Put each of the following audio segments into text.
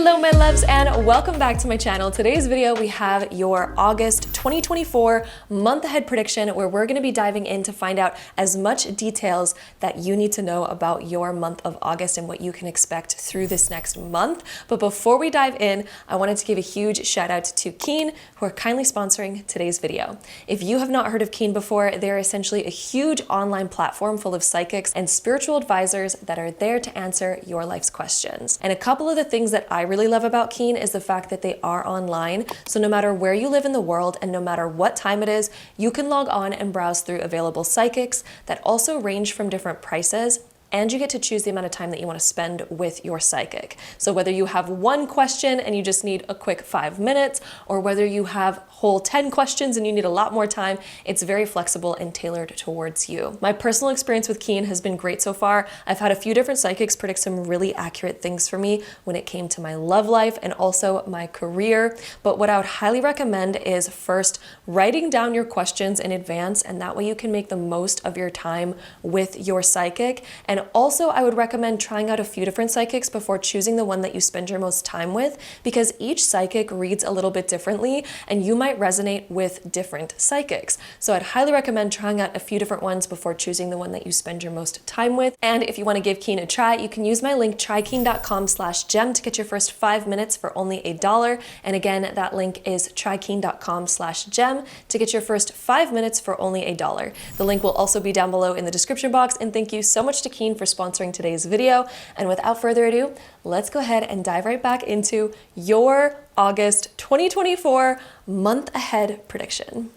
Hello my loves and welcome back to my channel. Today's video we have your August 2024 month ahead prediction where we're going to be diving in to find out as much details that you need to know about your month of August and what you can expect through this next month. But before we dive in, I wanted to give a huge shout out to Keen who are kindly sponsoring today's video. If you have not heard of Keen before, they're essentially a huge online platform full of psychics and spiritual advisors that are there to answer your life's questions. And a couple of the things that I really love about Keen is the fact that they are online. So no matter where you live in the world and no matter what time it is, you can log on and browse through available psychics that also range from different prices. And you get to choose the amount of time that you want to spend with your psychic. So whether you have one question and you just need a quick 5 minutes, or whether you have whole 10 questions and you need a lot more time, it's very flexible and tailored towards you. My personal experience with Keen has been great so far. I've had a few different psychics predict some really accurate things for me when it came to my love life and also my career. But what I would highly recommend is first writing down your questions in advance, and that way you can make the most of your time with your psychic. And also, I would recommend trying out a few different psychics before choosing the one that you spend your most time with, because each psychic reads a little bit differently and you might resonate with different psychics. So I'd highly recommend trying out a few different ones before choosing the one that you spend your most time with. And if you want to give Keen a try, you can use my link trykeen.com/gem to get your first 5 minutes for only $1. And again, that link is trykeen.com/gem to get your first 5 minutes for only $1. The link will also be down below in the description box. And thank you so much to Keen for sponsoring today's video. And without further ado, let's go ahead and dive right back into your August 2024 month ahead prediction.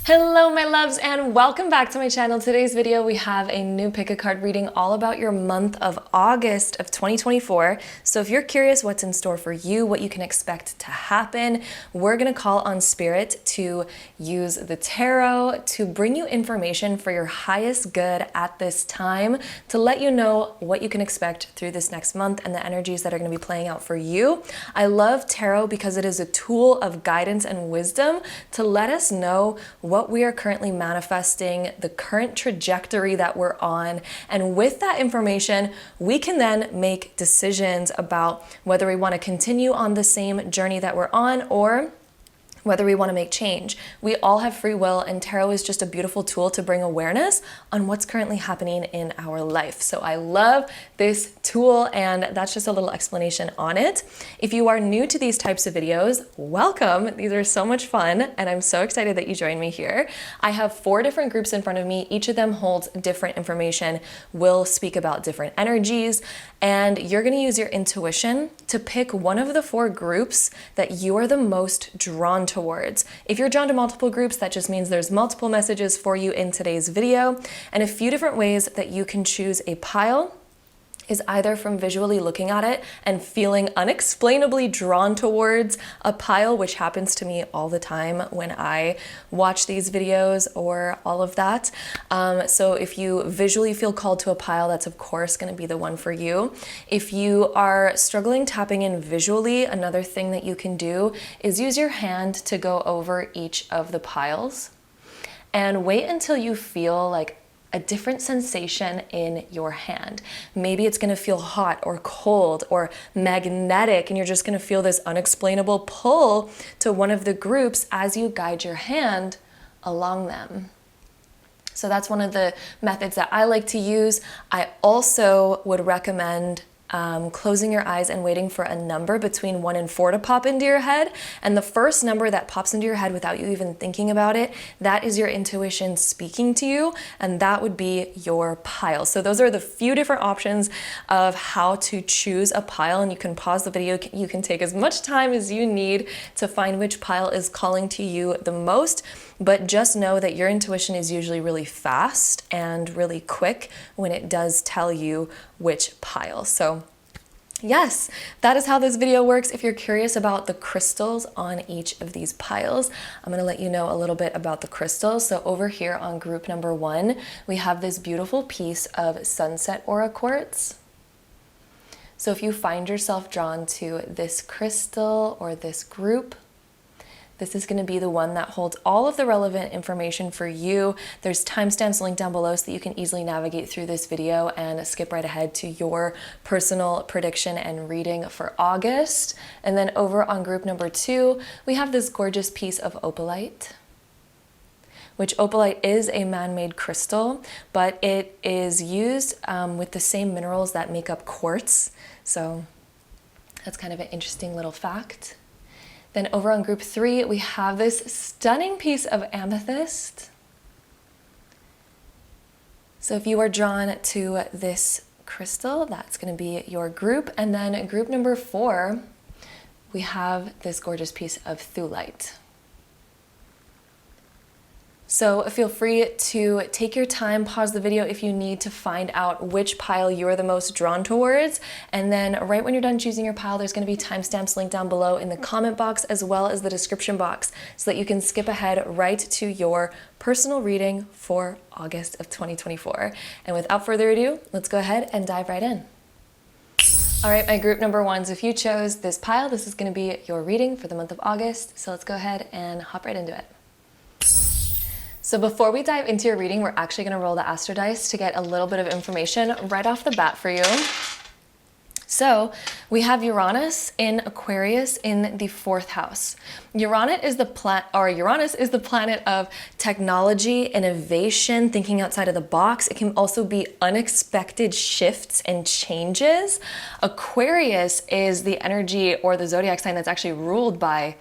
Hello my loves and welcome back to my channel. Today's video we have a new pick a card reading all about your month of August of 2024. So if you're curious what's in store for you, what you can expect to happen, we're gonna call on Spirit to use the tarot to bring you information for your highest good at this time, to let you know what you can expect through this next month and the energies that are gonna be playing out for you. I love tarot because it is a tool of guidance and wisdom to let us know what we are currently manifesting, the current trajectory that we're on. And with that information, we can then make decisions about whether we want to continue on the same journey that we're on or whether we want to make change. We all have free will, and tarot is just a beautiful tool to bring awareness on what's currently happening in our life. So I love this tool, and that's just a little explanation on it. If you are new to these types of videos, welcome. These are so much fun, and I'm so excited that you joined me here. I have 4 different groups in front of me. Each of them holds different information. We'll speak about different energies, and you're going to use your intuition to pick one of the 4 groups that you are the most drawn towards. If you're drawn to multiple groups, that just means there's multiple messages for you in today's video. And a few different ways that you can choose a pile is either from visually looking at it and feeling unexplainably drawn towards a pile, which happens to me all the time when I watch these videos or all of that. So if you visually feel called to a pile, that's of course going to be the one for you. If you are struggling tapping in visually, another thing that you can do is use your hand to go over each of the piles and wait until you feel like a different sensation in your hand. Maybe it's going to feel hot or cold or magnetic, and you're just going to feel this unexplainable pull to one of the groups as you guide your hand along them. So that's one of the methods that I like to use. I also would recommend closing your eyes and waiting for a number between 1 and 4 to pop into your head. And the first number that pops into your head without you even thinking about it, that is your intuition speaking to you, and that would be your pile. So those are the few different options of how to choose a pile, and you can pause the video. You can take as much time as you need to find which pile is calling to you the most, but just know that your intuition is usually really fast and really quick when it does tell you which pile. So yes, that is how this video works. If you're curious about the crystals on each of these piles, I'm going to let you know a little bit about the crystals. So over here on group number 1, we have this beautiful piece of sunset aura quartz. So if you find yourself drawn to this crystal or this group, This is going to be the one that holds all of the relevant information for you. There's timestamps linked down below so that you can easily navigate through this video and skip right ahead to your personal prediction and reading for August. And then over on group number 2, we have this gorgeous piece of Opalite, which Opalite is a man-made crystal, but it is used with the same minerals that make up quartz. So that's kind of an interesting little fact. Then over on group 3, we have this stunning piece of amethyst. So if you are drawn to this crystal, that's going to be your group. And then group number 4, we have this gorgeous piece of Thulite. So feel free to take your time, pause the video if you need to find out which pile you're the most drawn towards. And then right when you're done choosing your pile, there's going to be timestamps linked down below in the comment box as well as the description box so that you can skip ahead right to your personal reading for August of 2024. And without further ado, let's go ahead and dive right in. All right, my group number 1s, if you chose this pile, this is going to be your reading for the month of August. So let's go ahead and hop right into it. So before we dive into your reading, we're actually going to roll the astro dice to get a little bit of information right off the bat for you. So we have Uranus in Aquarius in the 4th house. Uranus is the planet of technology, innovation, thinking outside of the box. It can also be unexpected shifts and changes. Aquarius is the energy or the zodiac sign that's actually ruled by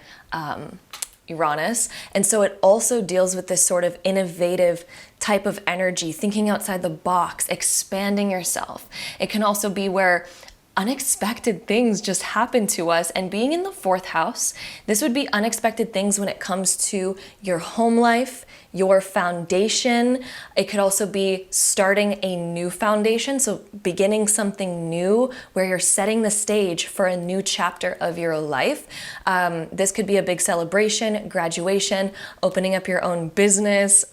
Uranus. And so it also deals with this sort of innovative type of energy, thinking outside the box, expanding yourself. It can also be where unexpected things just happen to us. And being in the 4th house, this would be unexpected things when it comes to your home life, your foundation. It could also be starting a new foundation, so beginning something new where you're setting the stage for a new chapter of your life. This could be a big celebration, graduation, opening up your own business,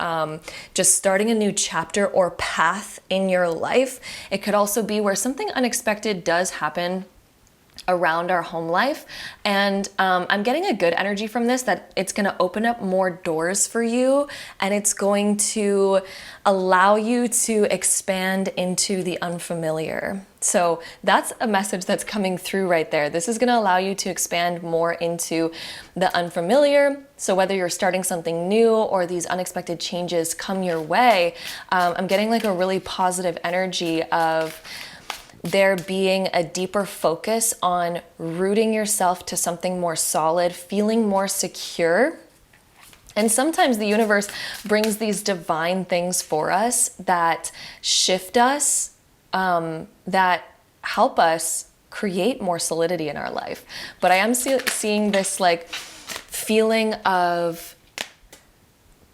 just starting a new chapter or path in your life. It could also be where something unexpected does happen around our home life. And I'm getting a good energy from this, that it's going to open up more doors for you and it's going to allow you to expand into the unfamiliar. So that's a message that's coming through right there. This is going to allow you to expand more into the unfamiliar. So whether you're starting something new or these unexpected changes come your way, I'm getting like a really positive energy of there being a deeper focus on rooting yourself to something more solid, feeling more secure. And sometimes the universe brings these divine things for us that shift us, that help us create more solidity in our life. But I am seeing this like feeling of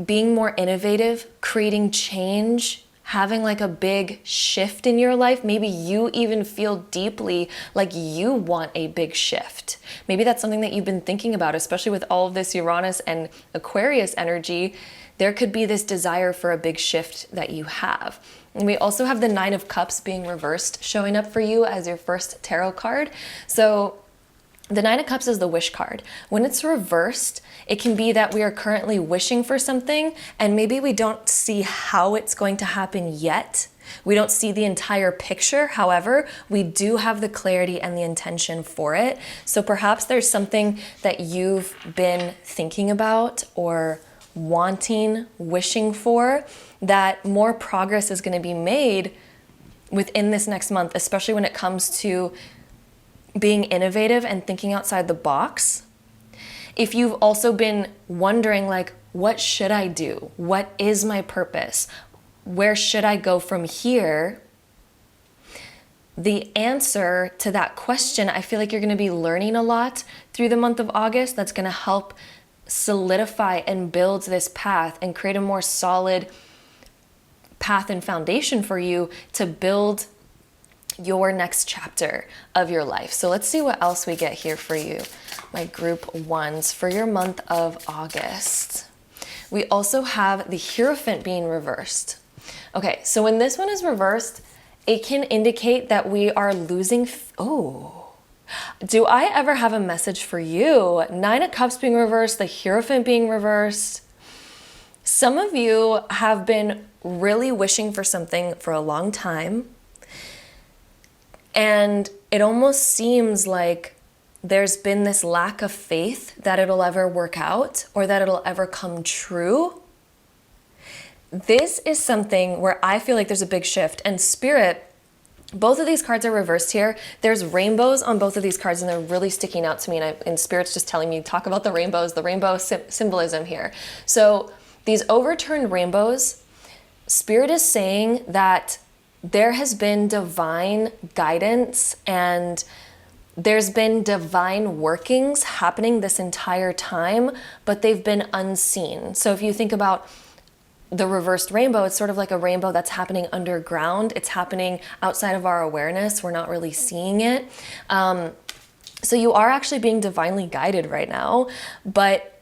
being more innovative, creating change, having like a big shift in your life. Maybe you even feel deeply like you want a big shift. Maybe that's something that you've been thinking about, especially with all of this Uranus and Aquarius energy. There could be this desire for a big shift that you have. And we also have the 9 of Cups being reversed, showing up for you as your first tarot card. So the 9 of Cups is the wish card. When it's reversed, it can be that we are currently wishing for something and maybe we don't see how it's going to happen yet. We don't see the entire picture. However, we do have the clarity and the intention for it. So perhaps there's something that you've been thinking about or wanting, wishing for, that more progress is going to be made within this next month, especially when it comes to being innovative and thinking outside the box. If you've also been wondering like, what should I do? What is my purpose? Where should I go from here? The answer to that question, I feel like you're going to be learning a lot through the month of August. That's going to help solidify and build this path and create a more solid path and foundation for you to build your next chapter of your life. So let's see what else we get here for you, my group 1s for your month of August. We also have the Hierophant being reversed. Okay, so when this one is reversed, it can indicate that we are losing, Do I ever have a message for you? Nine of Cups being reversed, the Hierophant being reversed. Some of you have been really wishing for something for a long time, and it almost seems like there's been this lack of faith that it'll ever work out or that it'll ever come true. This is something where I feel like there's a big shift, and Spirit, both of these cards are reversed here. There's rainbows on both of these cards, and they're really sticking out to me, and Spirit's just telling me, talk about the rainbows, the rainbow symbolism here. So these overturned rainbows, Spirit is saying that there has been divine guidance and there's been divine workings happening this entire time, but they've been unseen. So if you think about the reversed rainbow, it's sort of like a rainbow that's happening underground. It's happening outside of our awareness. We're not really seeing it. So you are actually being divinely guided right now, but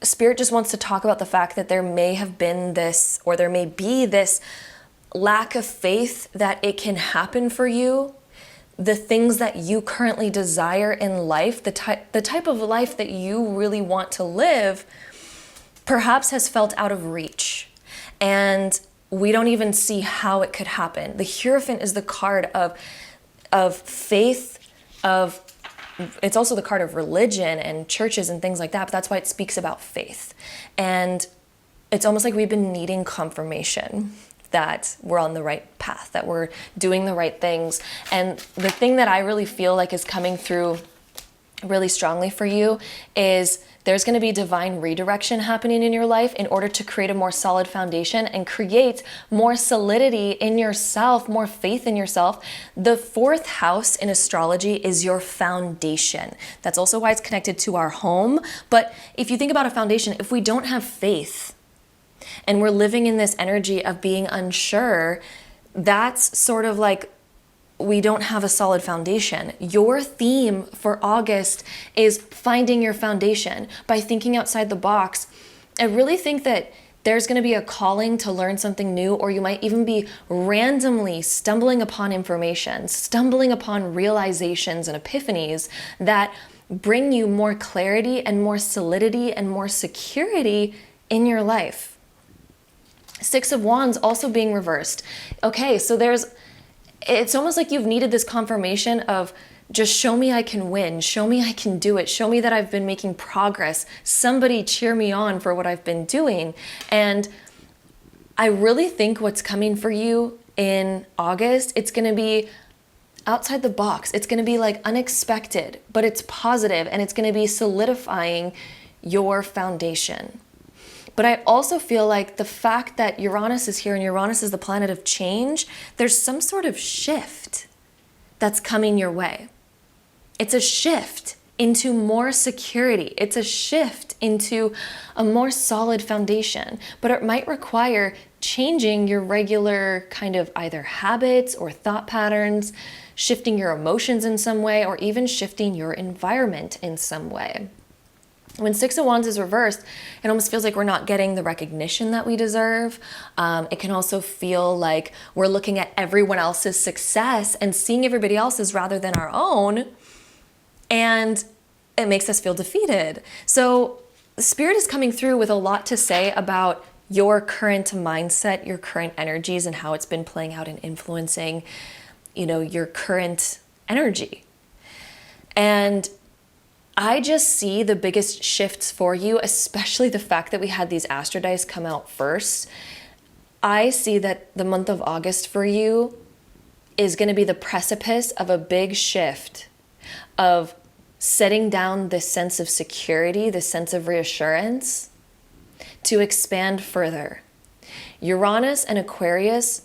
Spirit just wants to talk about the fact that there may have been this, or there may be this lack of faith that it can happen for you. The things that you currently desire in life, the type of life that you really want to live, perhaps has felt out of reach. And we don't even see how it could happen. The Hierophant is the card of faith, it's also the card of religion and churches and things like that, but that's why it speaks about faith. And it's almost like we've been needing confirmation that we're on the right path, that we're doing the right things. And the thing that I really feel like is coming through really strongly for you is there's going to be divine redirection happening in your life in order to create a more solid foundation and create more solidity in yourself, more faith in yourself. The fourth house in astrology is your foundation. That's also why it's connected to our home. But if you think about a foundation, if we don't have faith and we're living in this energy of being unsure, that's sort of like we don't have a solid foundation. Your theme for August is finding your foundation by thinking outside the box. I really think that there's going to be a calling to learn something new, or you might even be randomly stumbling upon information, stumbling upon realizations and epiphanies that bring you more clarity and more solidity and more security in your life. Six of Wands also being reversed. Okay, so it's almost like you've needed this confirmation of just show me I can win, show me I can do it, show me that I've been making progress, somebody cheer me on for what I've been doing. And I really think what's coming for you in August, it's going to be outside the box. It's going to be like unexpected, but it's positive, and it's going to be solidifying your foundation. But I also feel like the fact that Uranus is here, and Uranus is the planet of change, there's some sort of shift that's coming your way. It's a shift into more security. It's a shift into a more solid foundation, but it might require changing your regular kind of either habits or thought patterns, shifting your emotions in some way, or even shifting your environment in some way. When Six of Wands is reversed, it almost feels like we're not getting the recognition that we deserve. It can also feel like we're looking at everyone else's success and seeing everybody else's rather than our own. And it makes us feel defeated. So Spirit is coming through with a lot to say about your current mindset, your current energies, and how it's been playing out and influencing, your current energy. And I just see the biggest shifts for you, especially the fact that we had these astro dice come out first. I see that the month of August for you is going to be the precipice of a big shift of setting down this sense of security, this sense of reassurance, to expand further. Uranus and Aquarius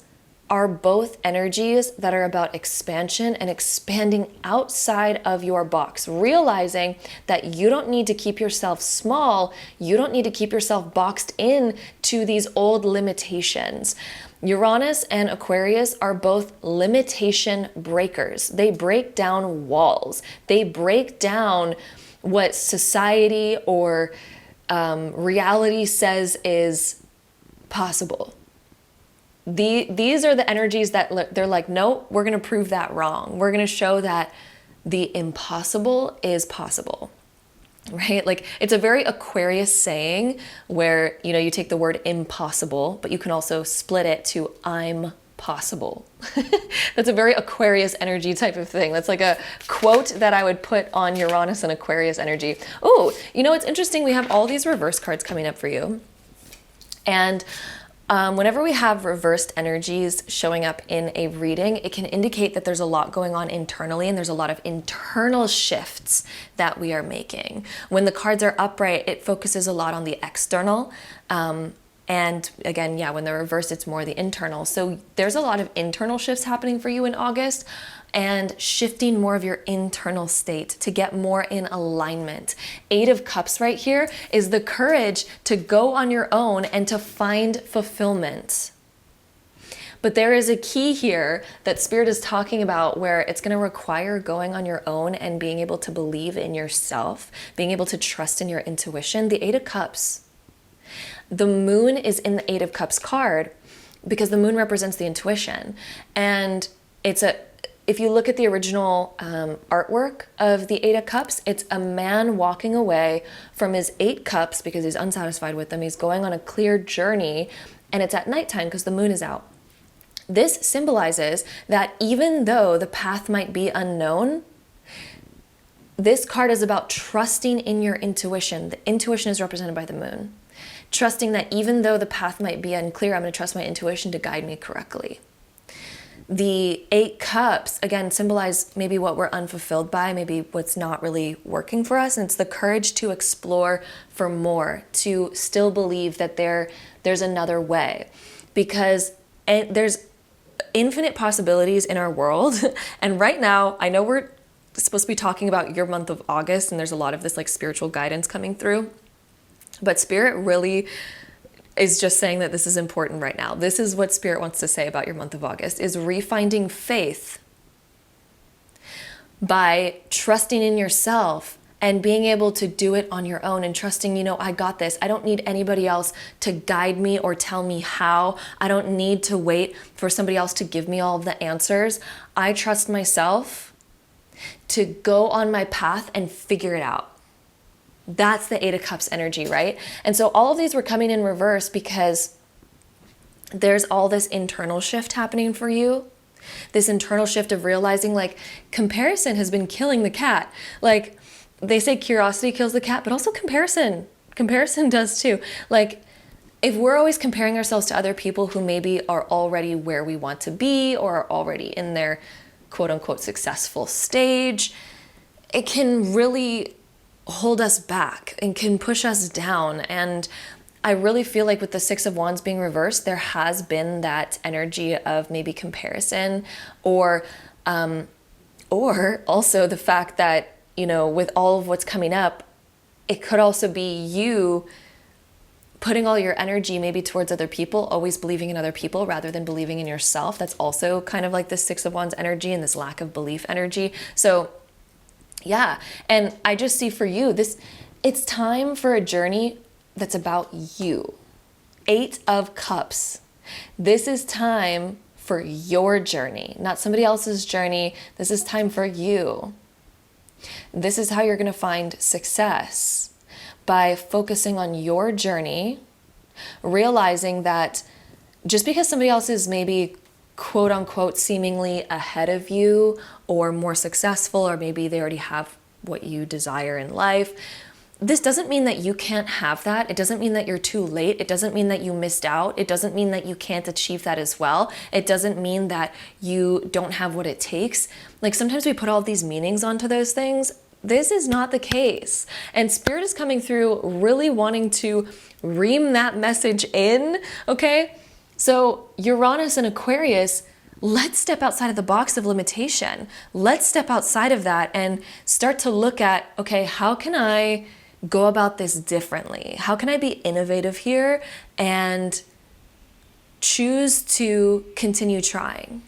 are both energies that are about expansion and expanding outside of your box, realizing that you don't need to keep yourself small. You don't need to keep yourself boxed in to these old limitations. Uranus and Aquarius are both limitation breakers. They break down walls. They break down what society or reality says is possible. These are the energies that they're like, no, we're going to prove that wrong. We're going to show that the impossible is possible, right? Like it's a very Aquarius saying where, you know, you take the word impossible, but you can also split it to I'm possible. That's a very Aquarius energy type of thing. That's like a quote that I would put on Uranus and Aquarius energy. Oh, you know, it's interesting. We have all these reverse cards coming up for you. And whenever we have reversed energies showing up in a reading, it can indicate that there's a lot going on internally and there's a lot of internal shifts that we are making. When the cards are upright, it focuses a lot on the external. And again, yeah, when they're reversed, it's more the internal. So there's a lot of internal shifts happening for you in August and shifting more of your internal state to get more in alignment. 8 of Cups right here is the courage to go on your own and to find fulfillment. But there is a key here that Spirit is talking about where it's going to require going on your own and being able to believe in yourself, being able to trust in your intuition. The 8 of Cups. The moon is in the 8 of Cups card because the moon represents the intuition. And if you look at the original artwork of the 8 of Cups, it's a man walking away from his 8 cups because he's unsatisfied with them. He's going on a clear journey and it's at nighttime because the moon is out. This symbolizes that even though the path might be unknown, this card is about trusting in your intuition. The intuition is represented by the moon. Trusting that even though the path might be unclear, I'm going to trust my intuition to guide me correctly. The 8 cups, again, symbolize maybe what we're unfulfilled by, maybe what's not really working for us. And it's the courage to explore for more, to still believe that there's another way. Because there's infinite possibilities in our world. And right now, I know we're supposed to be talking about your month of August, and there's a lot of this like spiritual guidance coming through. But Spirit really is just saying that this is important right now. This is what Spirit wants to say about your month of August, is refinding faith by trusting in yourself and being able to do it on your own and trusting, you know, I got this. I don't need anybody else to guide me or tell me how. I don't need to wait for somebody else to give me all of the answers. I trust myself to go on my path and figure it out. That's the 8 of Cups energy, right? And so all of these were coming in reverse because there's all this internal shift happening for you. This internal shift of realizing like comparison has been killing the cat. Like they say curiosity kills the cat, but also comparison. Comparison does too. Like if we're always comparing ourselves to other people who maybe are already where we want to be or are already in their quote unquote successful stage, it can really hold us back and can push us down. And I really feel like with the 6 of Wands being reversed, there has been that energy of maybe comparison or also the fact that, you know, with all of what's coming up, it could also be you putting all your energy maybe towards other people, always believing in other people rather than believing in yourself. That's also kind of like the 6 of Wands energy and this lack of belief energy. So yeah, and I just see for you, it's time for a journey that's about you. 8 of Cups. This is time for your journey, not somebody else's journey. This is time for you. This is how you're going to find success, by focusing on your journey, realizing that just because somebody else is maybe quote unquote seemingly ahead of you or more successful, or maybe they already have what you desire in life, this doesn't mean that you can't have that. It doesn't mean that you're too late. It doesn't mean that you missed out. It doesn't mean that you can't achieve that as well. It doesn't mean that you don't have what it takes. Like sometimes we put all these meanings onto those things. This is not the case. And Spirit is coming through really wanting to ream that message in, okay? So Uranus and Aquarius, let's step outside of the box of limitation. Let's step outside of that and start to look at, okay, how can I go about this differently? How can I be innovative here and choose to continue trying?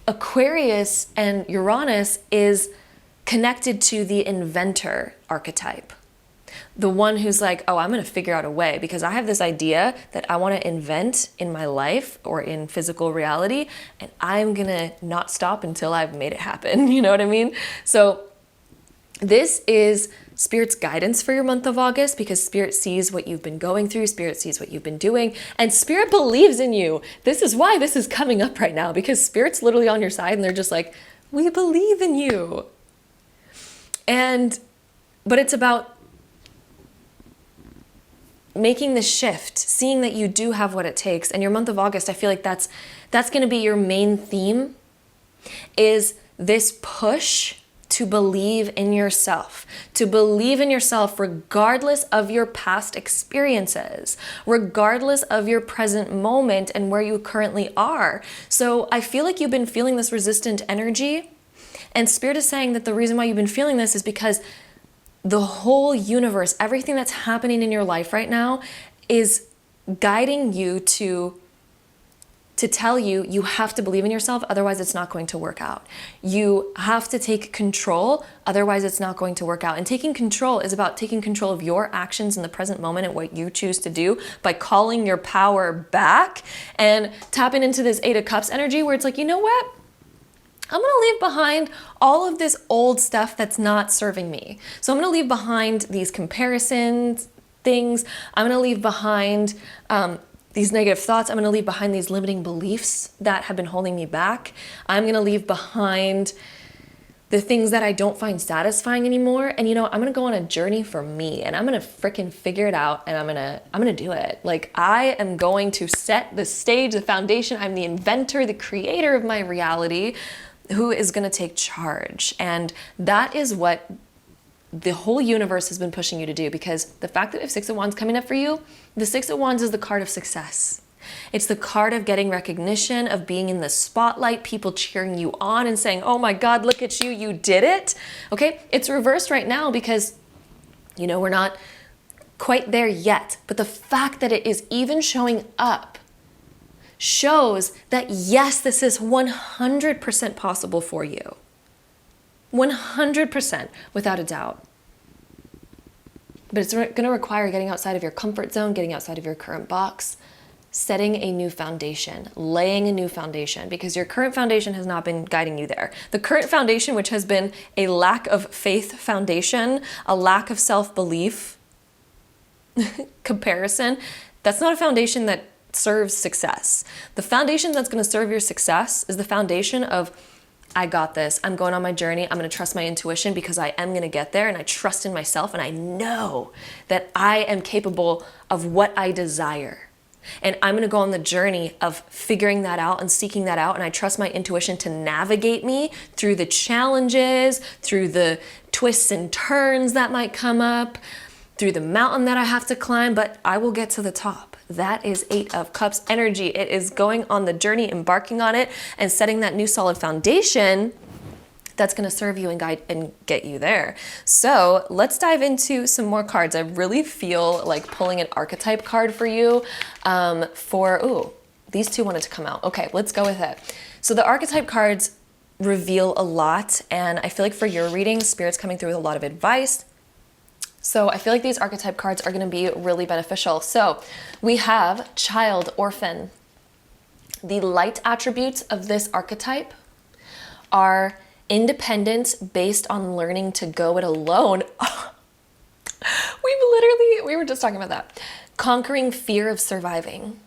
Aquarius and Uranus is connected to the inventor archetype. The one who's like, oh, I'm going to figure out a way because I have this idea that I want to invent in my life or in physical reality, and I'm going to not stop until I've made it happen. You know what I mean? So this is Spirit's guidance for your month of August, because Spirit sees what you've been going through, Spirit sees what you've been doing, and Spirit believes in you. This is why this is coming up right now, because Spirit's literally on your side and they're just like, we believe in you. But it's about making the shift, seeing that you do have what it takes. And your month of August, I feel like that's going to be your main theme, is this push to believe in yourself, regardless of your past experiences, regardless of your present moment and where you currently are. So I feel like you've been feeling this resistant energy, and Spirit is saying that the reason why you've been feeling this is because the whole universe, everything that's happening in your life right now is guiding you to tell you, you have to believe in yourself, otherwise it's not going to work out. You have to take control, otherwise it's not going to work out. And taking control is about taking control of your actions in the present moment and what you choose to do by calling your power back and tapping into this Eight of Cups energy where it's like, you know what? I'm going to leave behind all of this old stuff that's not serving me. So I'm going to leave behind these comparisons, things. I'm going to leave behind these negative thoughts. I'm going to leave behind these limiting beliefs that have been holding me back. I'm going to leave behind the things that I don't find satisfying anymore. And I'm going to go on a journey for me, and I'm going to freaking figure it out, and I'm going to do it. Like, I am going to set the stage, the foundation. I'm the inventor, the creator of my reality, who is going to take charge. And that is what the whole universe has been pushing you to do, because the fact that we have Six of Wands coming up for you, the Six of Wands is the card of success. It's the card of getting recognition, of being in the spotlight, people cheering you on and saying, oh my God, look at you, you did it. Okay, it's reversed right now because, we're not quite there yet. But the fact that it is even showing up shows that yes, this is 100% possible for you. 100%, without a doubt. But it's going to require getting outside of your comfort zone, getting outside of your current box, setting a new foundation, laying a new foundation, because your current foundation has not been guiding you there. The current foundation, which has been a lack of faith foundation, a lack of self-belief, comparison, that's not a foundation that serves success. The foundation that's going to serve your success is the foundation of, I got this. I'm going on my journey. I'm going to trust my intuition because I am going to get there, and I trust in myself, and I know that I am capable of what I desire. And I'm going to go on the journey of figuring that out and seeking that out, and I trust my intuition to navigate me through the challenges, through the twists and turns that might come up, through the mountain that I have to climb, but I will get to the top. That is Eight of Cups energy. It is going on the journey, embarking on it, and setting that new solid foundation that's going to serve you and guide and get you there. So let's dive into some more cards. I really feel like pulling an archetype card for you these two wanted to come out. Okay, let's go with it. So the archetype cards reveal a lot, and I feel like for your reading, Spirit's coming through with a lot of advice. So I feel like these archetype cards are going to be really beneficial. So we have child, orphan. The light attributes of this archetype are independence based on learning to go it alone. We were just talking about that. Conquering fear of surviving.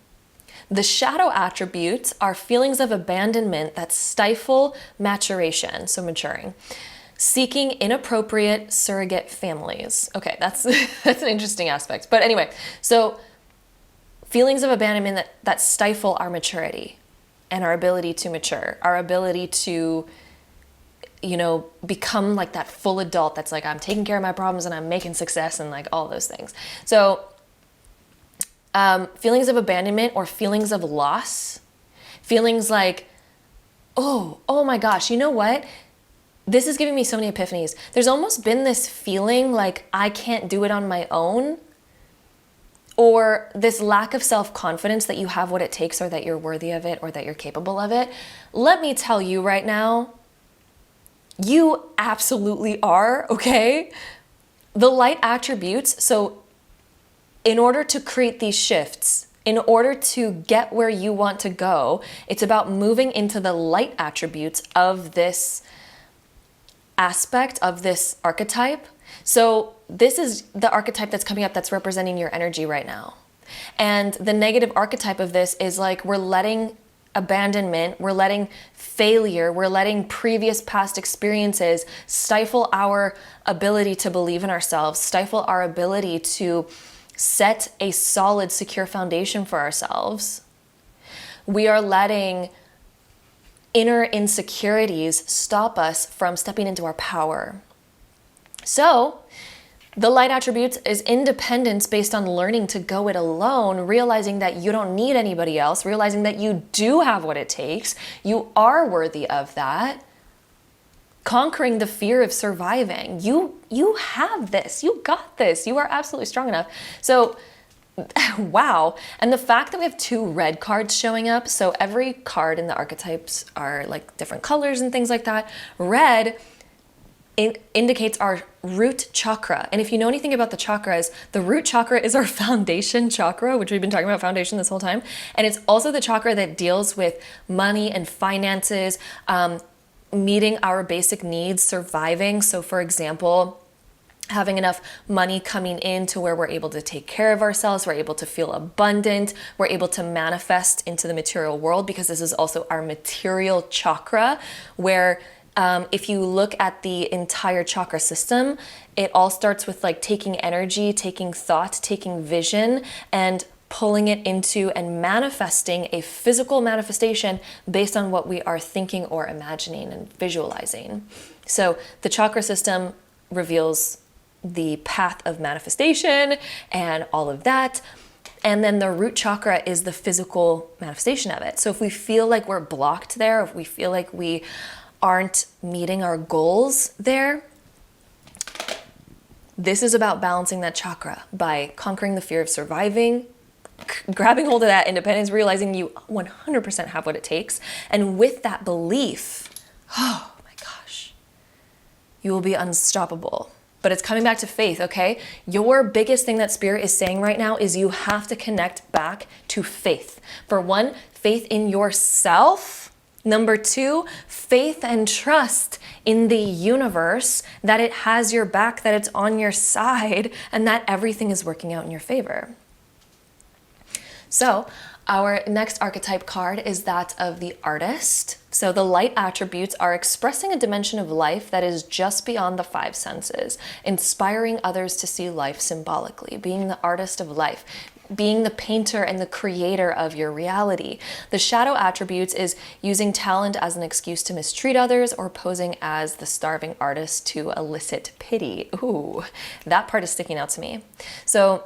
The shadow attributes are feelings of abandonment that stifle maturation, so maturing. Seeking inappropriate surrogate families. Okay, that's an interesting aspect. But anyway, so feelings of abandonment that stifle our maturity and our ability to mature, our ability to, become like that full adult that's like, I'm taking care of my problems and I'm making success and like all those things. So feelings of abandonment or feelings of loss, feelings like, oh my gosh, you know what? This is giving me so many epiphanies. There's almost been this feeling like I can't do it on my own, or this lack of self-confidence that you have what it takes, or that you're worthy of it, or that you're capable of it. Let me tell you right now, you absolutely are, okay? The light attributes, so in order to create these shifts, in order to get where you want to go, it's about moving into the light attributes of this aspect, of this archetype. So this is the archetype that's coming up that's representing your energy right now. And the negative archetype of this is like we're letting abandonment, we're letting failure, we're letting previous past experiences stifle our ability to believe in ourselves, stifle our ability to set a solid, secure foundation for ourselves. We are letting inner insecurities stop us from stepping into our power. So, the light attributes is independence based on learning to go it alone, realizing that you don't need anybody else, realizing that you do have what it takes, you are worthy of that. Conquering the fear of surviving. You have this, you got this, you are absolutely strong enough. So, wow. And the fact that we have 2 red cards showing up, so every card in the archetypes are like different colors and things like that. Red indicates our root chakra. And if you know anything about the chakras, the root chakra is our foundation chakra, which we've been talking about foundation this whole time. And it's also the chakra that deals with money and finances, meeting our basic needs, surviving. So for example, having enough money coming in to where we're able to take care of ourselves, we're able to feel abundant, we're able to manifest into the material world, because this is also our material chakra, where if you look at the entire chakra system, it all starts with like taking energy, taking thought, taking vision, and pulling it into and manifesting a physical manifestation based on what we are thinking or imagining and visualizing. So the chakra system reveals the path of manifestation and all of that. And then the root chakra is the physical manifestation of it. So if we feel like we're blocked there, if we feel like we aren't meeting our goals there, this is about balancing that chakra by conquering the fear of surviving, grabbing hold of that independence, realizing you 100% have what it takes. And with that belief, oh my gosh, you will be unstoppable. But it's coming back to faith, okay? Your biggest thing that Spirit is saying right now is you have to connect back to faith. For one, faith in yourself. Number 2, faith and trust in the universe that it has your back, that it's on your side, and that everything is working out in your favor. So our next archetype card is that of the artist. So the light attributes are expressing a dimension of life that is just beyond the 5 senses, inspiring others to see life symbolically, being the artist of life, being the painter and the creator of your reality. The shadow attributes is using talent as an excuse to mistreat others, or posing as the starving artist to elicit pity. Ooh, that part is sticking out to me. So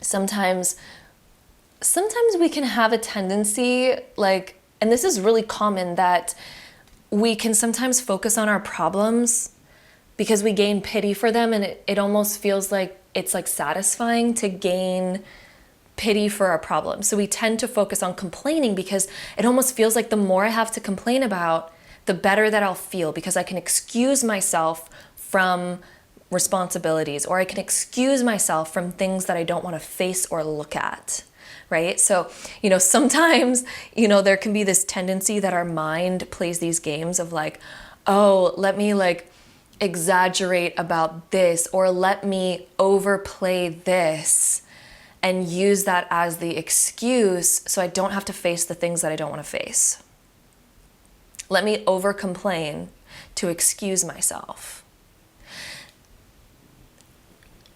sometimes we can have a tendency, like, and this is really common, that we can sometimes focus on our problems because we gain pity for them, and it almost feels like it's like satisfying to gain pity for our problems. So we tend to focus on complaining because it almost feels like the more I have to complain about, the better that I'll feel, because I can excuse myself from responsibilities, or I can excuse myself from things that I don't want to face or look at. Right? So, sometimes, there can be this tendency that our mind plays these games of like, oh, let me like exaggerate about this, or let me overplay this and use that as the excuse so I don't have to face the things that I don't want to face. Let me over complain to excuse myself.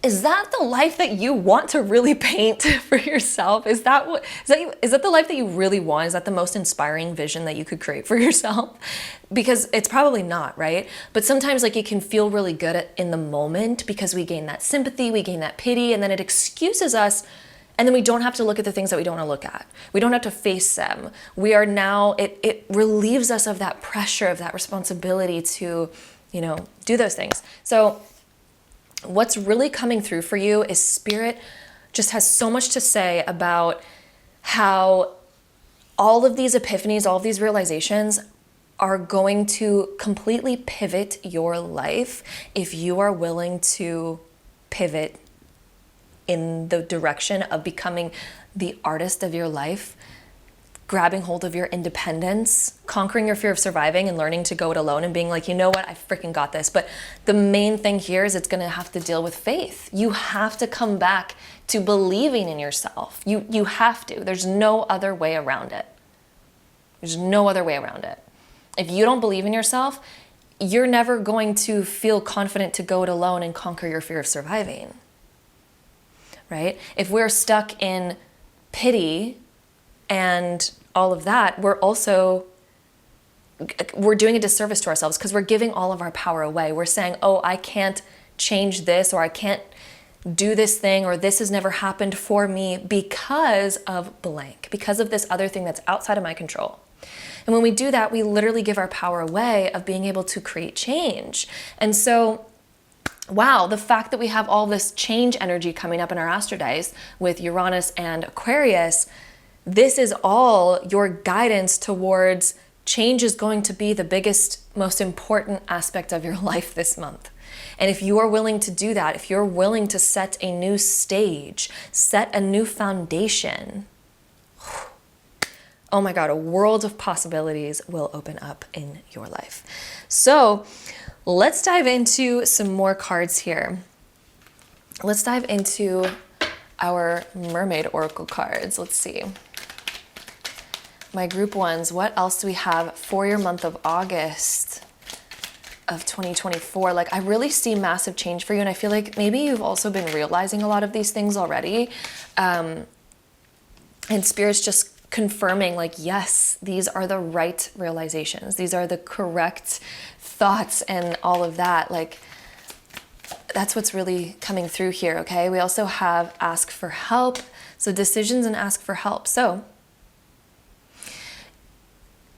Is that the life that you want to really paint for yourself? Is that the life that you really want? Is that the most inspiring vision that you could create for yourself? Because it's probably not, right? But sometimes like it can feel really good in the moment because we gain that sympathy, we gain that pity, and then it excuses us, and then we don't have to look at the things that we don't want to look at. We don't have to face them. We are now, it relieves us of that pressure, of that responsibility to, do those things. So what's really coming through for you is Spirit just has so much to say about how all of these epiphanies, all of these realizations are going to completely pivot your life if you are willing to pivot in the direction of becoming the artist of your life, grabbing hold of your independence, conquering your fear of surviving and learning to go it alone and being like, you know what, I freaking got this. But the main thing here is it's going to have to deal with faith. You have to come back to believing in yourself. You have to. There's no other way around it. There's no other way around it. If you don't believe in yourself, you're never going to feel confident to go it alone and conquer your fear of surviving. Right? If we're stuck in pity and all of that, we're doing a disservice to ourselves because we're giving all of our power away. We're saying, oh, I can't change this, or I can't do this thing, or this has never happened for me because of blank, because of this other thing that's outside of my control. And when we do that, we literally give our power away of being able to create change. And so, wow, the fact that we have all this change energy coming up in our astrodice with Uranus and Aquarius, this is all your guidance towards change is going to be the biggest, most important aspect of your life this month. And if you are willing to do that, if you're willing to set a new stage, set a new foundation, oh my God, a world of possibilities will open up in your life. So let's dive into some more cards here. Let's dive into our Mermaid Oracle cards. Let's see. My group ones, what else do we have for your month of August of 2024? Like, I really see massive change for you, and I feel like maybe you've also been realizing a lot of these things already. And Spirit's just confirming, like, yes, these are the right realizations. These are the correct thoughts and all of that. Like, that's what's really coming through here, okay? We also have ask for help. So decisions and ask for help. So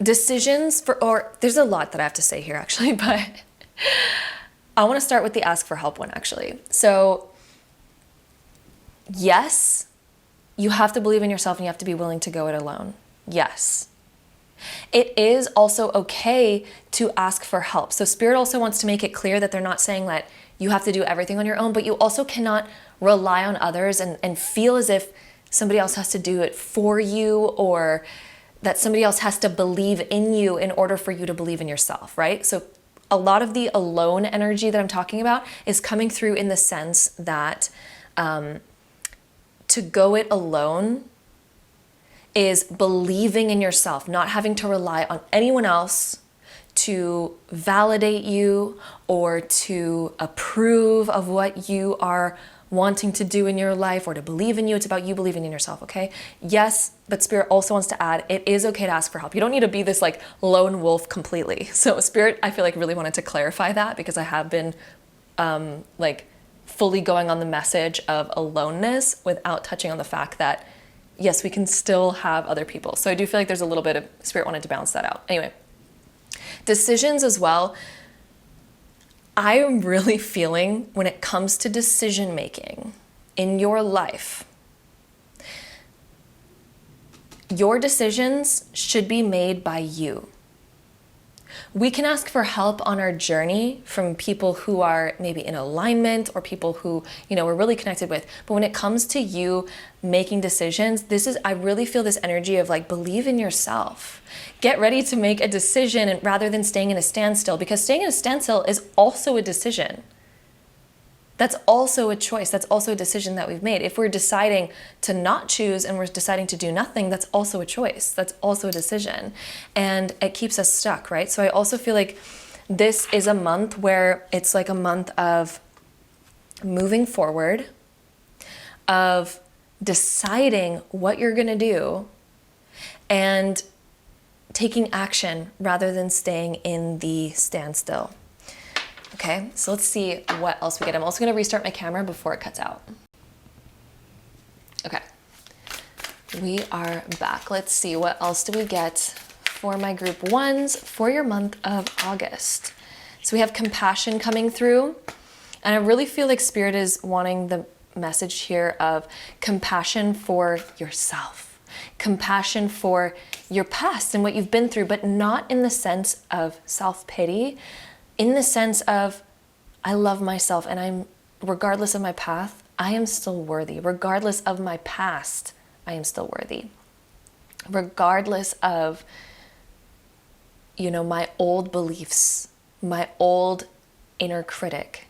decisions for, or there's a lot that I have to say here actually, but I want to start with the ask for help one actually. So yes, you have to believe in yourself and you have to be willing to go it alone. Yes. It is also okay to ask for help. So Spirit also wants to make it clear that they're not saying that you have to do everything on your own, but you also cannot rely on others and feel as if somebody else has to do it for you, or that somebody else has to believe in you in order for you to believe in yourself, right? So a lot of the alone energy that I'm talking about is coming through in the sense that to go it alone is believing in yourself, not having to rely on anyone else to validate you or to approve of what you are wanting to do in your life or to believe in you. It's about you believing in yourself, okay? Yes, but Spirit also wants to add, it is okay to ask for help. You don't need to be this like lone wolf completely. So Spirit, I feel like really wanted to clarify that because I have been like fully going on the message of aloneness without touching on the fact that yes, we can still have other people. So I do feel like there's a little bit of Spirit wanted to balance that out. Anyway, decisions as well. I am really feeling when it comes to decision making in your life, your decisions should be made by you. We can ask for help on our journey from people who are maybe in alignment or people who, you know, we're really connected with. But when it comes to you making decisions, I really feel this energy of like, believe in yourself. Get ready to make a decision and rather than staying in a standstill, because staying in a standstill is also a decision. That's also a choice. That's also a decision that we've made. If we're deciding to not choose and we're deciding to do nothing, that's also a choice. That's also a decision. And it keeps us stuck, right? So I also feel like this is a month where it's like a month of moving forward, of deciding what you're going to do and taking action rather than staying in the standstill. Okay, so let's see what else we get. I'm also going to restart my camera before it cuts out. Okay, we are back. Let's see, what else do we get for my group ones for your month of August? So we have compassion coming through, and I really feel like Spirit is wanting the message here of compassion for yourself. compassion for your past and what you've been through, but not in the sense of self-pity, in the sense of, I love myself and regardless of my path, I am still worthy. Regardless of my past, I am still worthy. Regardless of, my old beliefs, my old inner critic,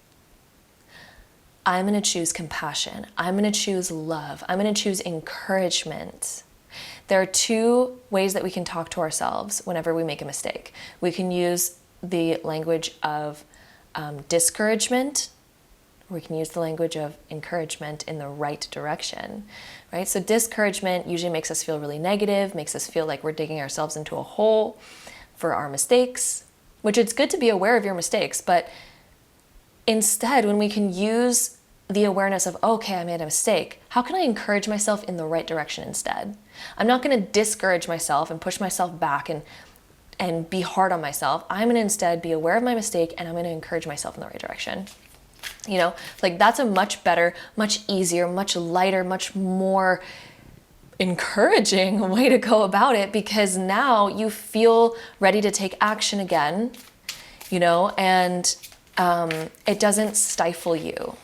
I'm going to choose compassion. I'm going to choose love. I'm going to choose encouragement. There are two ways that we can talk to ourselves whenever we make a mistake. We can use the language of discouragement, or we can use the language of encouragement in the right direction, right? So discouragement usually makes us feel really negative, makes us feel like we're digging ourselves into a hole for our mistakes, which it's good to be aware of your mistakes, but instead, when we can use the awareness of, okay, I made a mistake, how can I encourage myself in the right direction instead? I'm not going to discourage myself and push myself back and be hard on myself. I'm going to instead be aware of my mistake and I'm going to encourage myself in the right direction. That's a much better, much easier, much lighter, much more encouraging way to go about it, because now you feel ready to take action again, and it doesn't stifle you.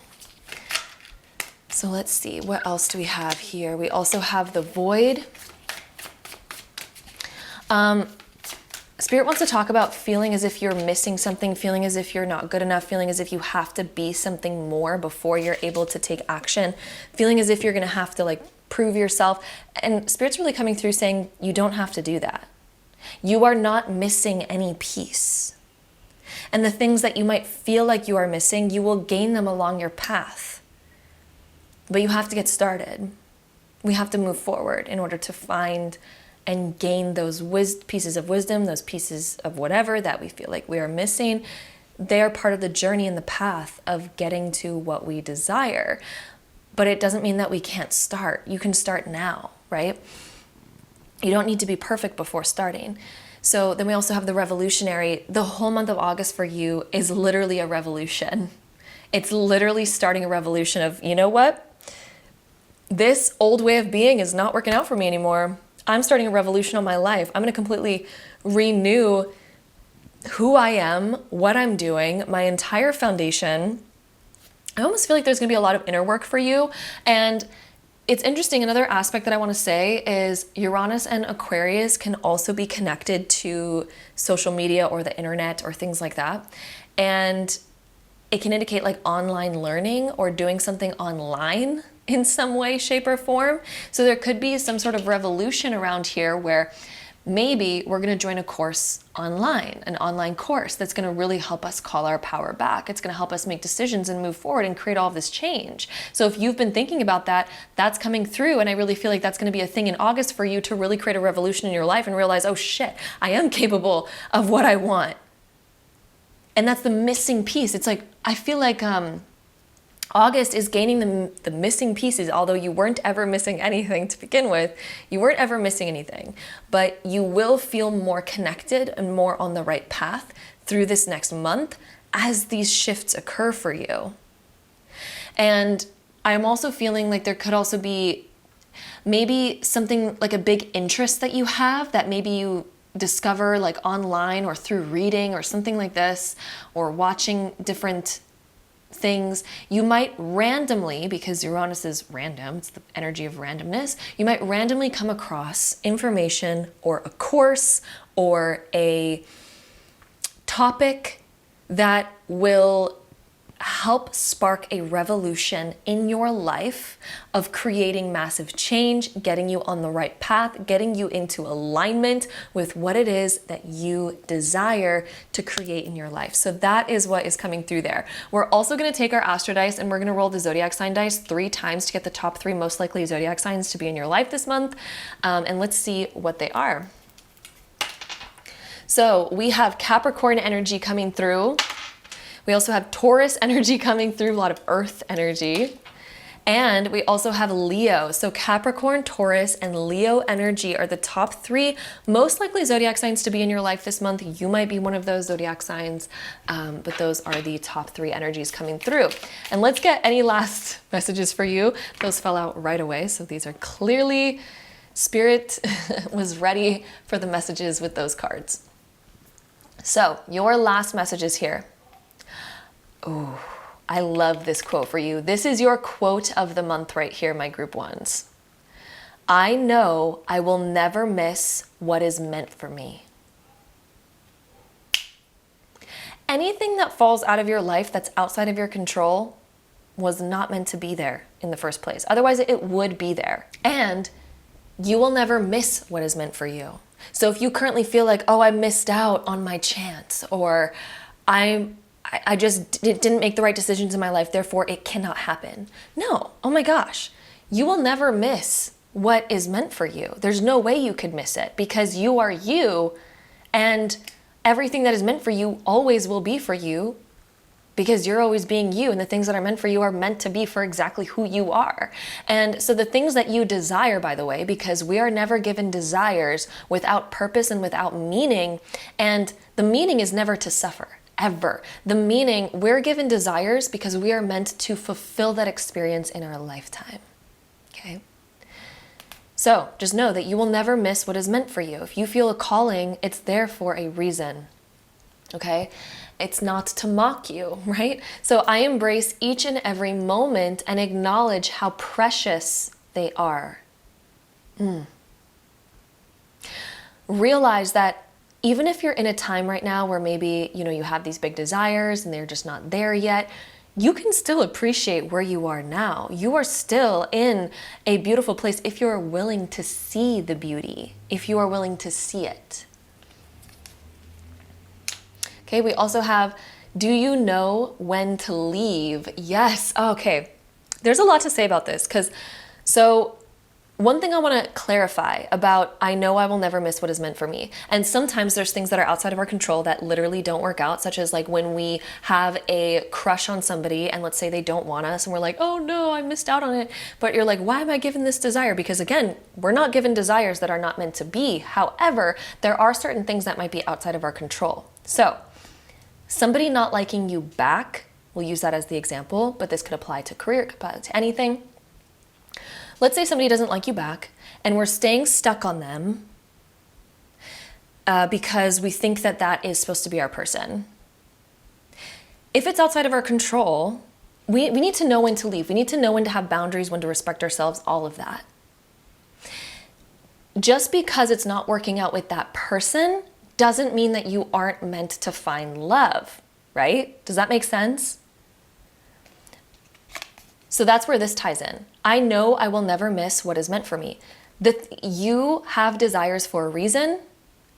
So let's see, what else do we have here? We also have the void. Spirit wants to talk about feeling as if you're missing something, feeling as if you're not good enough, feeling as if you have to be something more before you're able to take action, feeling as if you're going to have to prove yourself. And Spirit's really coming through saying you don't have to do that. You are not missing any piece. And the things that you might feel like you are missing, you will gain them along your path. But you have to get started. We have to move forward in order to find and gain those pieces of wisdom, those pieces of whatever that we feel like we are missing. They are part of the journey and the path of getting to what we desire. But it doesn't mean that we can't start. You can start now, right? You don't need to be perfect before starting. So then we also have the revolutionary. The whole month of August for you is literally a revolution. It's literally starting a revolution of, you know what? This old way of being is not working out for me anymore. I'm starting a revolution on my life. I'm going to completely renew who I am, what I'm doing, my entire foundation. I almost feel like there's going to be a lot of inner work for you. And it's interesting. Another aspect that I want to say is Uranus and Aquarius can also be connected to social media or the internet or things like that. And it can indicate online learning or doing something online in some way, shape, or form. So there could be some sort of revolution around here where maybe we're going to join a course online, an online course that's going to really help us call our power back. It's going to help us make decisions and move forward and create all of this change. So if you've been thinking about that, that's coming through. And I really feel like that's going to be a thing in August for you to really create a revolution in your life and realize, oh shit, I am capable of what I want. And that's the missing piece. It's I feel like August is gaining the missing pieces, although you weren't ever missing anything to begin with. You weren't ever missing anything, but you will feel more connected and more on the right path through this next month as these shifts occur for you. And I'm also feeling like there could also be maybe something like a big interest that you have that maybe you discover online or through reading or something like this, or watching different things. You might randomly, because Uranus is random, it's the energy of randomness, you might randomly come across information or a course or a topic that will help spark a revolution in your life of creating massive change, getting you on the right path, getting you into alignment with what it is that you desire to create in your life. So that is what is coming through there. We're also going to take our Astro Dice and we're going to roll the Zodiac sign dice 3 times to get the top 3 most likely Zodiac signs to be in your life this month. And let's see what they are. So we have Capricorn energy coming through. We also have Taurus energy coming through, a lot of earth energy. And we also have Leo. So Capricorn, Taurus, and Leo energy are the top 3 most likely zodiac signs to be in your life this month. You might be one of those zodiac signs, but those are the top 3 energies coming through. And let's get any last messages for you. Those fell out right away, so these are clearly Spirit was ready for the messages with those cards. So your last message is here. Oh, I love this quote for you. This is your quote of the month right here, my group ones. I know I will never miss what is meant for me. Anything that falls out of your life that's outside of your control was not meant to be there in the first place. Otherwise, it would be there. And you will never miss what is meant for you. So if you currently feel like, oh, I missed out on my chance, or I just didn't make the right decisions in my life, therefore it cannot happen. No, oh my gosh, you will never miss what is meant for you. There's no way you could miss it because you are you, and everything that is meant for you always will be for you because you're always being you, and the things that are meant for you are meant to be for exactly who you are. And so the things that you desire, by the way, because we are never given desires without purpose and without meaning, and the meaning is never to suffer. Ever. The meaning, we're given desires because we are meant to fulfill that experience in our lifetime. Okay? So just know that you will never miss what is meant for you. If you feel a calling, it's there for a reason. Okay? It's not to mock you, right? So I embrace each and every moment and acknowledge how precious they are. Realize that even if you're in a time right now where maybe, you have these big desires and they're just not there yet, you can still appreciate where you are now. You are still in a beautiful place if you are willing to see the beauty, if you are willing to see it. Okay, we also have, do you know when to leave? Yes, okay. There's a lot to say about this so one thing I want to clarify about, I know I will never miss what is meant for me. And sometimes there's things that are outside of our control that literally don't work out, such as like when we have a crush on somebody and let's say they don't want us and we're like, oh no, I missed out on it. But you're like, why am I given this desire? Because again, we're not given desires that are not meant to be. However, there are certain things that might be outside of our control. So somebody not liking you back, we'll use that as the example, but this could apply to career, it could apply to anything. Let's say somebody doesn't like you back and we're staying stuck on them because we think that that is supposed to be our person. If it's outside of our control, we need to know when to leave. We need to know when to have boundaries, when to respect ourselves, all of that. Just because it's not working out with that person doesn't mean that you aren't meant to find love, right? Does that make sense? So that's where this ties in. I know I will never miss what is meant for me. That you have desires for a reason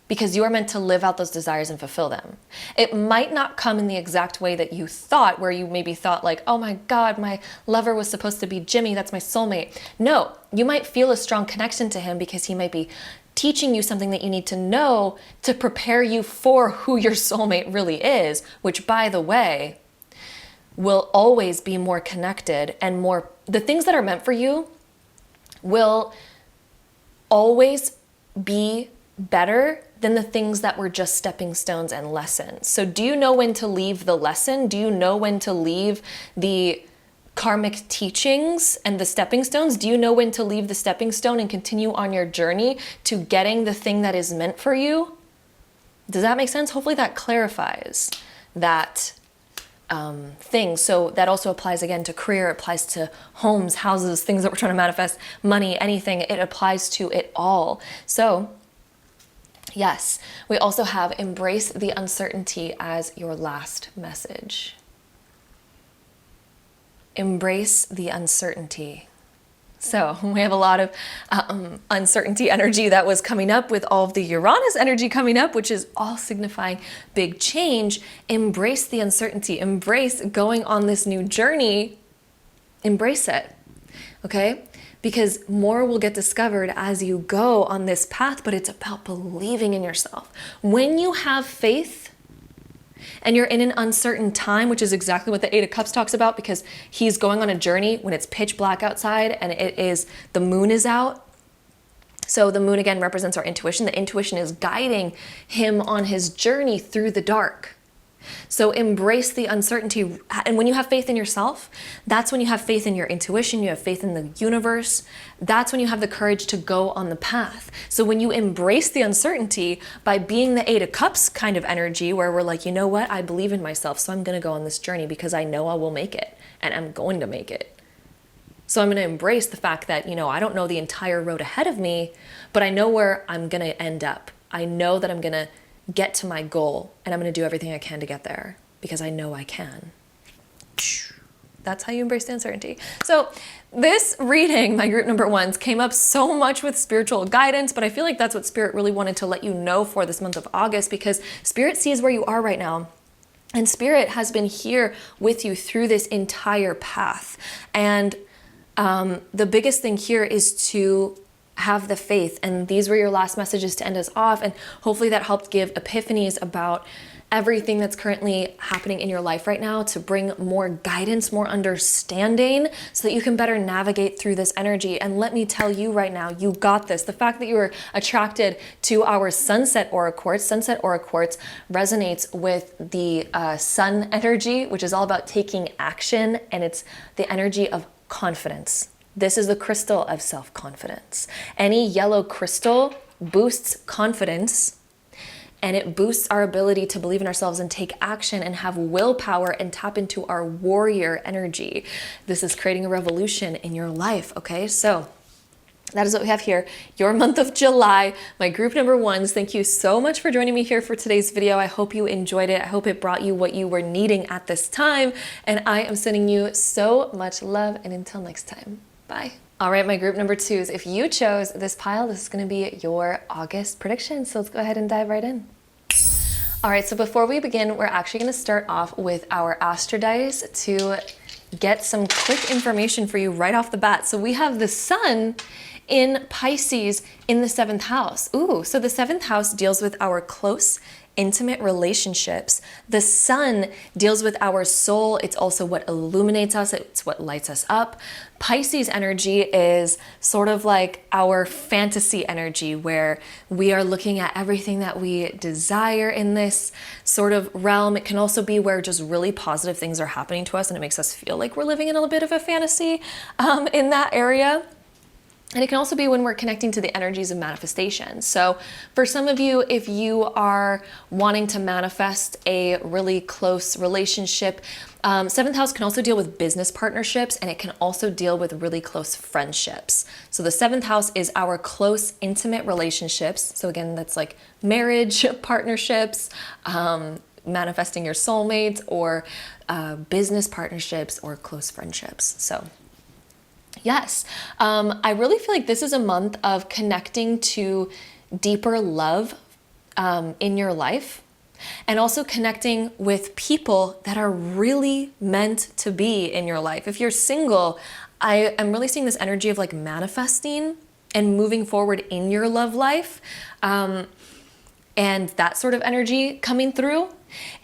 because you are meant to live out those desires and fulfill them. It might not come in the exact way that you thought, where you maybe thought like, oh my God, my lover was supposed to be Jimmy, that's my soulmate. No, you might feel a strong connection to him because he might be teaching you something that you need to know to prepare you for who your soulmate really is, which by the way, will always be more connected and more, the things that are meant for you will always be better than the things that were just stepping stones and lessons. So do you know when to leave the lesson? Do you know when to leave the karmic teachings and the stepping stones? Do you know when to leave the stepping stone and continue on your journey to getting the thing that is meant for you? Does that make sense? Hopefully that clarifies that thing. So that also applies again to career, it applies to homes, houses, things that we're trying to manifest, money, anything. It applies to it all. So yes, we also have embrace the uncertainty as your last message. Embrace the uncertainty. So we have a lot of uncertainty energy that was coming up with all of the Uranus energy coming up, which is all signifying big change. Embrace the uncertainty. Embrace going on this new journey. Embrace it, okay? Because more will get discovered as you go on this path, but it's about believing in yourself. When you have faith, and you're in an uncertain time, which is exactly what the Eight of Cups talks about, because he's going on a journey when it's pitch black outside and the moon is out. So the moon again represents our intuition. The intuition is guiding him on his journey through the dark. So embrace the uncertainty. And when you have faith in yourself, that's when you have faith in your intuition, you have faith in the universe. That's when you have the courage to go on the path. So when you embrace the uncertainty by being the Eight of Cups kind of energy, where we're like, you know what, I believe in myself, so I'm going to go on this journey because I know I will make it and I'm going to make it. So I'm going to embrace the fact that, you know, I don't know the entire road ahead of me, but I know where I'm going to end up. I know that I'm going to get to my goal and I'm going to do everything I can to get there because I know I can. That's how you embrace the uncertainty. So this reading, my group number ones, came up so much with spiritual guidance, but I feel like that's what Spirit really wanted to let you know for this month of August, because Spirit sees where you are right now. And Spirit has been here with you through this entire path. And the biggest thing here is to have the faith. And these were your last messages to end us off. And hopefully that helped give epiphanies about everything that's currently happening in your life right now, to bring more guidance, more understanding, so that you can better navigate through this energy. And let me tell you right now, you got this. The fact that you were attracted to our Sunset Aura Quartz resonates with the sun energy, which is all about taking action. And it's the energy of confidence. This is the crystal of self-confidence. Any yellow crystal boosts confidence, and it boosts our ability to believe in ourselves and take action and have willpower and tap into our warrior energy. This is creating a revolution in your life, okay? So that is what we have here. Your month of July, my group number ones. Thank you so much for joining me here for today's video. I hope you enjoyed it. I hope it brought you what you were needing at this time. And I am sending you so much love. And until next time, bye. All right, my group number twos. If you chose this pile, this is going to be your August prediction. So let's go ahead and dive right in. All right, so before we begin, we're actually going to start off with our Astro Dice to get some quick information for you right off the bat. So we have the sun in Pisces in the 7th house. Ooh, so the 7th house deals with our close, intimate relationships. The sun deals with our soul. It's also what illuminates us. It's what lights us up. Pisces energy is sort of like our fantasy energy, where we are looking at everything that we desire in this sort of realm. It can also be where just really positive things are happening to us and it makes us feel like we're living in a bit of a fantasy in that area. And it can also be when we're connecting to the energies of manifestation. So for some of you, if you are wanting to manifest a really close relationship, 7th house can also deal with business partnerships, and it can also deal with really close friendships. So the 7th house is our close, intimate relationships. So again, that's like marriage partnerships, manifesting your soulmates, or business partnerships, or close friendships. So yes, I really feel like this is a month of connecting to deeper love in your life, and also connecting with people that are really meant to be in your life. If you're single, I am really seeing this energy of like manifesting and moving forward in your love life, and that sort of energy coming through.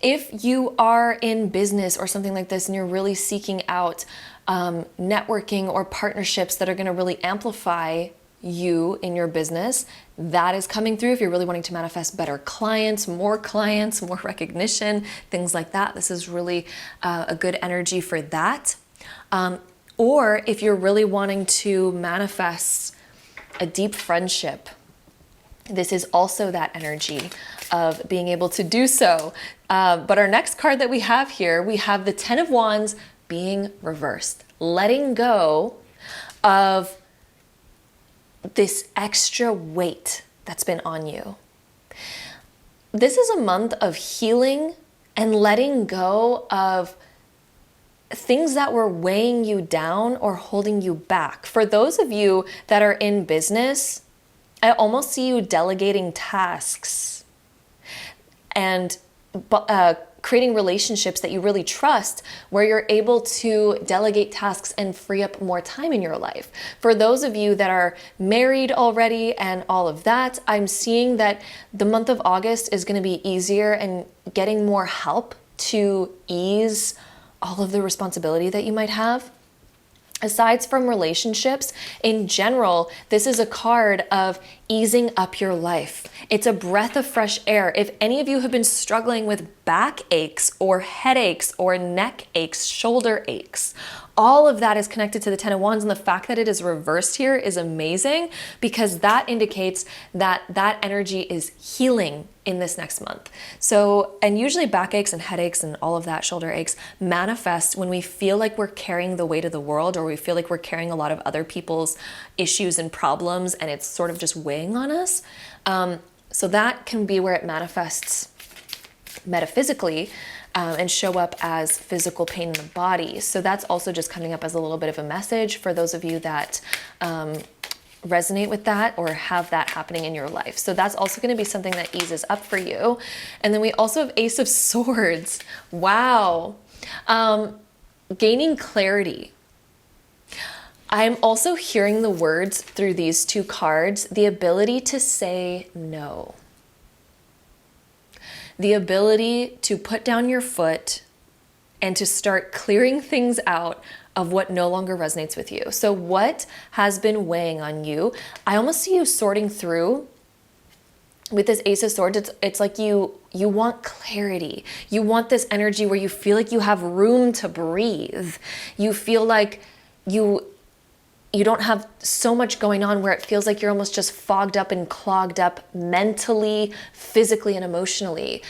If you are in business or something like this and you're really seeking out networking or partnerships that are going to really amplify you in your business, that is coming through. If you're really wanting to manifest better clients, more recognition, things like that, this is really a good energy for that. Or if you're really wanting to manifest a deep friendship, this is also that energy of being able to do so. But our next card that we have here, we have the 10 of Wands being reversed, letting go of this extra weight that's been on you. This is a month of healing and letting go of things that were weighing you down or holding you back. For those of you that are in business, I almost see you delegating tasks and creating relationships that you really trust, where you're able to delegate tasks and free up more time in your life. For those of you that are married already and all of that, I'm seeing that the month of August is going to be easier and getting more help to ease all of the responsibility that you might have. Aside from relationships, in general, this is a card of easing up your life. It's a breath of fresh air. If any of you have been struggling with back aches or headaches or neck aches, shoulder aches, all of that is connected to the Ten of Wands, and the fact that it is reversed here is amazing because that indicates that that energy is healing in this next month. So, and usually backaches and headaches and all of that, shoulder aches, manifest when we feel like we're carrying the weight of the world, or we feel like we're carrying a lot of other people's issues and problems and it's sort of just weighing on us. So that can be where it manifests metaphysically, and show up as physical pain in the body. So that's also just coming up as a little bit of a message for those of you that resonate with that or have that happening in your life. So that's also going to be something that eases up for you. And then we also have Ace of Swords. Wow. Gaining clarity. I'm also hearing the words through these two cards, the ability to say no. The ability to put down your foot and to start clearing things out of what no longer resonates with you. So what has been weighing on you? I almost see you sorting through with this Ace of Swords. It's like you want clarity. You want this energy where you feel like you have room to breathe. You feel like you don't have so much going on where it feels like you're almost just fogged up and clogged up mentally, physically, and emotionally.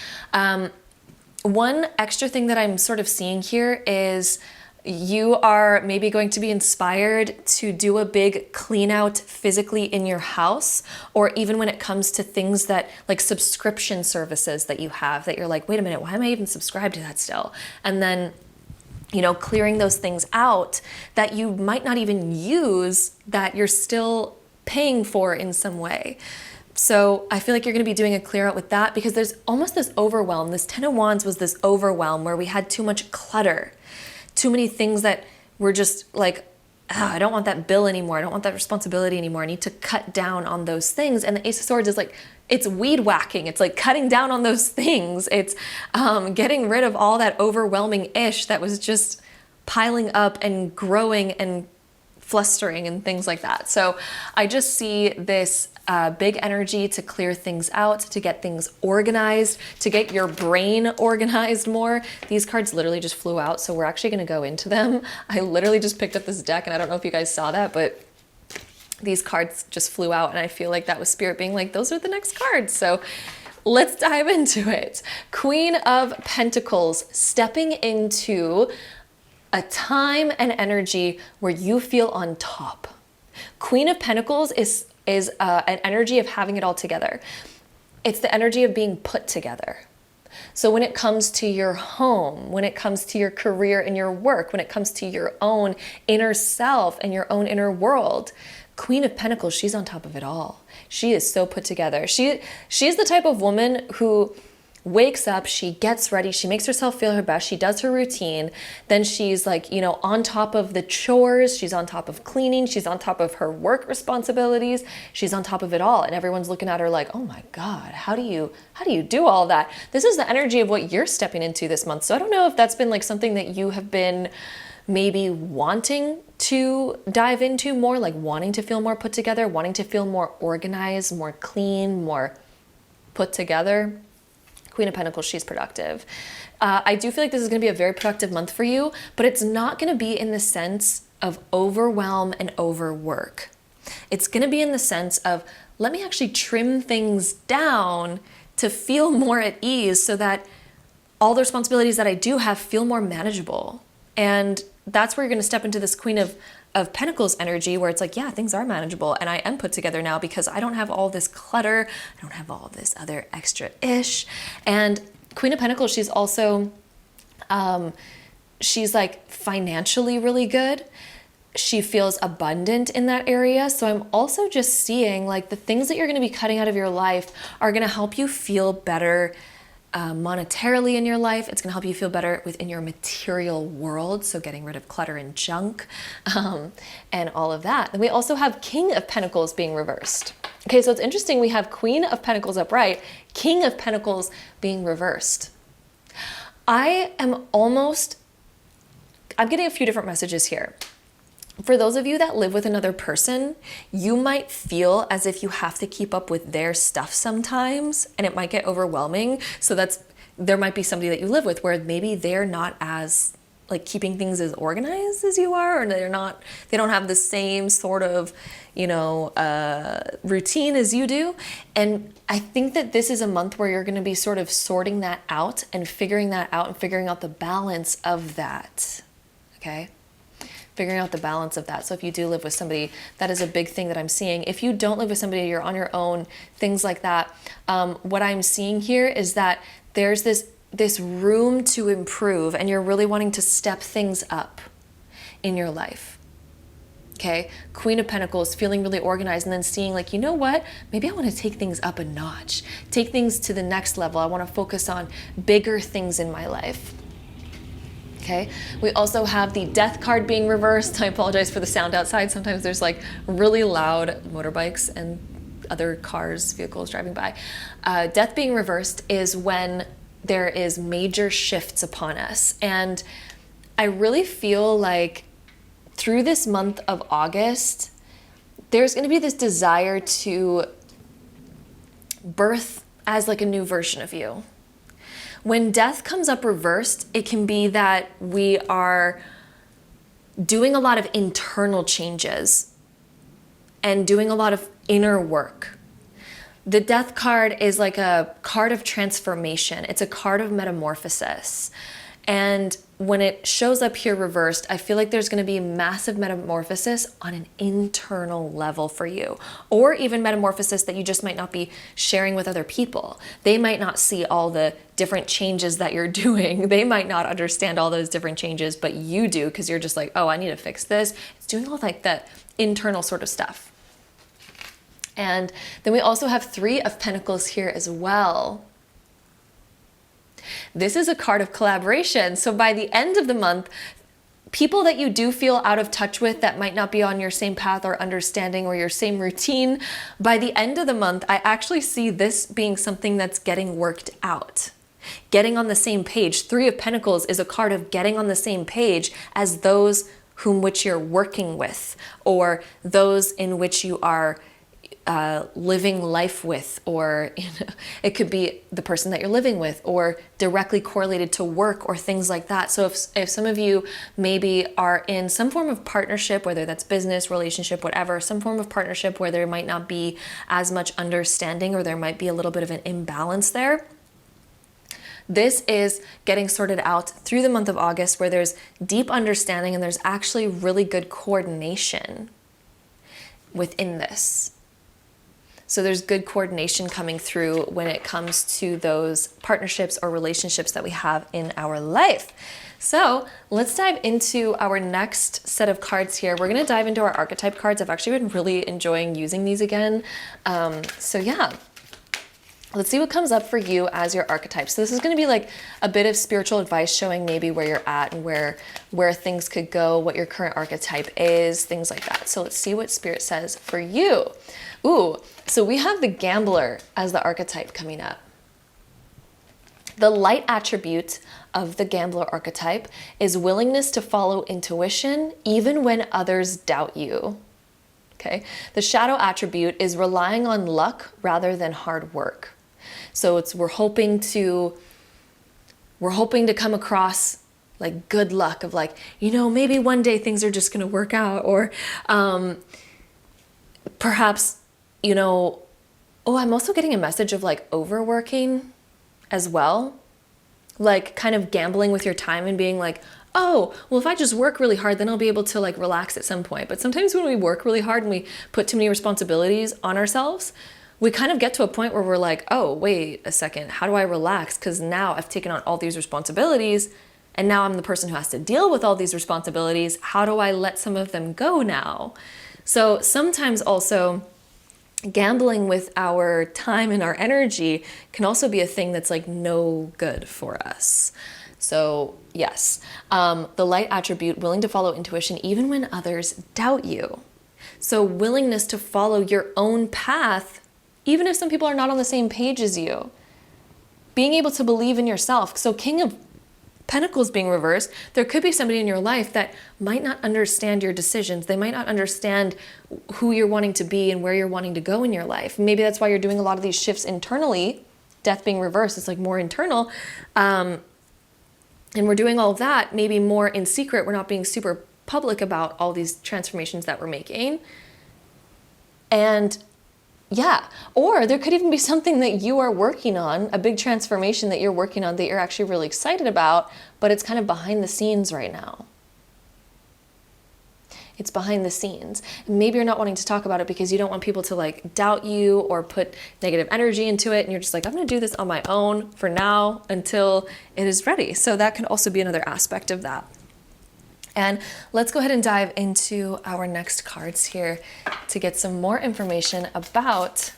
One extra thing that I'm sort of seeing here is you are maybe going to be inspired to do a big clean out physically in your house, or even when it comes to things that like subscription services that you have that you're like, wait a minute, why am I even subscribed to that still? And then clearing those things out that you might not even use that you're still paying for in some way. So I feel like you're going to be doing a clear out with that because there's almost this overwhelm. This Ten of Wands was this overwhelm where we had too much clutter, too many things that were just like, I don't want that bill anymore. I don't want that responsibility anymore. I need to cut down on those things. And the Ace of Swords is like, it's weed whacking. It's like cutting down on those things. It's getting rid of all that overwhelming ish that was just piling up and growing and flustering and things like that. So I just see this big energy to clear things out, to get things organized, to get your brain organized more. These cards literally just flew out, so we're actually going to go into them. I literally just picked up this deck, and I don't know if you guys saw that, but these cards just flew out, and I feel like that was Spirit being like, those are the next cards. So let's dive into it. Queen of Pentacles, stepping into a time and energy where you feel on top. Queen of Pentacles is an energy of having it all together. It's the energy of being put together. So when it comes to your home, when it comes to your career and your work, when it comes to your own inner self and your own inner world, Queen of Pentacles, she's on top of it all. She is so put together. She's the type of woman who wakes up, she gets ready, she makes herself feel her best, she does her routine, then she's like, on top of the chores, she's on top of cleaning, she's on top of her work responsibilities, she's on top of it all, and everyone's looking at her like, oh my God, how do you do all that? This is the energy of what you're stepping into this month. So I don't know if that's been like something that you have been maybe wanting to dive into more, like wanting to feel more put together, wanting to feel more organized, more clean, more put together. Queen of Pentacles, she's productive. I do feel like this is going to be a very productive month for you, but it's not going to be in the sense of overwhelm and overwork. It's going to be in the sense of, let me actually trim things down to feel more at ease so that all the responsibilities that I do have feel more manageable. And that's where you're going to step into this Queen of Pentacles energy where it's like, yeah, things are manageable and I am put together now because I don't have all this clutter. I don't have all this other extra ish. And Queen of Pentacles, she's also, she's like financially really good. She feels abundant in that area. So I'm also just seeing like the things that you're going to be cutting out of your life are going to help you feel better monetarily in your life. It's going to help you feel better within your material world. So getting rid of clutter and junk and all of that. Then we also have King of Pentacles being reversed. Okay, so it's interesting. We have Queen of Pentacles upright, King of Pentacles being reversed. I'm getting a few different messages here. For those of you that live with another person, you might feel as if you have to keep up with their stuff sometimes, and it might get overwhelming. So there might be somebody that you live with where maybe they're not as like keeping things as organized as you are, or they don't have the same sort of, routine as you do. And I think that this is a month where you're going to be sort of sorting that out and figuring out the balance of that. Okay. Figuring out the balance of that. So if you do live with somebody, that is a big thing that I'm seeing. If you don't live with somebody, you're on your own, things like that. What I'm seeing here is that there's this room to improve, and you're really wanting to step things up in your life. Okay, Queen of Pentacles, feeling really organized, and then seeing like, you know what, maybe I want to take things up a notch, take things to the next level. I want to focus on bigger things in my life. Okay, we also have the Death card being reversed. I apologize for the sound outside. Sometimes there's like really loud motorbikes and other cars, vehicles driving by. Death being reversed is when there is major shifts upon us. And I really feel like through this month of August, there's going to be this desire to birth as like a new version of you. When death comes up reversed, it can be that we are doing a lot of internal changes and doing a lot of inner work. The Death card is like a card of transformation. It's a card of metamorphosis. And when it shows up here reversed, I feel like there's going to be massive metamorphosis on an internal level for you, or even metamorphosis that you just might not be sharing with other people. They might not see all the different changes that you're doing. They might not understand all those different changes, but you do, because you're just like, oh, I need to fix this. It's doing all like that internal sort of stuff. And then we also have Three of Pentacles here as well. This is a card of collaboration. So by the end of the month, people that you do feel out of touch with, that might not be on your same path or understanding or your same routine, by the end of the month, I actually see this being something that's getting worked out. Getting on the same page. Three of Pentacles is a card of getting on the same page as those whom which you're working with, or those in which you are living life with, or it could be the person that you're living with, or directly correlated to work or things like that. So if some of you maybe are in some form of partnership, whether that's business, relationship, whatever, some form of partnership where there might not be as much understanding, or there might be a little bit of an imbalance there, this is getting sorted out through the month of August, where there's deep understanding and there's actually really good coordination within this. So there's good coordination coming through when it comes to those partnerships or relationships that we have in our life. So let's dive into our next set of cards here. We're going to dive into our archetype cards. I've actually been really enjoying using these again. So yeah, let's see what comes up for you as your archetype. So this is going to be like a bit of spiritual advice, showing maybe where you're at and where things could go, what your current archetype is, things like that. So let's see what Spirit says for you. Ooh, so we have the Gambler as the archetype coming up. The light attribute of the Gambler archetype is willingness to follow intuition even when others doubt you. Okay. The shadow attribute is relying on luck rather than hard work. So we're hoping to come across like good luck of like, maybe one day things are just going to work out, or perhaps, I'm also getting a message of like overworking as well, like kind of gambling with your time and being like, oh, well, if I just work really hard, then I'll be able to like relax at some point. But sometimes when we work really hard and we put too many responsibilities on ourselves, we kind of get to a point where we're like, oh, wait a second, how do I relax? Because now I've taken on all these responsibilities, and now I'm the person who has to deal with all these responsibilities. How do I let some of them go now? So sometimes also gambling with our time and our energy can also be a thing that's like no good for us. So yes, the light attribute, willing to follow intuition even when others doubt you. So willingness to follow your own path, even if some people are not on the same page as you. Being able to believe in yourself. So King of Pentacles being reversed, there could be somebody in your life that might not understand your decisions. They might not understand who you're wanting to be and where you're wanting to go in your life. Maybe that's why you're doing a lot of these shifts internally. Death being reversed, it's like more internal. And we're doing all of that maybe more in secret. We're not being super public about all these transformations that we're making. And yeah, or there could even be something that you are working on, a big transformation that you're working on that you're actually really excited about, but it's kind of behind the scenes right now. It's behind the scenes. Maybe you're not wanting to talk about it because you don't want people to like doubt you or put negative energy into it. And you're just like, I'm going to do this on my own for now until it is ready. So that can also be another aspect of that. And let's go ahead and dive into our next cards here to get some more information about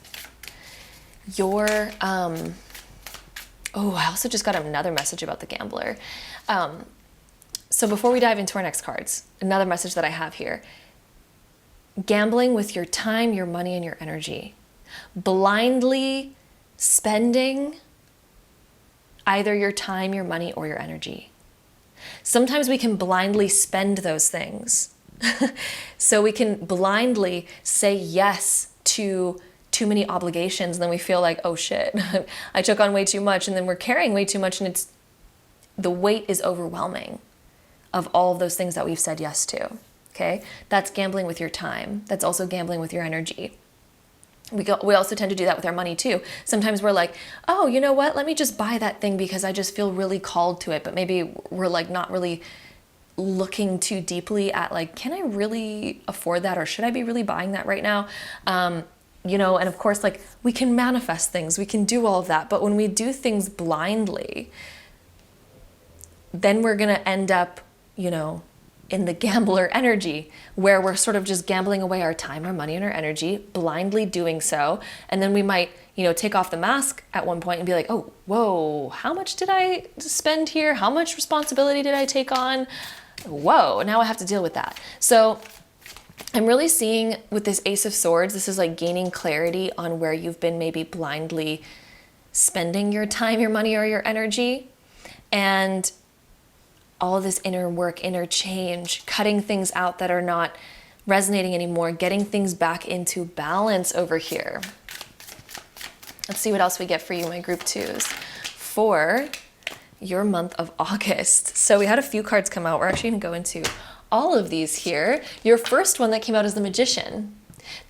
your, oh, I also just got another message about the gambler. So before we dive into our next cards, another message that I have here: gambling with your time, your money, and your energy. Blindly spending either your time, your money, or your energy. Sometimes we can blindly spend those things. So we can blindly say yes to too many obligations, and then we feel like, oh shit, I took on way too much, and then we're carrying way too much, and the weight is overwhelming of all of those things that we've said yes to. Okay? That's gambling with your time. That's also gambling with your energy. We also tend to do that with our money too. Sometimes we're like, oh, you know what? Let me just buy that thing because I just feel really called to it. But maybe we're like not really looking too deeply at like, can I really afford that? Or should I be really buying that right now? You know, and of course, like we can manifest things, we can do all of that. But when we do things blindly, then we're going to end up, you know, in the gambler energy, where we're sort of just gambling away our time, our money, and our energy, blindly doing so. And then we might, you know, take off the mask at one point and be like, oh, whoa, how much did I spend here? How much responsibility did I take on? Whoa, now I have to deal with that. So I'm really seeing with this Ace of Swords, this is like gaining clarity on where you've been maybe blindly spending your time, your money, or your energy. And all of this inner work, inner change, cutting things out that are not resonating anymore, getting things back into balance over here. Let's see what else we get for you, my group twos, for your month of August. So we had a few cards come out. We're actually gonna go into all of these here. Your first one that came out is the Magician.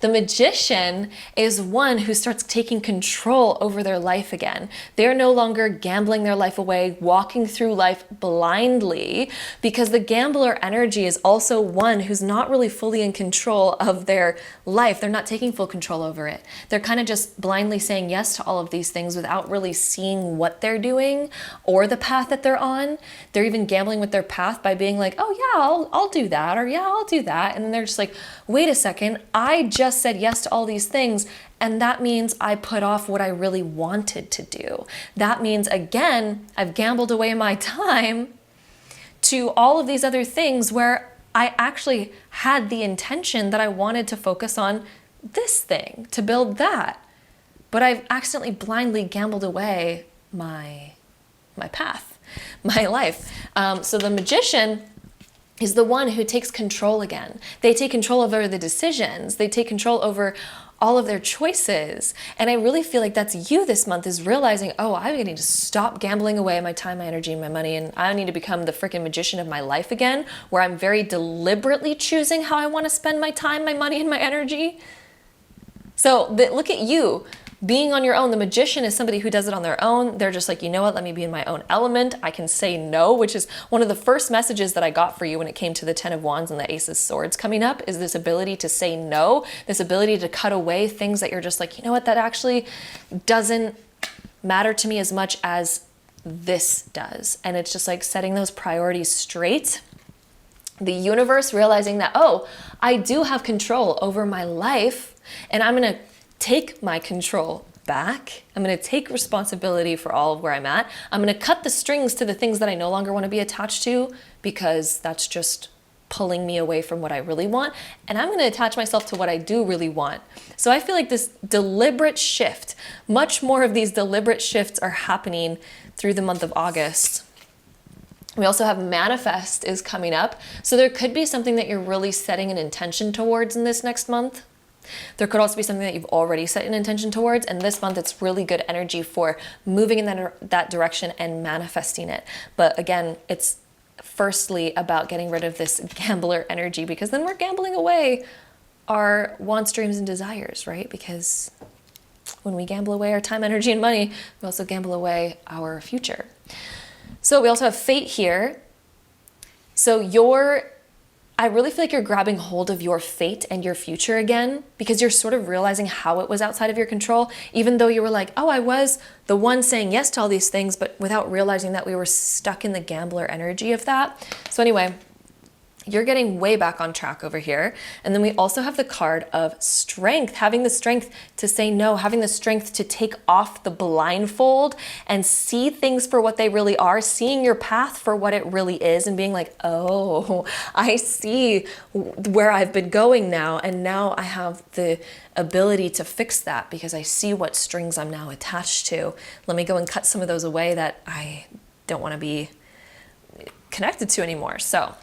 The Magician is one who starts taking control over their life again. They're no longer gambling their life away, walking through life blindly, because the gambler energy is also one who's not really fully in control of their life. They're not taking full control over it. They're kind of just blindly saying yes to all of these things without really seeing what they're doing or the path that they're on. They're even gambling with their path by being like, oh yeah, I'll do that, or yeah, I'll do that. And then they're just like, wait a second, I just said yes to all these things, and that means I put off what I really wanted to do. That means, again, I've gambled away my time to all of these other things where I actually had the intention that I wanted to focus on this thing, to build that. But I've accidentally blindly gambled away my path, my life. So the Magician is the one who takes control again. They take control over the decisions. They take control over all of their choices. And I really feel like that's you this month, is realizing, oh, I need to stop gambling away my time, my energy, my money, and I need to become the freaking magician of my life again, where I'm very deliberately choosing how I want to spend my time, my money, and my energy. So look at you. Being on your own. The Magician is somebody who does it on their own. They're just like, you know what, let me be in my own element. I can say no, which is one of the first messages that I got for you when it came to the 10 of Wands and the Ace of Swords coming up, is this ability to say no, this ability to cut away things that you're just like, you know what, that actually doesn't matter to me as much as this does. And it's just like setting those priorities straight. The universe realizing that, oh, I do have control over my life, and I'm going to take my control back. I'm going to take responsibility for all of where I'm at. I'm going to cut the strings to the things that I no longer want to be attached to, because that's just pulling me away from what I really want. And I'm going to attach myself to what I do really want. So I feel like this deliberate shift, much more of these deliberate shifts are happening through the month of August. We also have manifest is coming up. So there could be something that you're really setting an intention towards in this next month. There could also be something that you've already set an intention towards, and this month it's really good energy for moving in that direction and manifesting it. But again, it's firstly about getting rid of this gambler energy, because then we're gambling away our wants, dreams, and desires, right? Because when we gamble away our time, energy, and money, we also gamble away our future. So we also have fate here. So I really feel like you're grabbing hold of your fate and your future again, because you're sort of realizing how it was outside of your control, even though you were like, oh, I was the one saying yes to all these things, but without realizing that we were stuck in the gambler energy of that. So anyway, you're getting way back on track over here. And then we also have the card of strength, having the strength to say no, having the strength to take off the blindfold and see things for what they really are, seeing your path for what it really is, and being like, oh, I see where I've been going now. And now I have the ability to fix that because I see what strings I'm now attached to. Let me go and cut some of those away that I don't want to be connected to anymore. So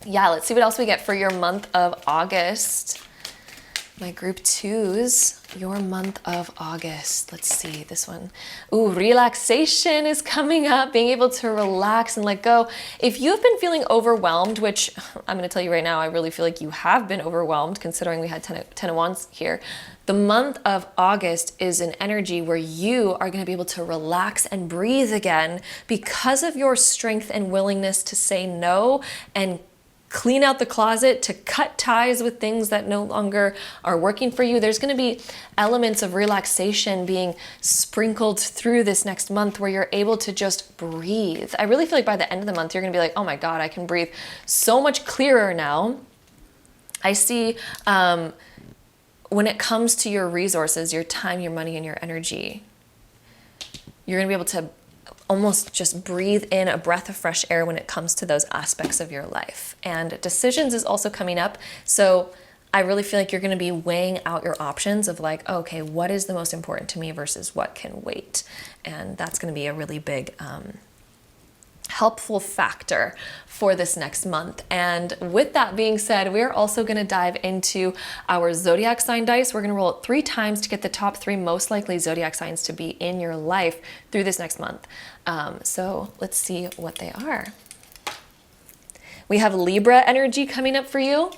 yeah, let's see what else we get for your month of August. My group twos, your month of August. Let's see this one. Ooh, relaxation is coming up, being able to relax and let go. If you've been feeling overwhelmed, which I'm going to tell you right now, I really feel like you have been overwhelmed considering we had 10 of Wands here. The month of August is an energy where you are going to be able to relax and breathe again because of your strength and willingness to say no and clean out the closet, to cut ties with things that no longer are working for you. There's going to be elements of relaxation being sprinkled through this next month where you're able to just breathe. I really feel like by the end of the month, you're going to be like, oh my God, I can breathe so much clearer now. I see when it comes to your resources, your time, your money, and your energy, you're going to be able to almost just breathe in a breath of fresh air when it comes to those aspects of your life. And decisions is also coming up. So I really feel like you're going to be weighing out your options of like, okay, what is the most important to me versus what can wait? And that's going to be a really big helpful factor for this next month. And with that being said, we're also going to dive into our zodiac sign dice. We're going to roll it 3 times to get the top 3 most likely zodiac signs to be in your life through this next month. So let's see what they are. We have Libra energy coming up for you.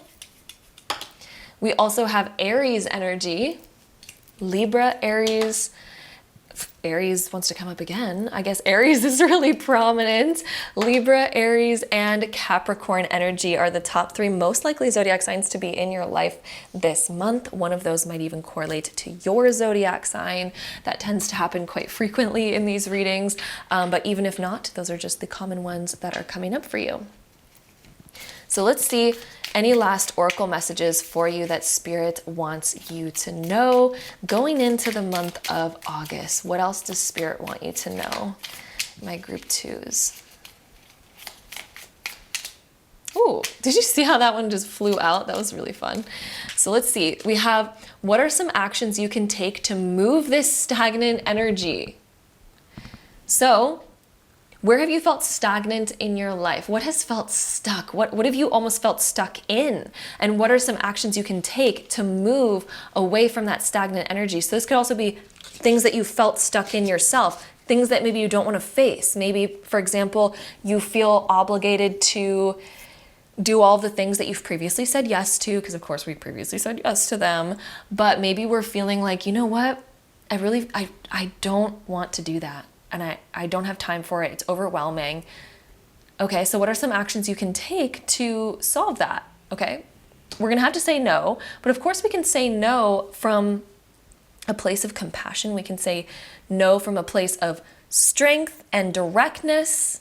We also have Aries energy. Libra, Aries wants to come up again. I guess Aries is really prominent. Libra, Aries, and Capricorn energy are the top 3 most likely zodiac signs to be in your life this month. One of those might even correlate to your zodiac sign. That tends to happen quite frequently in these readings. But even if not, those are just the common ones that are coming up for you. So let's see any last oracle messages for you that Spirit wants you to know going into the month of August. What else does Spirit want you to know? My group twos. Ooh, did you see how that one just flew out? That was really fun. So let's see. We have, what are some actions you can take to move this stagnant energy? So, where have you felt stagnant in your life? What has felt stuck? What have you almost felt stuck in? And what are some actions you can take to move away from that stagnant energy? So this could also be things that you felt stuck in yourself, things that maybe you don't want to face. Maybe, for example, you feel obligated to do all the things that you've previously said yes to, because of course we previously said yes to them, but maybe we're feeling like, you know what? I don't want to do that. And I don't have time for it. It's overwhelming. Okay, so what are some actions you can take to solve that? Okay, we're gonna have to say no, but of course we can say no from a place of compassion. We can say no from a place of strength and directness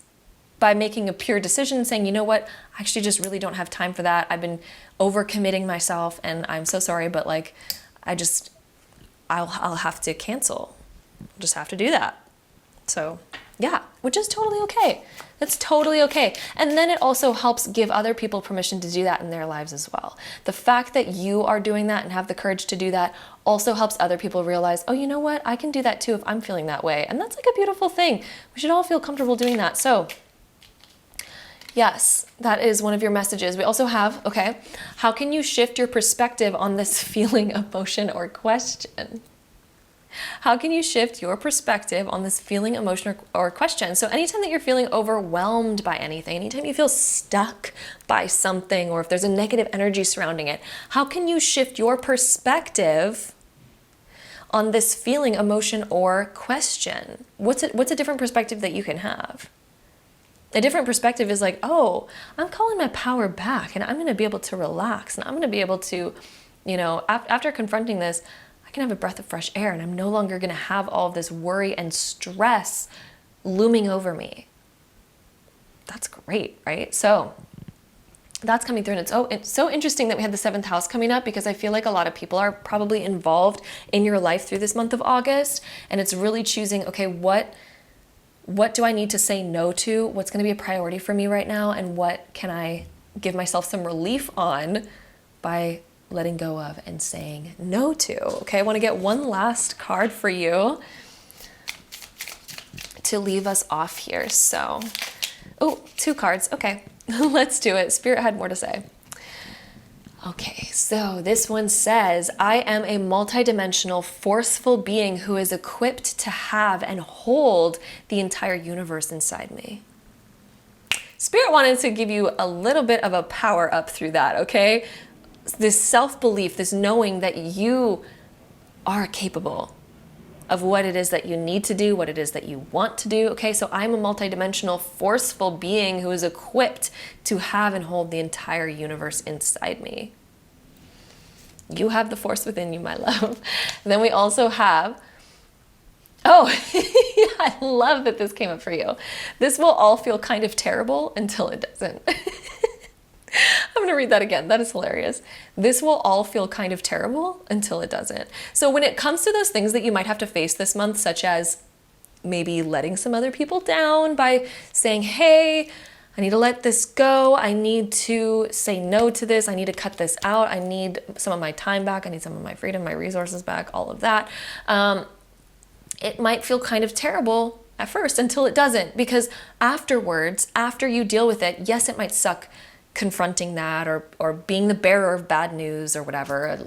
by making a pure decision, saying, you know what, I actually just really don't have time for that. I've been overcommitting myself and I'm so sorry, but like, I'll have to cancel. I'll just have to do that. So yeah, which is totally okay. That's totally okay. And then it also helps give other people permission to do that in their lives as well. The fact that you are doing that and have the courage to do that also helps other people realize, oh, you know what? I can do that too if I'm feeling that way. And that's like a beautiful thing. We should all feel comfortable doing that. So Yes, that is one of your messages. We also have, okay, how can you shift your perspective on this feeling, emotion, or question? How can you shift your perspective on this feeling, emotion, or question? So anytime that you're feeling overwhelmed by anything, anytime you feel stuck by something, or if there's a negative energy surrounding it, how can you shift your perspective on this feeling, emotion, or question? What's a different perspective that you can have? A different perspective is like, oh, I'm calling my power back and I'm going to be able to relax and I'm going to be able to, you know, after confronting this, I can have a breath of fresh air and I'm no longer going to have all of this worry and stress looming over me. That's great, right? So that's coming through, and it's so interesting that we had the 7th house coming up, because I feel like a lot of people are probably involved in your life through this month of August, and it's really choosing, okay, what do I need to say no to? What's going to be a priority for me right now? And what can I give myself some relief on by letting go of and saying no to? Okay, I want to get one last card for you to leave us off here. So, oh, 2 cards. Okay, let's do it. Spirit had more to say. Okay, so this one says, I am a multidimensional, forceful being who is equipped to have and hold the entire universe inside me. Spirit wanted to give you a little bit of a power up through that, okay? This self-belief, this knowing that you are capable of what it is that you need to do, what it is that you want to do, okay? So I'm a multidimensional, forceful being who is equipped to have and hold the entire universe inside me. You have the force within you, my love. And then we also have, oh, I love that this came up for you. This will all feel kind of terrible until it doesn't. I'm going to read that again. That is hilarious. This will all feel kind of terrible until it doesn't. So when it comes to those things that you might have to face this month, such as maybe letting some other people down by saying, hey, I need to let this go. I need to say no to this. I need to cut this out. I need some of my time back. I need some of my freedom, my resources back, all of that. It might feel kind of terrible at first until it doesn't, because afterwards, after you deal with it, yes, it might suck confronting that or being the bearer of bad news or whatever,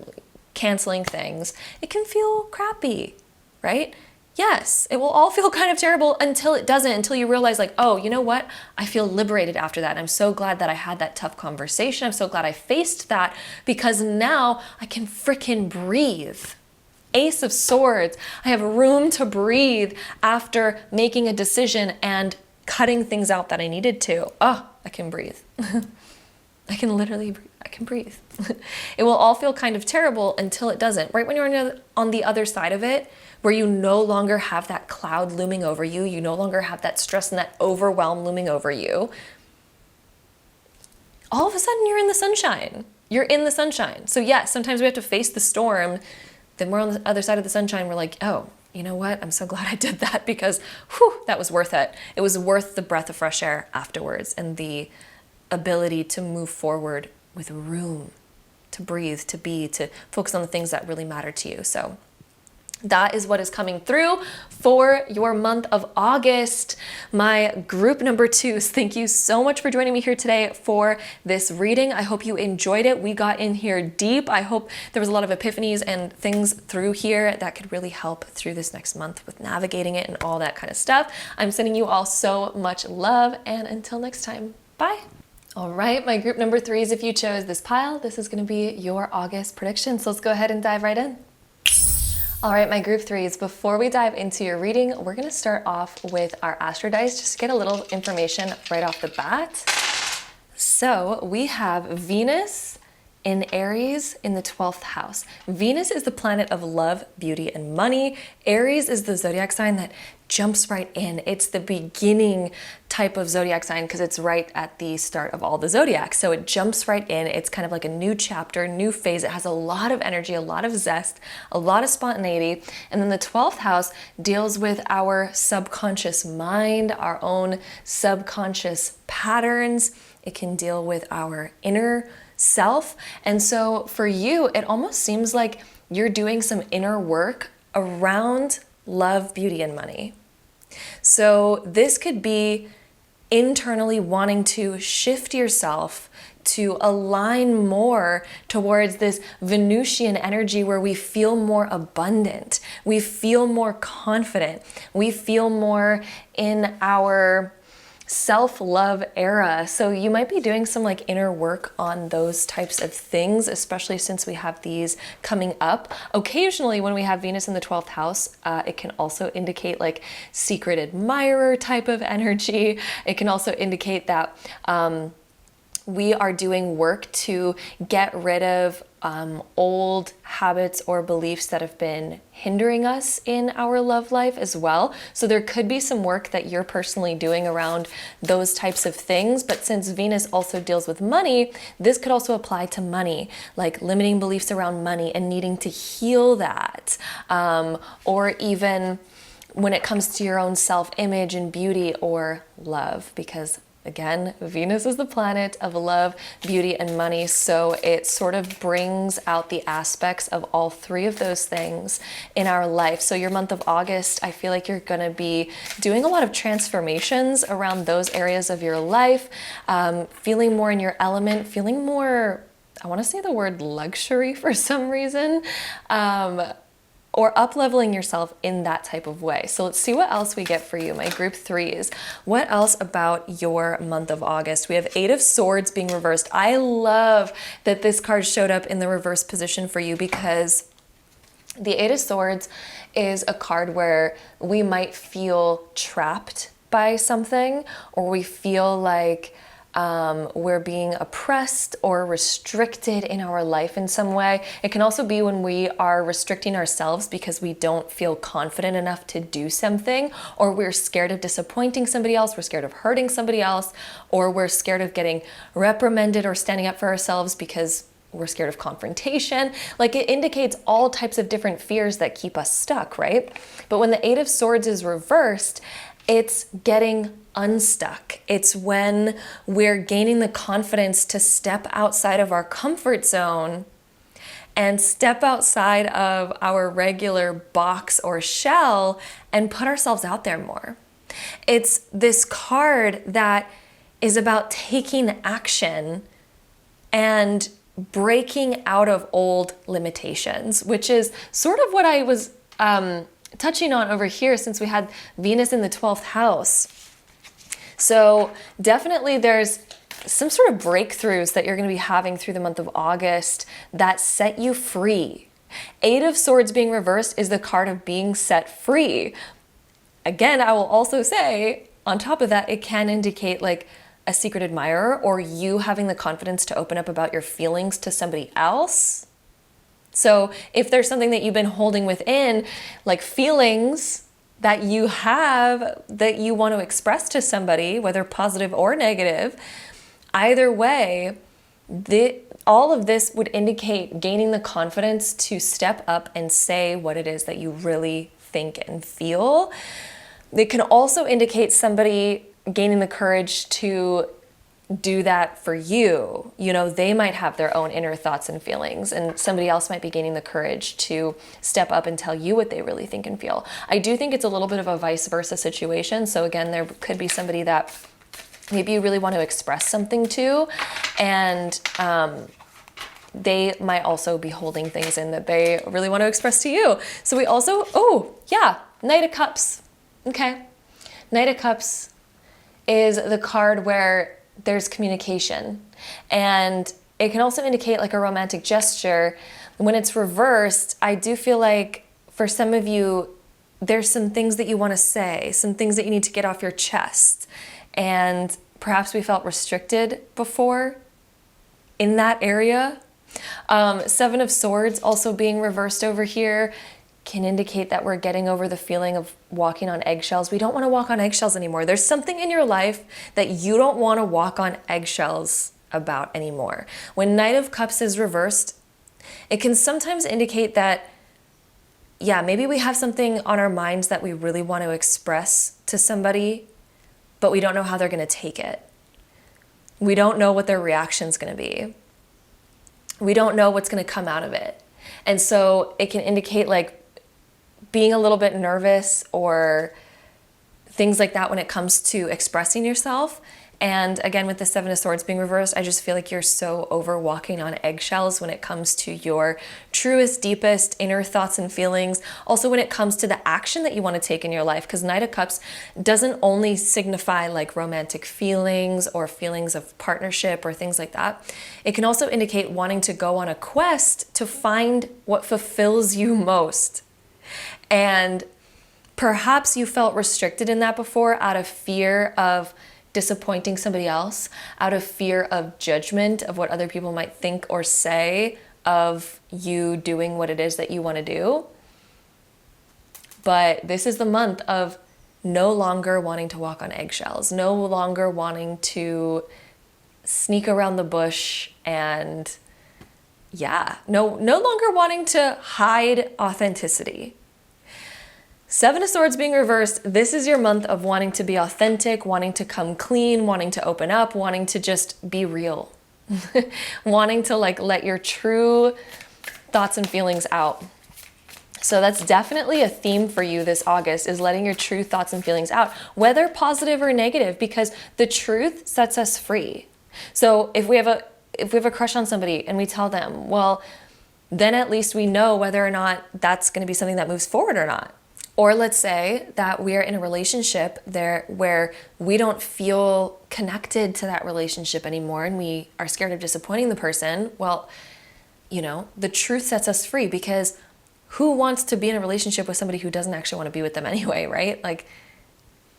canceling things. It can feel crappy, right? Yes, it will all feel kind of terrible until it doesn't, until you realize like, oh, you know what? I feel liberated after that. I'm so glad that I had that tough conversation. I'm so glad I faced that, because now I can frickin' breathe. Ace of Swords. I have room to breathe after making a decision and cutting things out that I needed to. Oh, I can breathe. I can literally breathe. I can breathe. It will all feel kind of terrible until it doesn't. Right when you're on the other side of it, where you no longer have that cloud looming over you, you no longer have that stress and that overwhelm looming over you, all of a sudden you're in the sunshine. You're in the sunshine. So yes, sometimes we have to face the storm. Then we're on the other side of the sunshine. We're like, oh, you know what? I'm so glad I did that, because whew, that was worth it. It was worth the breath of fresh air afterwards and the ability to move forward with room to breathe, to be, to focus on the things that really matter to you. So that is what is coming through for your month of August. My group number 2s, thank you so much for joining me here today for this reading. I hope you enjoyed it. We got in here deep. I hope there was a lot of epiphanies and things through here that could really help through this next month with navigating it and all that kind of stuff. I'm sending you all so much love, and until next time, bye. All right, my group number 3s, if you chose this pile, this is going to be your August prediction. So let's go ahead and dive right in. All right, my group 3s, before we dive into your reading, we're going to start off with our astro dice just to get a little information right off the bat. So we have Venus in Aries in the 12th house. Venus is the planet of love, beauty, and money. Aries is the zodiac sign that jumps right in. It's the beginning type of zodiac sign because it's right at the start of all the zodiacs. So it jumps right in. It's kind of like a new chapter, new phase. It has a lot of energy, a lot of zest, a lot of spontaneity. And then the 12th house deals with our subconscious mind, our own subconscious patterns. It can deal with our inner self. And so for you, it almost seems like you're doing some inner work around love, beauty, and money. So this could be internally wanting to shift yourself to align more towards this Venusian energy where we feel more abundant, we feel more confident, we feel more in our self-love era. So you might be doing some like inner work on those types of things, especially since we have these coming up. Occasionally when we have Venus in the 12th house, it can also indicate like secret admirer type of energy. It can also indicate that we are doing work to get rid of old habits or beliefs that have been hindering us in our love life as well. So there could be some work that you're personally doing around those types of things. But since Venus also deals with money, this could also apply to money, like limiting beliefs around money and needing to heal that. Or even when it comes to your own self-image and beauty or love, because again, Venus is the planet of love, beauty, and money, so it sort of brings out the aspects of all three of those things in our life. So your month of August, I feel like you're going to be doing a lot of transformations around those areas of your life, feeling more in your element, feeling more, I want to say the word luxury for some reason, or up-leveling yourself in that type of way. So let's see what else we get for you, my group threes. What else about your month of August? We have Eight of Swords being reversed. I love that this card showed up in the reverse position for you, because the Eight of Swords is a card where we might feel trapped by something, or we feel like we're being oppressed or restricted in our life in some way. It can also be when we are restricting ourselves because we don't feel confident enough to do something, or we're scared of disappointing somebody else, we're scared of hurting somebody else, or we're scared of getting reprimanded or standing up for ourselves because we're scared of confrontation. Like, it indicates all types of different fears that keep us stuck, right? But when the Eight of Swords is reversed, it's getting unstuck. It's when we're gaining the confidence to step outside of our comfort zone and step outside of our regular box or shell and put ourselves out there more. It's this card that is about taking action and breaking out of old limitations, which is sort of what I was touching on over here, since we had Venus in the 12th house. So definitely there's some sort of breakthroughs that you're going to be having through the month of August that set you free. Eight of Swords being reversed is the card of being set free. Again, I will also say, on top of that, it can indicate like a secret admirer, or you having the confidence to open up about your feelings to somebody else. So if there's something that you've been holding within, like feelings that you have that you want to express to somebody, whether positive or negative, either way, all of this would indicate gaining the confidence to step up and say what it is that you really think and feel. It can also indicate somebody gaining the courage to do that for you. You know, they might have their own inner thoughts and feelings, and somebody else might be gaining the courage to step up and tell you what they really think and feel. I do think it's a little bit of a vice versa situation. So again, there could be somebody that maybe you really want to express something to, and they might also be holding things in that they really want to express to you. So we also, oh yeah, Knight of Cups. Okay. Knight of Cups is the card where there's communication, and it can also indicate like a romantic gesture. When it's reversed, I do feel like for some of you, there's some things that you want to say, some things that you need to get off your chest, and perhaps we felt restricted before in that area. Seven of Swords also being reversed over here can indicate that we're getting over the feeling of walking on eggshells. We don't want to walk on eggshells anymore. There's something in your life that you don't want to walk on eggshells about anymore. When Knight of Cups is reversed, it can sometimes indicate that, yeah, maybe we have something on our minds that we really want to express to somebody, but we don't know how they're going to take it. We don't know what their reaction's going to be. We don't know what's going to come out of it. And so it can indicate like being a little bit nervous or things like that when it comes to expressing yourself. And again, with the Seven of Swords being reversed, I just feel like you're so over walking on eggshells when it comes to your truest, deepest inner thoughts and feelings. Also, when it comes to the action that you want to take in your life, because Knight of Cups doesn't only signify like romantic feelings or feelings of partnership or things like that. It can also indicate wanting to go on a quest to find what fulfills you most. And perhaps you felt restricted in that before out of fear of disappointing somebody else, out of fear of judgment of what other people might think or say of you doing what it is that you want to do. But this is the month of no longer wanting to walk on eggshells, no longer wanting to sneak around the bush, and no longer wanting to hide authenticity. Seven of Swords being reversed, this is your month of wanting to be authentic, wanting to come clean, wanting to open up, wanting to just be real, wanting to like let your true thoughts and feelings out. So that's definitely a theme for you this August, is letting your true thoughts and feelings out, whether positive or negative, because the truth sets us free. So if we have a crush on somebody and we tell them, well, then at least we know whether or not that's going to be something that moves forward or not. Or let's say that we are in a relationship there where we don't feel connected to that relationship anymore and we are scared of disappointing the person. Well, the truth sets us free, because who wants to be in a relationship with somebody who doesn't actually want to be with them anyway, right? Like,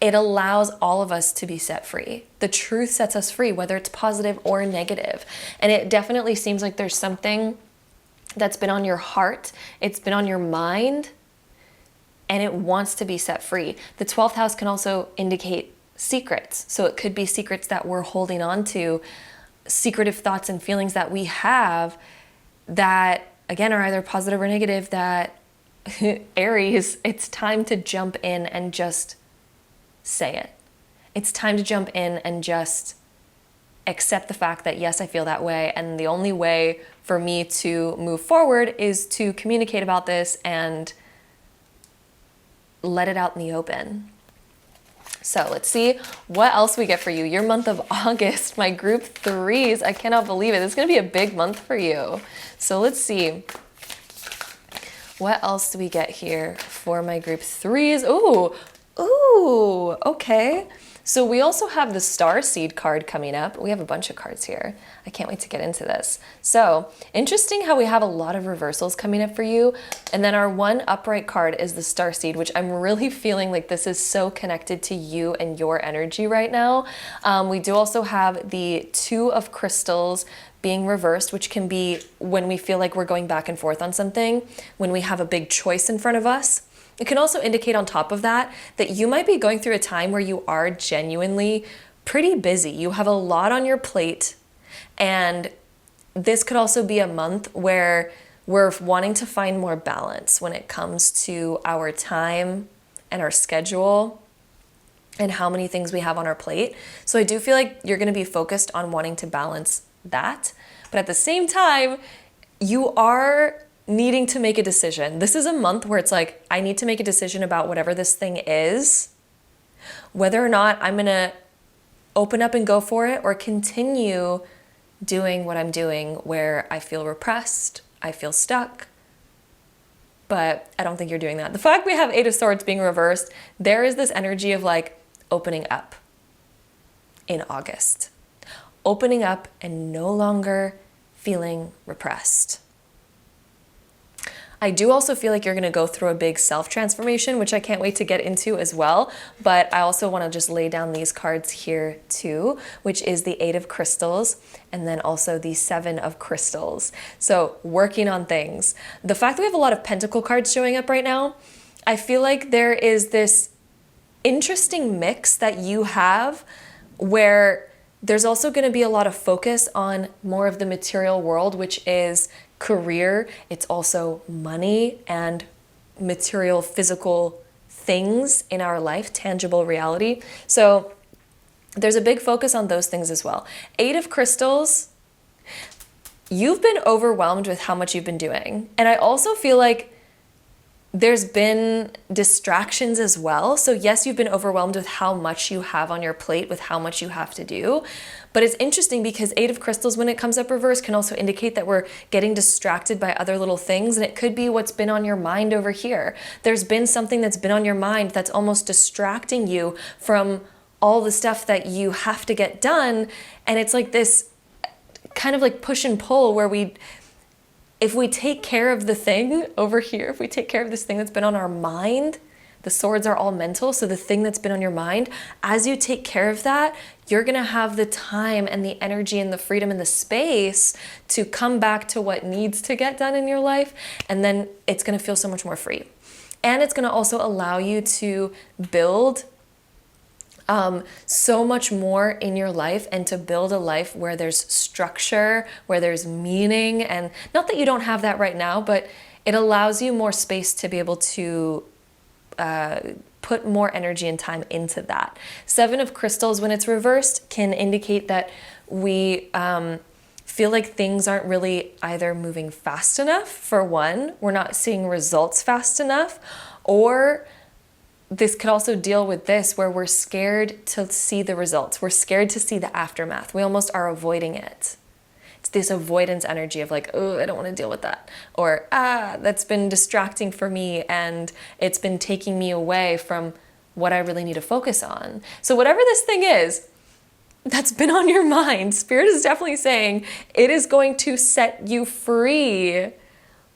it allows all of us to be set free. The truth sets us free, whether it's positive or negative. And it definitely seems like there's something that's been on your heart, it's been on your mind, and it wants to be set free. The 12th house can also indicate secrets. So it could be secrets that we're holding on to, secretive thoughts and feelings that we have that, again, are either positive or negative, that Aries, it's time to jump in and just say it. It's time to jump in and just accept the fact that, yes, I feel that way. And the only way for me to move forward is to communicate about this and let it out in the open. So let's see what else we get for you. Your month of August, my group threes. I cannot believe it. It's going to be a big month for you. So let's see. What else do we get here for my group threes? Ooh, okay. So we also have the Star Seed card coming up. We have a bunch of cards here. I can't wait to get into this. So interesting how we have a lot of reversals coming up for you. And then our one upright card is the Star Seed, which I'm really feeling like this is so connected to you and your energy right now. We do also have the Two of Crystals being reversed, which can be when we feel like we're going back and forth on something, when we have a big choice in front of us. It can also indicate on top of that that you might be going through a time where you are genuinely pretty busy. You have a lot on your plate, and this could also be a month where we're wanting to find more balance when it comes to our time and our schedule and how many things we have on our plate. So I do feel like you're going to be focused on wanting to balance that, but at the same time, you are needing to make a decision. This is a month where it's like, I need to make a decision about whatever this thing is, whether or not I'm gonna open up and go for it or continue doing what I'm doing where I feel repressed, I feel stuck, but I don't think you're doing that. The fact we have Eight of Swords being reversed, there is this energy of like opening up in August. Opening up and no longer feeling repressed. I do also feel like you're going to go through a big self-transformation, which I can't wait to get into as well. But I also want to just lay down these cards here too, which is the Eight of Crystals and then also the Seven of Crystals. So working on things. The fact that we have a lot of Pentacle cards showing up right now, I feel like there is this interesting mix that you have where there's also going to be a lot of focus on more of the material world, which is career. It's also money and material, physical things in our life, tangible reality. So there's a big focus on those things as well. Eight of Crystals, you've been overwhelmed with how much you've been doing. And I also feel like there's been distractions as well. So yes, you've been overwhelmed with how much you have on your plate, with how much you have to do. But it's interesting because Eight of Crystals, when it comes up reverse, can also indicate that we're getting distracted by other little things. And it could be what's been on your mind over here. There's been something that's been on your mind that's almost distracting you from all the stuff that you have to get done. And it's like this kind of like push and pull where if we take care of the thing over here, if we take care of this thing that's been on our mind, the swords are all mental, so the thing that's been on your mind, as you take care of that, you're gonna have the time and the energy and the freedom and the space to come back to what needs to get done in your life, and then it's gonna feel so much more free. And it's gonna also allow you to build so much more in your life, and to build a life where there's structure, where there's meaning. And not that you don't have that right now, but it allows you more space to be able to put more energy and time into that. Seven of Crystals, when it's reversed, can indicate that we feel like things aren't really either moving fast enough, for one, we're not seeing results fast enough, or this could also deal with this where we're scared to see the results. We're scared to see the aftermath. We almost are avoiding it. It's this avoidance energy of like, oh, I don't want to deal with that. Or, that's been distracting for me and it's been taking me away from what I really need to focus on. So whatever this thing is that's been on your mind, Spirit is definitely saying it is going to set you free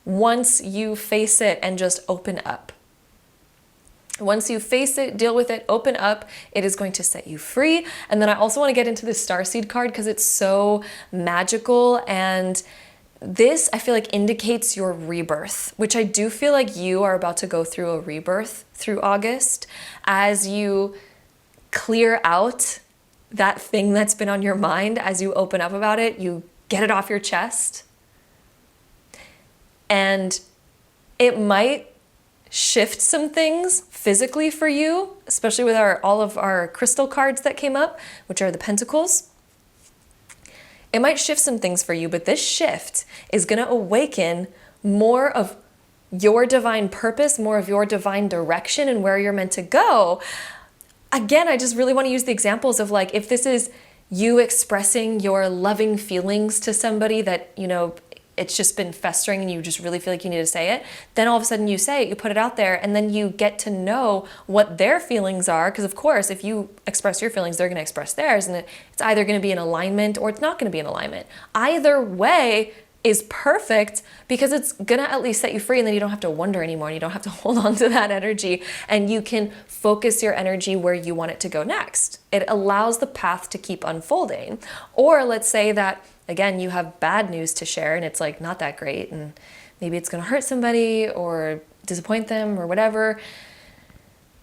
once you face it and just open up. Once you face it, deal with it, open up, it is going to set you free. And then I also want to get into this Starseed card because it's so magical, and this I feel like indicates your rebirth, which I do feel like you are about to go through a rebirth through August as you clear out that thing that's been on your mind. As you open up about it, you get it off your chest, and it might shift some things physically for you, especially with all of our crystal cards that came up, which are the Pentacles. It might shift some things for you, but this shift is going to awaken more of your divine purpose, more of your divine direction and where you're meant to go. Again, I just really want to use the examples of like, if this is you expressing your loving feelings to somebody that, you know, it's just been festering and you just really feel like you need to say it, then all of a sudden you say it, you put it out there, and then you get to know what their feelings are. Because of course, if you express your feelings, they're going to express theirs, and it's either going to be in alignment or it's not going to be in alignment. Either way is perfect because it's going to at least set you free, and then you don't have to wonder anymore, and you don't have to hold on to that energy, and you can focus your energy where you want it to go next. It allows the path to keep unfolding. Or let's say that again, you have bad news to share and it's like not that great, and maybe it's going to hurt somebody or disappoint them or whatever.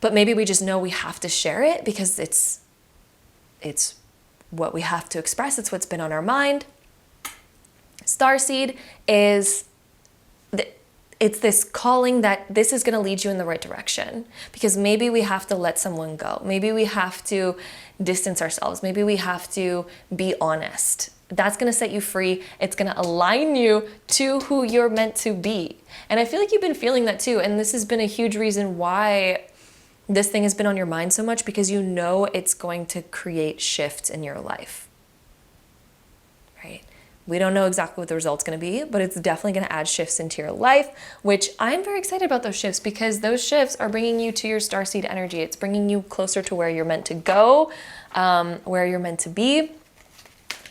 But maybe we just know we have to share it because it's what we have to express. It's what's been on our mind. Starseed is it's this calling that this is going to lead you in the right direction, because maybe we have to let someone go. Maybe we have to distance ourselves. Maybe we have to be honest. That's going to set you free. It's going to align you to who you're meant to be. And I feel like you've been feeling that too. And this has been a huge reason why this thing has been on your mind so much, because you know it's going to create shifts in your life, right? We don't know exactly what the result's going to be, but it's definitely going to add shifts into your life, which I'm very excited about those shifts, because those shifts are bringing you to your starseed energy. It's bringing you closer to where you're meant to go, where you're meant to be,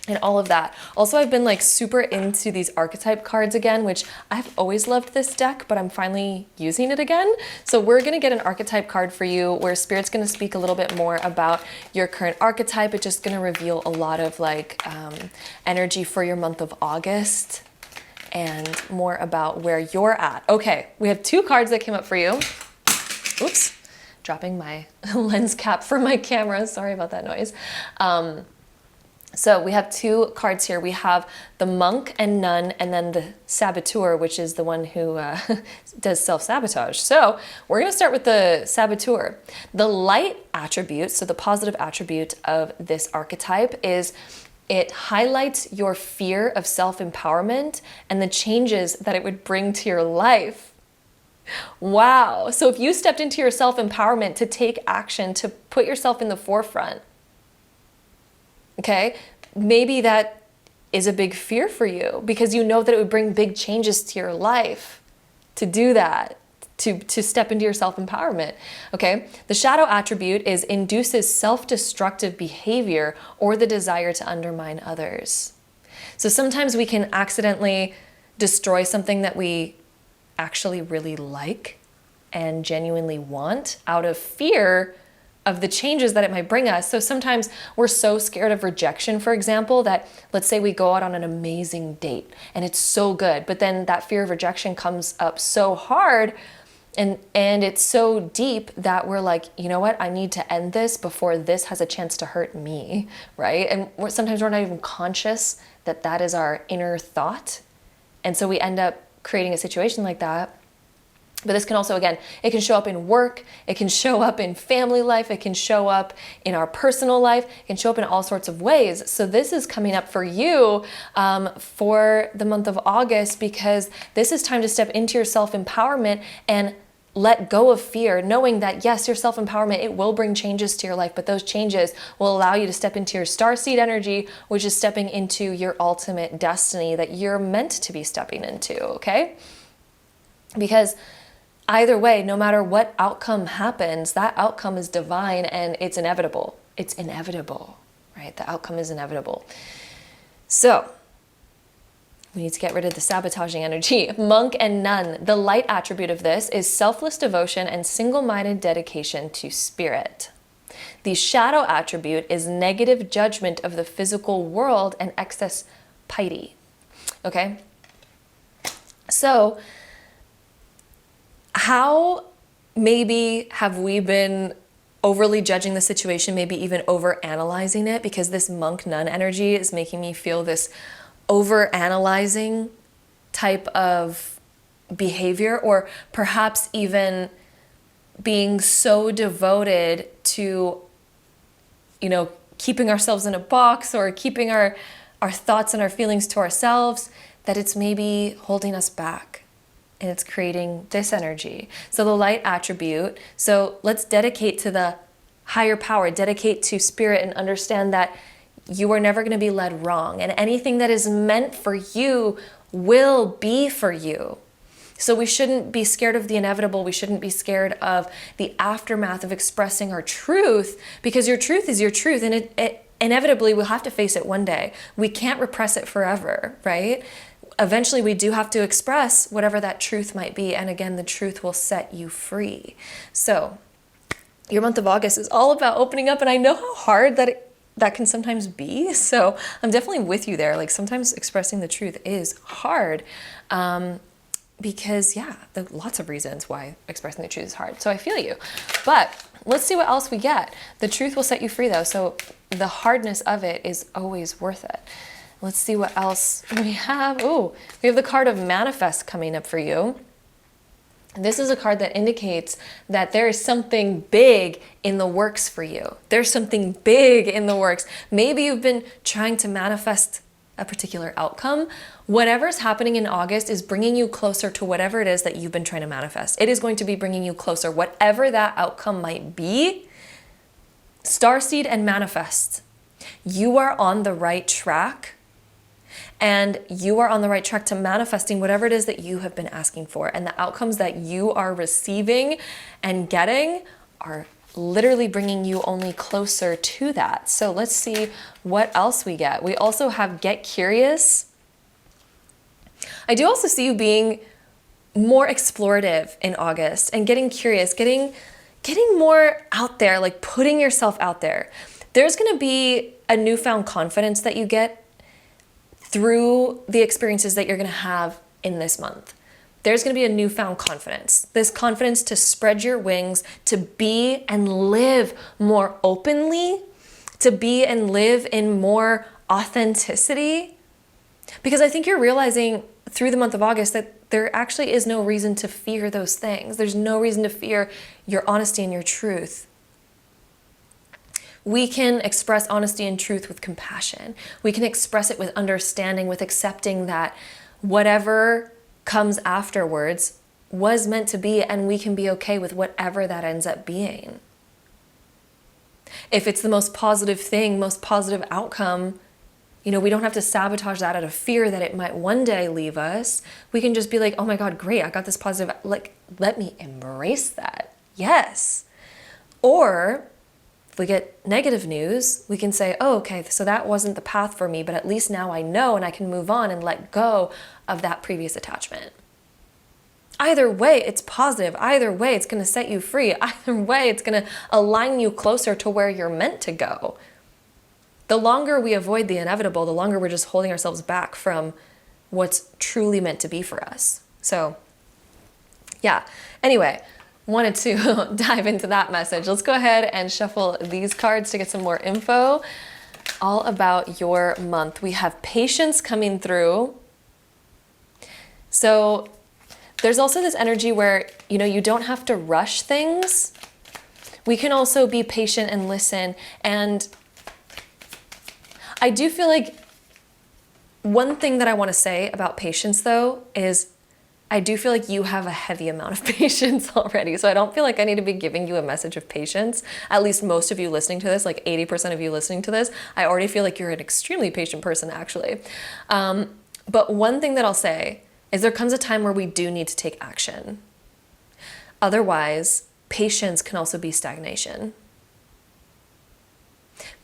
and all of that. Also, I've been like super into these archetype cards again, which I've always loved this deck, but I'm finally using it again. So we're going to get an archetype card for you where Spirit's going to speak a little bit more about your current archetype. It's just going to reveal a lot of like energy for your month of August and more about where you're at. Okay, we have two cards that came up for you. Oops, dropping my lens cap for my camera. Sorry about that noise. So we have two cards here. We have the Monk and Nun, and then the Saboteur, which is the one who does self-sabotage. So we're going to start with the Saboteur. The light attribute, so the positive attribute of this archetype, is it highlights your fear of self-empowerment and the changes that it would bring to your life. Wow. So if you stepped into your self-empowerment to take action, to put yourself in the forefront, okay, maybe that is a big fear for you because you know that it would bring big changes to your life to do that, to step into your self-empowerment, okay? The shadow attribute is induces self-destructive behavior or the desire to undermine others. So sometimes we can accidentally destroy something that we actually really like and genuinely want out of fear of the changes that it might bring us. So sometimes we're so scared of rejection, for example, that let's say we go out on an amazing date and it's so good, but then that fear of rejection comes up so hard and it's so deep that we're like, you know what, I need to end this before this has a chance to hurt me, right? And sometimes we're not even conscious that that is our inner thought. And so we end up creating a situation like that. But this can also, again, it can show up in work, it can show up in family life, it can show up in our personal life, it can show up in all sorts of ways. So this is coming up for you for the month of August, because this is time to step into your self-empowerment and let go of fear, knowing that yes, your self-empowerment, it will bring changes to your life, but those changes will allow you to step into your starseed energy, which is stepping into your ultimate destiny that you're meant to be stepping into, okay? Because either way, no matter what outcome happens, that outcome is divine and it's inevitable. It's inevitable, right? The outcome is inevitable. So we need to get rid of the sabotaging energy. Monk and nun. The light attribute of this is selfless devotion and single-minded dedication to spirit. The shadow attribute is negative judgment of the physical world and excess piety. Okay? So how maybe have we been overly judging the situation, maybe even over analyzing it, because this monk nun energy is making me feel this over analyzing type of behavior, or perhaps even being so devoted to, you know, keeping ourselves in a box or keeping our thoughts and our feelings to ourselves, that it's maybe holding us back. And it's creating this energy. So the light attribute, so let's dedicate to the higher power, dedicate to spirit, and understand that you are never going to be led wrong. And anything that is meant for you will be for you. So we shouldn't be scared of the inevitable. We shouldn't be scared of the aftermath of expressing our truth, because your truth is your truth, and it inevitably we'll have to face it one day. We can't repress it forever, right? Eventually we do have to express whatever that truth might be. And again, the truth will set you free. So your month of August is all about opening up. And I know how hard that can sometimes be. So I'm definitely with you there. Like sometimes expressing the truth is hard because yeah, there are lots of reasons why expressing the truth is hard. So I feel you, but let's see what else we get. The truth will set you free though. So the hardness of it is always worth it. Let's see what else we have. Oh, we have the card of Manifest coming up for you. This is a card that indicates that there is something big in the works for you. There's something big in the works. Maybe you've been trying to manifest a particular outcome. Whatever's happening in August is bringing you closer to whatever it is that you've been trying to manifest. It is going to be bringing you closer, whatever that outcome might be. Starseed and manifest. You are on the right track. And you are on the right track to manifesting whatever it is that you have been asking for. And the outcomes that you are receiving and getting are literally bringing you only closer to that. So let's see what else we get. We also have Get Curious. I do also see you being more explorative in August and getting curious, getting more out there, like putting yourself out there. There's going to be a newfound confidence that you get through the experiences that you're going to have in this month. There's going to be a newfound confidence. This confidence to spread your wings, to be and live more openly, to be and live in more authenticity. Because I think you're realizing through the month of August that there actually is no reason to fear those things. There's no reason to fear your honesty and your truth. We can express honesty and truth with compassion. We can express it with understanding, with accepting that whatever comes afterwards was meant to be, and we can be okay with whatever that ends up being. If it's the most positive thing, most positive outcome, you know, we don't have to sabotage that out of fear that it might one day leave us. We can just be like, oh my God, great, I got this positive, like, let me embrace that. Yes. Or if we get negative news, we can say, oh, okay, so that wasn't the path for me, but at least now I know and I can move on and let go of that previous attachment. Either way, it's positive. Either way, it's going to set you free. Either way, it's going to align you closer to where you're meant to go. The longer we avoid the inevitable, the longer we're just holding ourselves back from what's truly meant to be for us. So, yeah. Anyway, wanted to dive into that message. Let's go ahead and shuffle these cards to get some more info all about your month. We have patience coming through. So there's also this energy where, you know, you don't have to rush things. We can also be patient and listen. And I do feel like one thing that I want to say about patience, though, is I do feel like you have a heavy amount of patience already. So I don't feel like I need to be giving you a message of patience. At least most of you listening to this, like 80% of you listening to this, I already feel like you're an extremely patient person, actually. But one thing that I'll say is there comes a time where we do need to take action. Otherwise, patience can also be stagnation.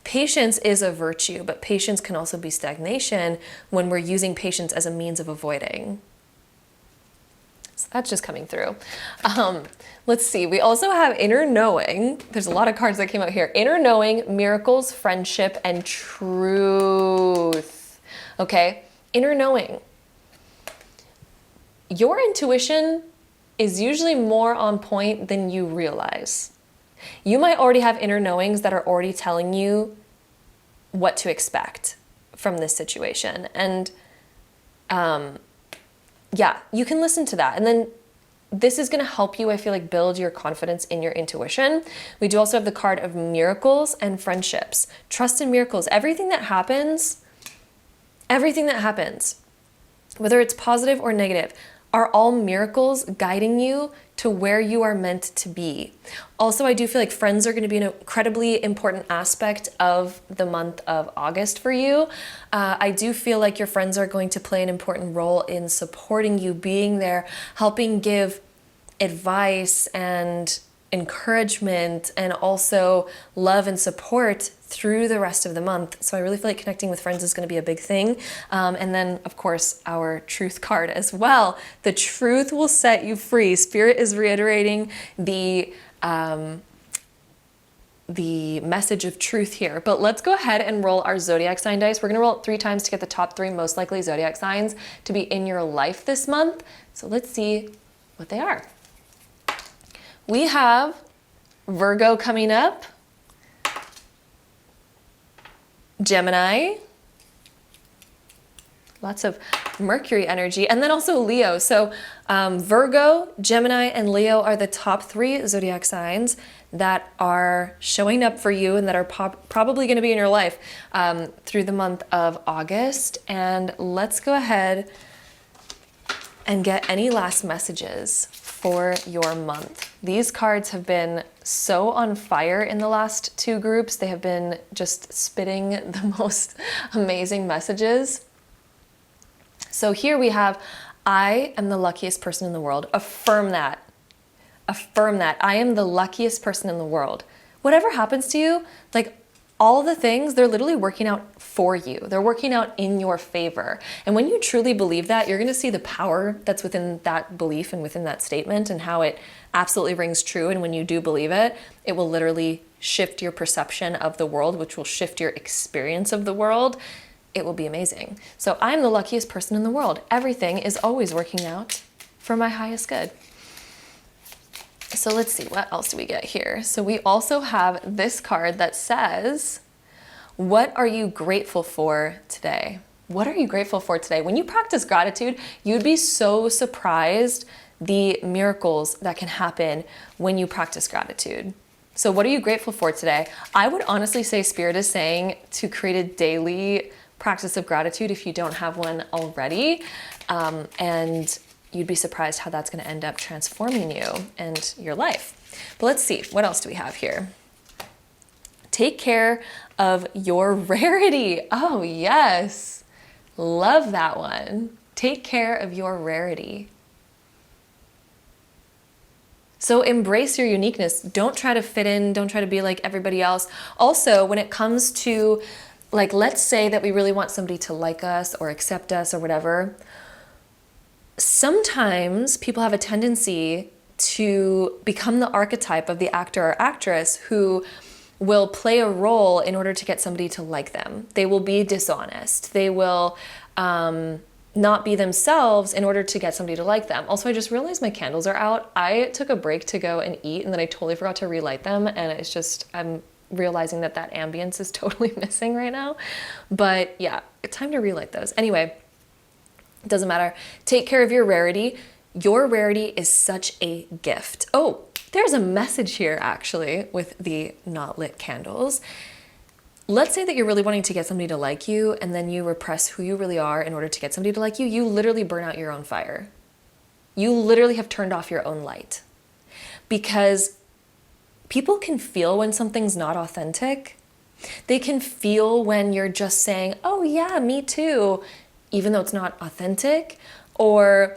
Patience is a virtue, but patience can also be stagnation when we're using patience as a means of avoiding. So that's just coming through. Let's see. We also have inner knowing. There's a lot of cards that came out here. Inner knowing, miracles, friendship, and truth. Okay? Inner knowing. Your intuition is usually more on point than you realize. You might already have inner knowings that are already telling you what to expect from this situation. And yeah, you can listen to that. And then this is going to help you, I feel like, build your confidence in your intuition. We do also have the card of miracles and friendships. Trust in miracles. Everything that happens, whether it's positive or negative, are all miracles guiding you to where you are meant to be. Also, I do feel like friends are going to be an incredibly important aspect of the month of August for you. I do feel like your friends are going to play an important role in supporting you, being there, helping give advice and encouragement and also love and support through the rest of the month. So I really feel like connecting with friends is going to be a big thing. And then, of course, our truth card as well. The truth will set you free. Spirit is reiterating the message of truth here. But let's go ahead and roll our zodiac sign dice. We're going to roll it 3 times to get the top 3 most likely zodiac signs to be in your life this month. So let's see what they are. We have Virgo coming up, Gemini, lots of Mercury energy, and then also Leo. So Virgo, Gemini, and Leo are the top 3 zodiac signs that are showing up for you and that are probably going to be in your life through the month of August. And let's go ahead and get any last messages for your month. These cards have been so on fire in the last 2 groups. They have been just spitting the most amazing messages. So here we have, I am the luckiest person in the world. Affirm that. Affirm that. I am the luckiest person in the world. Whatever happens to you, like all the things, they're literally working out for you. They're working out in your favor. And when you truly believe that, you're going to see the power that's within that belief and within that statement and how it absolutely rings true. And when you do believe it, it will literally shift your perception of the world, which will shift your experience of the world. It will be amazing. So I'm the luckiest person in the world. Everything is always working out for my highest good. So let's see, what else do we get here? So we also have this card that says, what are you grateful for today? What are you grateful for today? When you practice gratitude, you'd be so surprised the miracles that can happen when you practice gratitude. So what are you grateful for today? I would honestly say Spirit is saying to create a daily practice of gratitude if you don't have one already. And you'd be surprised how that's going to end up transforming you and your life. But let's see, what else do we have here? Take care of your rarity. Oh, yes. Love that one. Take care of your rarity. So embrace your uniqueness. Don't try to fit in. Don't try to be like everybody else. Also, when it comes to, like, let's say that we really want somebody to like us or accept us or whatever. Sometimes people have a tendency to become the archetype of the actor or actress who will play a role in order to get somebody to like them. They will be dishonest. They will not be themselves in order to get somebody to like them. Also, I just realized my candles are out. I took a break to go and eat, and then I totally forgot to relight them. And it's just, I'm realizing that that ambience is totally missing right now. But yeah, it's time to relight those. Anyway, it doesn't matter. Take care of your rarity. Your rarity is such a gift. Oh, there's a message here actually with the not lit candles. Let's say that you're really wanting to get somebody to like you, and then you repress who you really are in order to get somebody to like you. You literally burn out your own fire. You literally have turned off your own light. Because people can feel when something's not authentic. They can feel when you're just saying, oh yeah, me too, even though it's not authentic. Or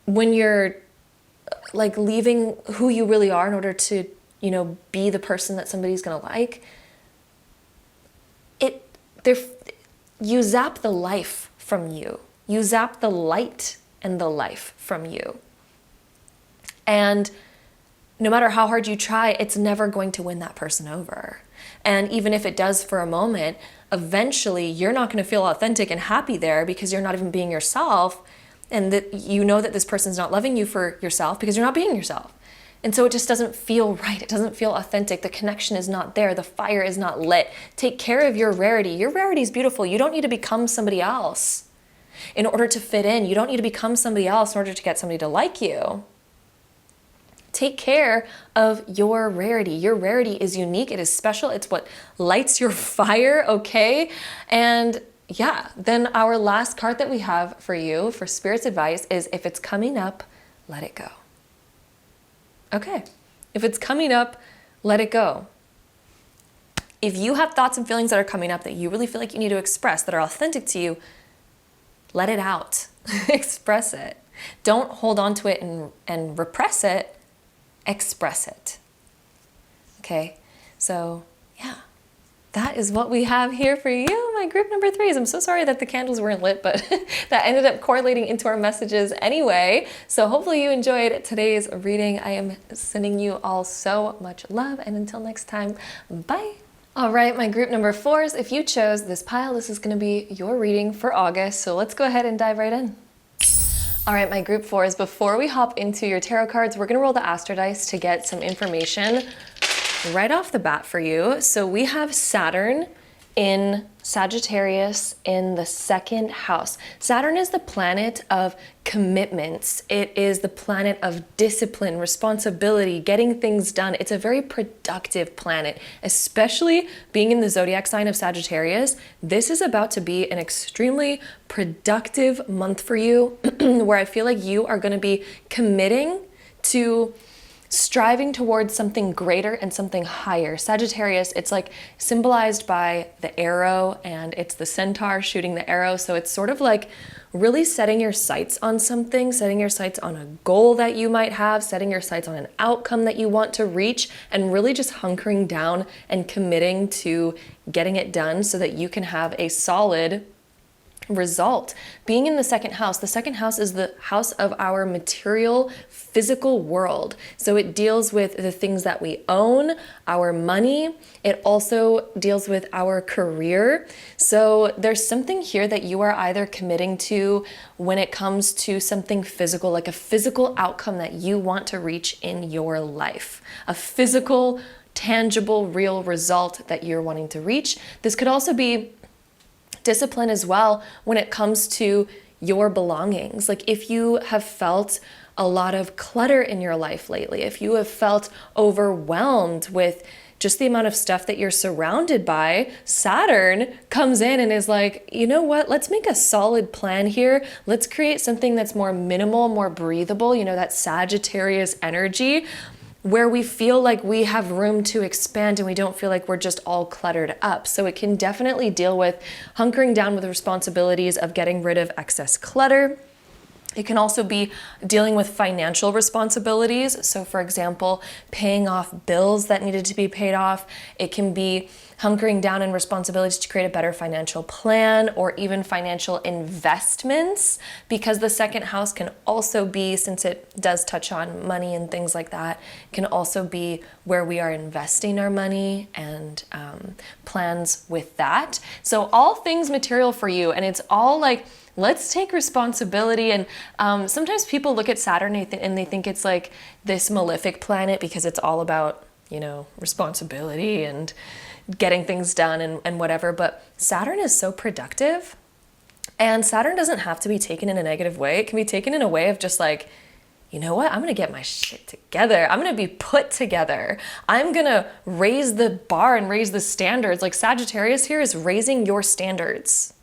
when you're like leaving who you really are in order to, you know, be the person that somebody's gonna like. You zap the life from you. You zap the light and the life from you. And no matter how hard you try, it's never going to win that person over. And even if it does for a moment, eventually you're not going to feel authentic and happy there because you're not even being yourself. And that you know that this person's not loving you for yourself because you're not being yourself. And so it just doesn't feel right. It doesn't feel authentic. The connection is not there. The fire is not lit. Take care of your rarity. Your rarity is beautiful. You don't need to become somebody else in order to fit in. You don't need to become somebody else in order to get somebody to like you. Take care of your rarity. Your rarity is unique. It is special. It's what lights your fire, okay? And yeah, then our last card that we have for you for Spirit's advice is, if it's coming up, let it go. Okay, if it's coming up, let it go. If you have thoughts and feelings that are coming up that you really feel like you need to express, that are authentic to you, let it out. Express it. Don't hold on to it and repress it. Express it. Okay, so yeah. That is what we have here for you, my group number 3s. I'm so sorry that the candles weren't lit, but that ended up correlating into our messages anyway. So hopefully you enjoyed today's reading. I am sending you all so much love, and until next time, bye. All right, my group number 4s, if you chose this pile, this is gonna be your reading for August. So let's go ahead and dive right in. All right, my group 4s, before we hop into your tarot cards, we're gonna roll the Astro Dice to get some information right off the bat for you. So we have Saturn in Sagittarius in the 2nd house. Saturn is the planet of commitments. It is the planet of discipline, responsibility, getting things done. It's a very productive planet, especially being in the zodiac sign of Sagittarius. This is about to be an extremely productive month for you where I feel like you are going to be committing to striving towards something greater and something higher. Sagittarius, it's like symbolized by the arrow, and it's the centaur shooting the arrow. So it's sort of like really setting your sights on something, setting your sights on a goal that you might have, setting your sights on an outcome that you want to reach, and really just hunkering down and committing to getting it done so that you can have a solid result. Being in the 2nd house, the 2nd house is the house of our material, physical world. So it deals with the things that we own, our money. It also deals with our career. So there's something here that you are either committing to when it comes to something physical, like a physical outcome that you want to reach in your life, a physical, tangible, real result that you're wanting to reach. This could also be discipline as well when it comes to your belongings. Like if you have felt a lot of clutter in your life lately, if you have felt overwhelmed with just the amount of stuff that you're surrounded by, Saturn comes in and is like, you know what, let's make a solid plan here. Let's create something that's more minimal, more breathable, you know, that Sagittarius energy, where we feel like we have room to expand and we don't feel like we're just all cluttered up. So it can definitely deal with hunkering down with the responsibilities of getting rid of excess clutter. It can also be dealing with financial responsibilities. So for example, paying off bills that needed to be paid off. It can be hunkering down in responsibilities to create a better financial plan or even financial investments, because the second house can also be, since it does touch on money and things like that, can also be where we are investing our money and plans with that. So all things material for you, and it's all like, let's take responsibility. And sometimes people look at Saturn and they think it's like this malefic planet because it's all about, you know, responsibility and getting things done and whatever. But Saturn is so productive, and Saturn doesn't have to be taken in a negative way. It can be taken in a way of just like, you know what, I'm gonna get my shit together. I'm gonna be put together. I'm gonna raise the bar and raise the standards. Like Sagittarius here is raising your standards.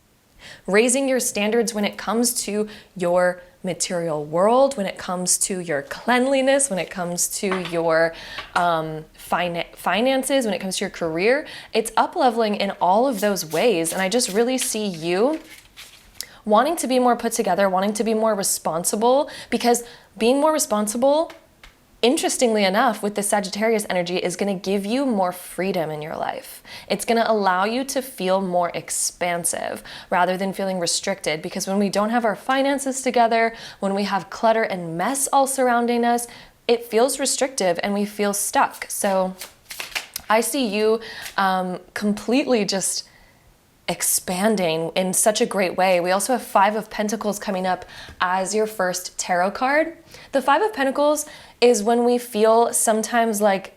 Raising your standards when it comes to your material world, when it comes to your cleanliness, when it comes to your finances, when it comes to your career. It's up-leveling in all of those ways. And I just really see you wanting to be more put together, wanting to be more responsible, because being more responsible, interestingly enough, with the Sagittarius energy, is going to give you more freedom in your life. It's going to allow you to feel more expansive rather than feeling restricted, because when we don't have our finances together, when we have clutter and mess all surrounding us, it feels restrictive and we feel stuck. So I see you completely just expanding in such a great way. We also have Five of Pentacles coming up as your first tarot card. The Five of Pentacles is when we feel sometimes like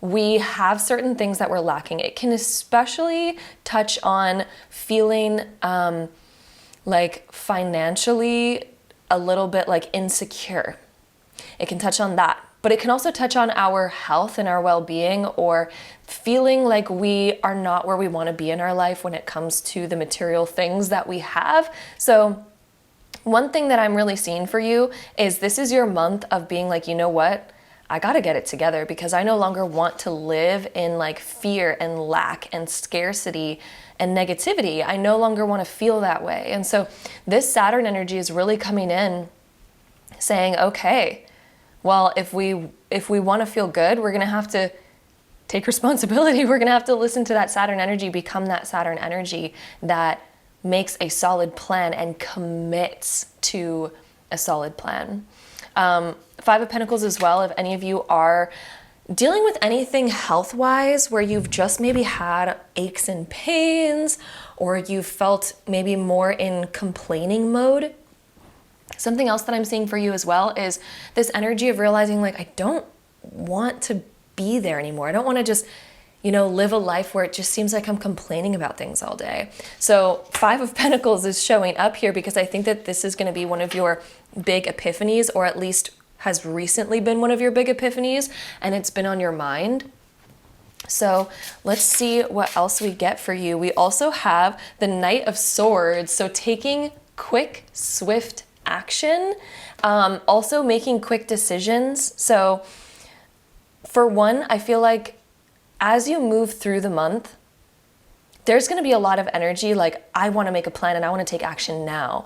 we have certain things that we're lacking. It can especially touch on feeling like financially a little bit like insecure. It can touch on that. But it can also touch on our health and our well-being, or feeling like we are not where we want to be in our life when it comes to the material things that we have. So one thing that I'm really seeing for you is this is your month of being like, you know what? I got to get it together, because I no longer want to live in like fear and lack and scarcity and negativity. I no longer want to feel that way. And so this Saturn energy is really coming in saying, okay, well, if we want to feel good, we're going to have to take responsibility. We're going to have to listen to that Saturn energy, become that Saturn energy that makes a solid plan and commits to a solid plan. Five of Pentacles as well, if any of you are dealing with anything health-wise where you've just maybe had aches and pains, or you've felt maybe more in complaining mode. Something else that I'm seeing for you as well is this energy of realizing like, I don't want to be there anymore. I don't want to just, you know, live a life where it just seems like I'm complaining about things all day. So Five of Pentacles is showing up here because I think that this is going to be one of your big epiphanies, or at least has recently been one of your big epiphanies, and it's been on your mind. So let's see what else we get for you. We also have the Knight of Swords. So taking quick, swift action, also making quick decisions. So for one, I feel like as you move through the month, there's going to be a lot of energy like, I want to make a plan and I want to take action now.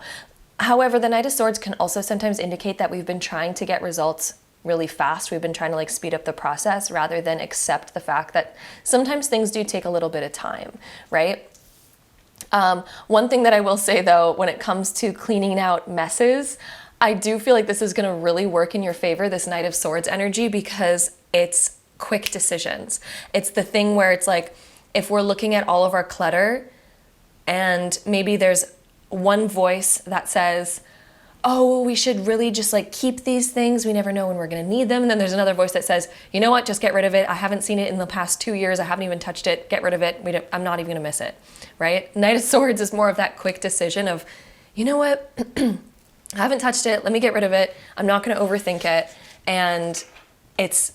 However, the Knight of Swords can also sometimes indicate that we've been trying to get results really fast. We've been trying to like speed up the process rather than accept the fact that sometimes things do take a little bit of time, right? One thing that I will say though, when it comes to cleaning out messes, I do feel like this is going to really work in your favor, this Knight of Swords energy, because it's quick decisions. It's the thing where it's like, if we're looking at all of our clutter and maybe there's one voice that says, oh, we should really just like keep these things. We never know when we're going to need them. And then there's another voice that says, you know what, just get rid of it. I haven't seen it in the past 2 years. I haven't even touched it. Get rid of it. I'm not even going to miss it, right? Knight of Swords is more of that quick decision of, you know what, I haven't touched it. Let me get rid of it. I'm not going to overthink it. And it's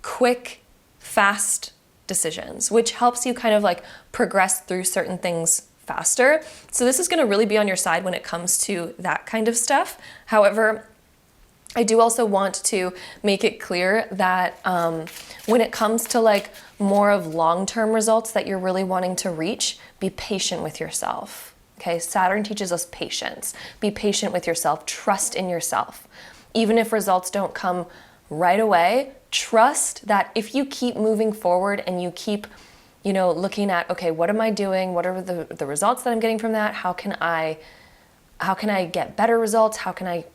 quick, fast decisions, which helps you kind of like progress through certain things faster. So this is going to really be on your side when it comes to that kind of stuff. However, I do also want to make it clear that when it comes to like more of long-term results that you're really wanting to reach, be patient with yourself. Okay, Saturn teaches us patience. Be patient with yourself. Trust in yourself. Even if results don't come right away, trust that if you keep moving forward and you keep, you know, looking at, okay, what am I doing? What are the results that I'm getting from that? How can I get better results?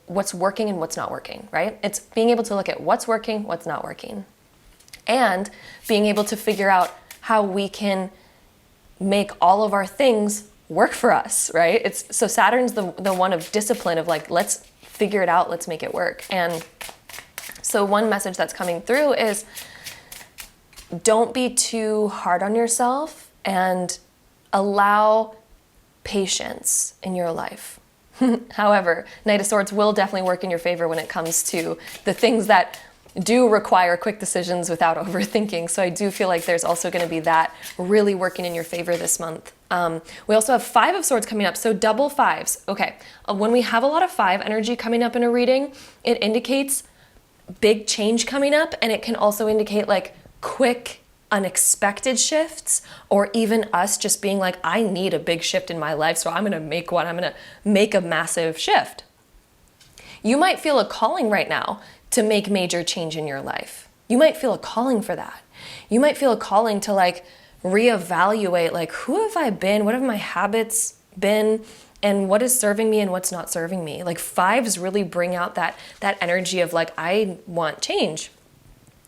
What's working and what's not working, right? It's being able to look at what's working, what's not working, and being able to figure out how we can make all of our things work for us, right? So Saturn's the one of discipline, of like, let's figure it out, let's make it work. And so one message that's coming through is don't be too hard on yourself and allow patience in your life. However, Knight of Swords will definitely work in your favor when it comes to the things that do require quick decisions without overthinking. So I do feel like there's also going to be that really working in your favor this month. We also have 5 of Swords coming up, so double 5s. Okay, when we have a lot of 5 energy coming up in a reading, it indicates big change coming up, and it can also indicate like quick, unexpected shifts, or even us just being like, I need a big shift in my life, so I'm gonna make one. I'm gonna make a massive shift. You might feel a calling right now to make major change in your life. You might feel a calling for that. You might feel a calling to like reevaluate, like, who have I been? What have my habits been? And what is serving me and what's not serving me? Like 5s really bring out that energy of like, I want change.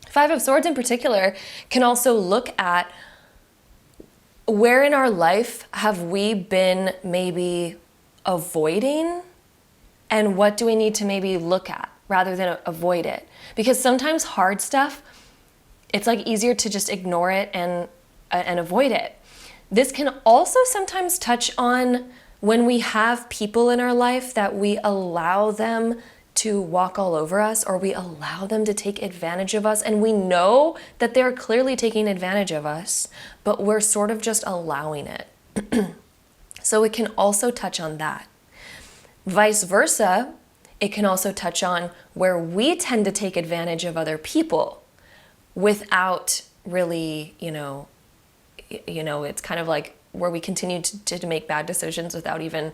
5 of Swords in particular can also look at where in our life have we been maybe avoiding, and what do we need to maybe look at rather than avoid it? Because sometimes hard stuff, it's like easier to just ignore it and avoid it. This can also sometimes touch on when we have people in our life that we allow them to walk all over us, or we allow them to take advantage of us, and we know that they're clearly taking advantage of us, but we're sort of just allowing it. So it can also touch on that. Vice versa, it can also touch on where we tend to take advantage of other people without really, it's kind of like where we continue to make bad decisions without even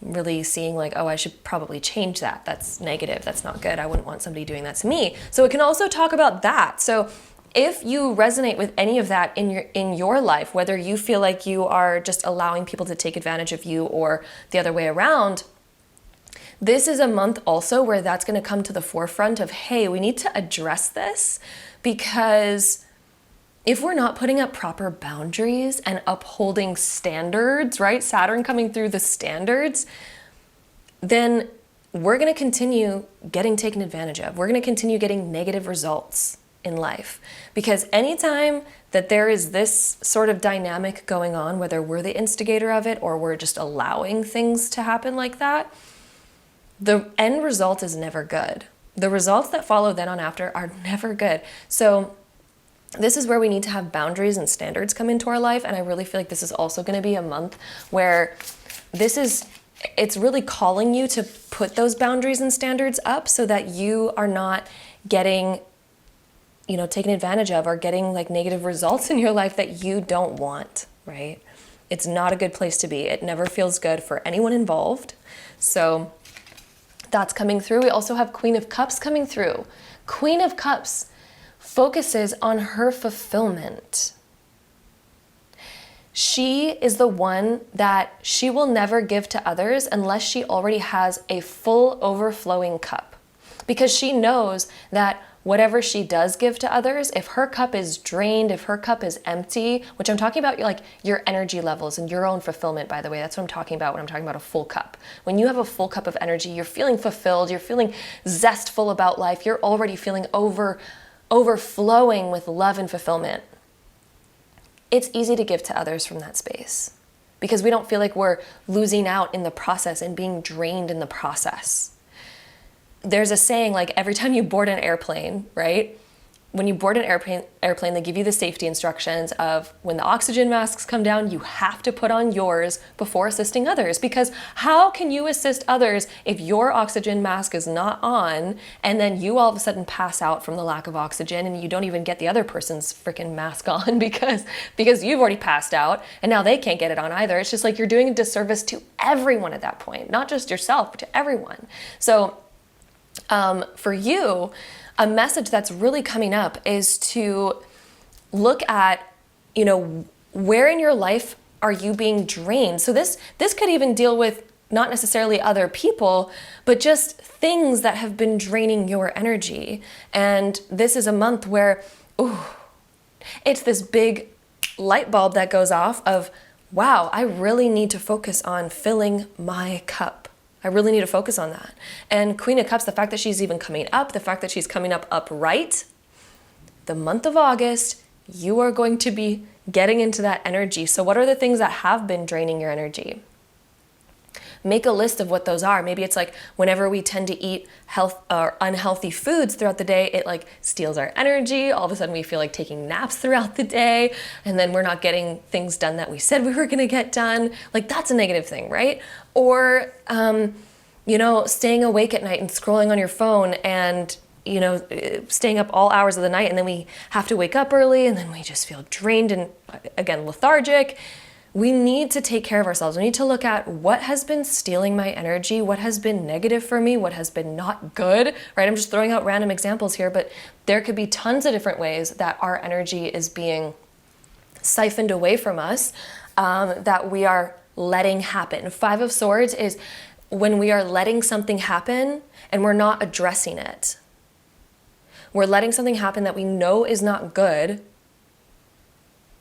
really seeing like, oh, I should probably change that. That's negative. That's not good. I wouldn't want somebody doing that to me. So it can also talk about that. So if you resonate with any of that in your life, whether you feel like you are just allowing people to take advantage of you or the other way around, this is a month also where that's going to come to the forefront of, hey, we need to address this, because if we're not putting up proper boundaries and upholding standards, right? Saturn coming through the standards, then we're going to continue getting taken advantage of. We're going to continue getting negative results in life. Because anytime that there is this sort of dynamic going on, whether we're the instigator of it or we're just allowing things to happen like that, the end result is never good. The results that follow then on after are never good. So this is where we need to have boundaries and standards come into our life. And I really feel like this is also going to be a month where it's really calling you to put those boundaries and standards up so that you are not getting, taken advantage of or getting like negative results in your life that you don't want, right? It's not a good place to be. It never feels good for anyone involved. So that's coming through. We also have Queen of Cups coming through. Queen of Cups focuses on her fulfillment. She is the one that she will never give to others unless she already has a full overflowing cup. Because she knows that whatever she does give to others, if her cup is drained, if her cup is empty, which I'm talking about like your energy levels and your own fulfillment, by the way, that's what I'm talking about when I'm talking about a full cup. When you have a full cup of energy, you're feeling fulfilled, you're feeling zestful about life, you're already feeling overflowing with love and fulfillment. It's easy to give to others from that space because we don't feel like we're losing out in the process and being drained in the process. There's a saying like every time you board an airplane, right? when you board an airplane, they give you the safety instructions of when the oxygen masks come down, you have to put on yours before assisting others. Because how can you assist others if your oxygen mask is not on and then you all of a sudden pass out from the lack of oxygen and you don't even get the other person's freaking mask on because you've already passed out and now they can't get it on either. It's just like you're doing a disservice to everyone at that point, not just yourself, but to everyone. So for you, a message that's really coming up is to look at, where in your life are you being drained? So this could even deal with not necessarily other people, but just things that have been draining your energy. And this is a month where, it's this big light bulb that goes off of, wow, I really need to focus on filling my cup. I really need to focus on that. And Queen of Cups, the fact that she's even coming up, the fact that she's coming up upright, the month of August, you are going to be getting into that energy. So what are the things that have been draining your energy? Make a list of what those are. Maybe it's like whenever we tend to eat unhealthy foods throughout the day, it like steals our energy. All of a sudden we feel like taking naps throughout the day, and then we're not getting things done that we said we were gonna get done. Like that's a negative thing, right? Or, staying awake at night and scrolling on your phone and staying up all hours of the night, and then we have to wake up early and then we just feel drained and again, lethargic. We need to take care of ourselves. We need to look at what has been stealing my energy, what has been negative for me, what has been not good, right? I'm just throwing out random examples here, but there could be tons of different ways that our energy is being siphoned away from us, that we are letting happen. Five of Swords is when we are letting something happen and we're not addressing it. We're letting something happen that we know is not good,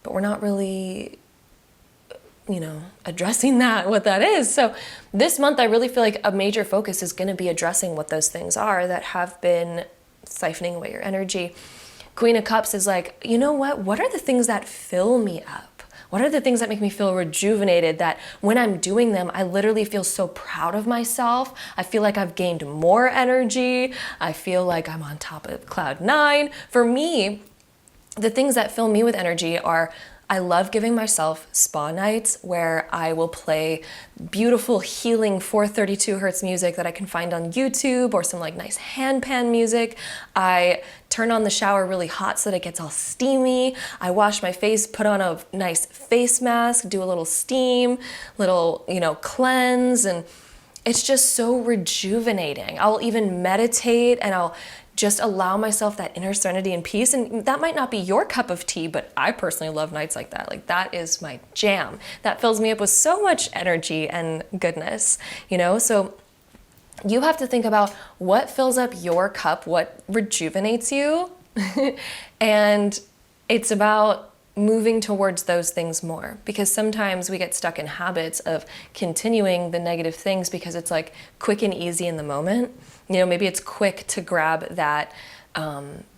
but we're not really addressing what that is. So this month, I really feel like a major focus is going to be addressing what those things are that have been siphoning away your energy. Queen of Cups is like, what are the things that fill me up? What are the things that make me feel rejuvenated, that when I'm doing them, I literally feel so proud of myself. I feel like I've gained more energy. I feel like I'm on top of cloud 9. For me, the things that fill me with energy are, I love giving myself spa nights where I will play beautiful healing 432 hertz music that I can find on YouTube, or some like nice hand pan music. I turn on the shower really hot so that it gets all steamy. I wash my face, put on a nice face mask, do a little steam, little, cleanse, and it's just so rejuvenating. I'll even meditate and I'll just allow myself that inner serenity and peace. And that might not be your cup of tea, but I personally love nights like that. Like that is my jam. That fills me up with so much energy and goodness, So you have to think about what fills up your cup, what rejuvenates you. And it's about moving towards those things more, because sometimes we get stuck in habits of continuing the negative things because it's like quick and easy in the moment. Maybe it's quick to grab that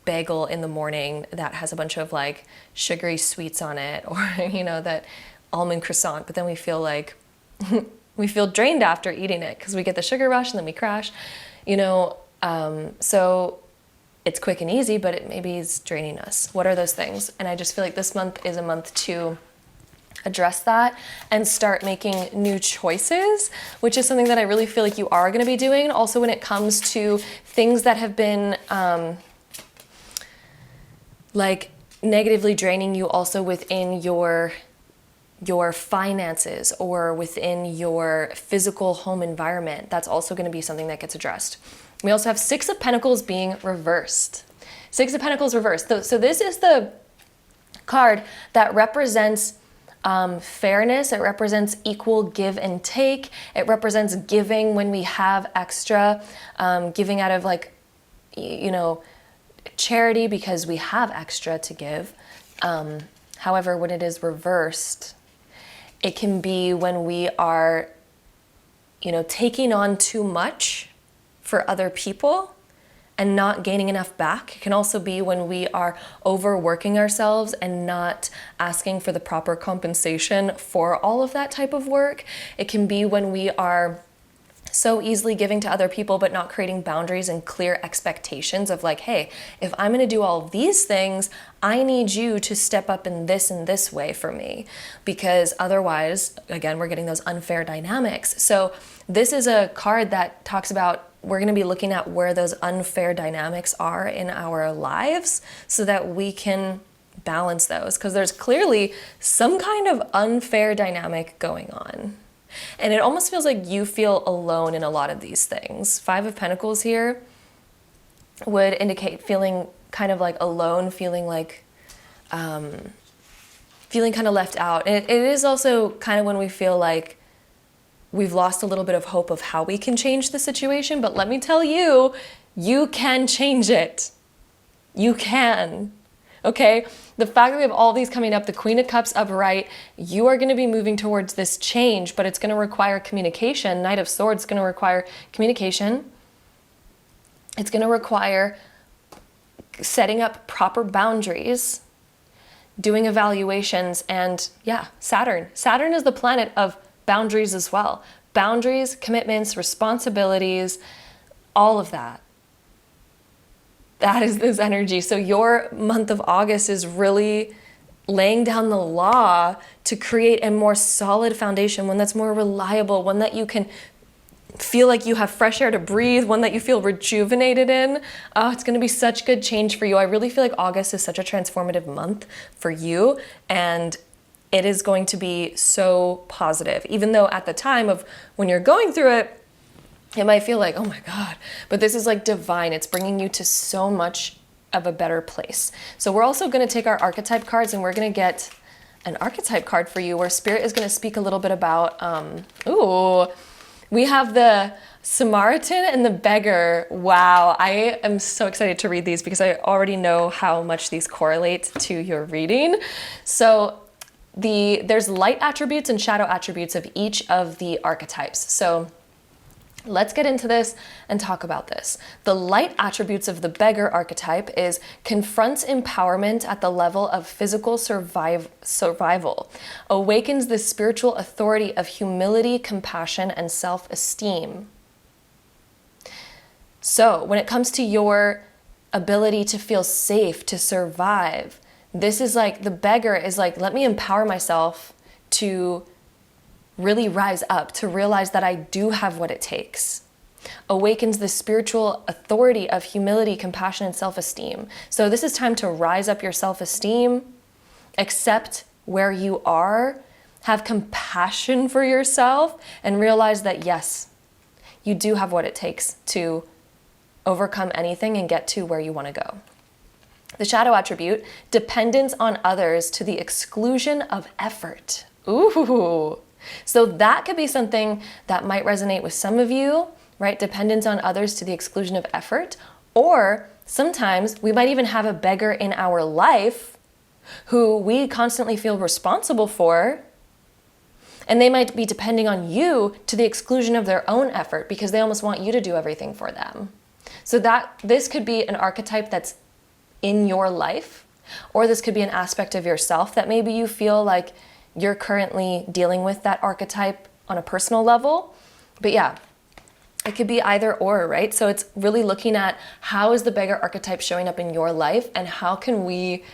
bagel in the morning that has a bunch of like sugary sweets on it, or that almond croissant, but then we feel like we feel drained after eating it because we get the sugar rush and then we crash. So it's quick and easy, but it maybe is draining us. What are those things? And I just feel like this month is a month to address that and start making new choices, which is something that I really feel like you are going to be doing. Also, when it comes to things that have been like negatively draining you, also within your finances or within your physical home environment, that's also going to be something that gets addressed. We also have Six of Pentacles being reversed. Six of Pentacles reversed. So this is the card that represents fairness. It represents equal give and take. It represents giving when we have extra, giving out of like, charity because we have extra to give. However, when it is reversed, it can be when we are, taking on too much for other people and not gaining enough back. It can also be when we are overworking ourselves and not asking for the proper compensation for all of that type of work. It can be when we are so easily giving to other people, but not creating boundaries and clear expectations of like, hey, if I'm gonna do all of these things, I need you to step up in this way for me, because otherwise, again, we're getting those unfair dynamics. So this is a card that talks about, we're gonna be looking at where those unfair dynamics are in our lives so that we can balance those, because there's clearly some kind of unfair dynamic going on. And it almost feels like you feel alone in a lot of these things. 5 of Pentacles here would indicate feeling kind of like alone, feeling like, feeling kind of left out. And it is also kind of when we feel like we've lost a little bit of hope of how we can change the situation. But let me tell you, you can change it. You can. Okay, the fact that we have all these coming up, the Queen of Cups upright, you are going to be moving towards this change, but it's going to require communication. Knight of Swords is going to require communication. It's going to require setting up proper boundaries, doing evaluations, and yeah, Saturn. Saturn is the planet of boundaries as well. Boundaries, commitments, responsibilities, all of that. That is this energy. So your month of August is really laying down the law to create a more solid foundation, one that's more reliable, one that you can feel like you have fresh air to breathe, one that you feel rejuvenated in. Oh, it's going to be such good change for you. I really feel like August is such a transformative month for you, and it is going to be so positive. Even though at the time of when you're going through it, it might feel like, oh my God, but this is like divine. It's bringing you to so much of a better place. So we're also going to take our archetype cards, and we're going to get an archetype card for you where Spirit is going to speak a little bit about, we have the Samaritan and the Beggar. Wow, I am so excited to read these because I already know how much these correlate to your reading. So there's light attributes and shadow attributes of each of the archetypes. So let's get into this and talk about this. The light attributes of the Beggar archetype is confronts empowerment at the level of physical survival, awakens the spiritual authority of humility, compassion, and self-esteem. So when it comes to your ability to feel safe, to survive, this is like, the Beggar is like, let me empower myself to really rise up, to realize that I do have what it takes. Awakens the spiritual authority of humility, compassion, and self-esteem. So this is time to rise up your self-esteem, accept where you are, have compassion for yourself, and realize that yes, you do have what it takes to overcome anything and get to where you want to go. The shadow attribute, dependence on others to the exclusion of effort. Ooh. So that could be something that might resonate with some of you, right? Dependence on others to the exclusion of effort. Or sometimes we might even have a beggar in our life who we constantly feel responsible for, and they might be depending on you to the exclusion of their own effort because they almost want you to do everything for them. So that this could be an archetype that's in your life, or this could be an aspect of yourself that maybe you feel like you're currently dealing with that archetype on a personal level. But yeah, it could be either or, right? So it's really looking at how is the Beggar archetype showing up in your life, and how can we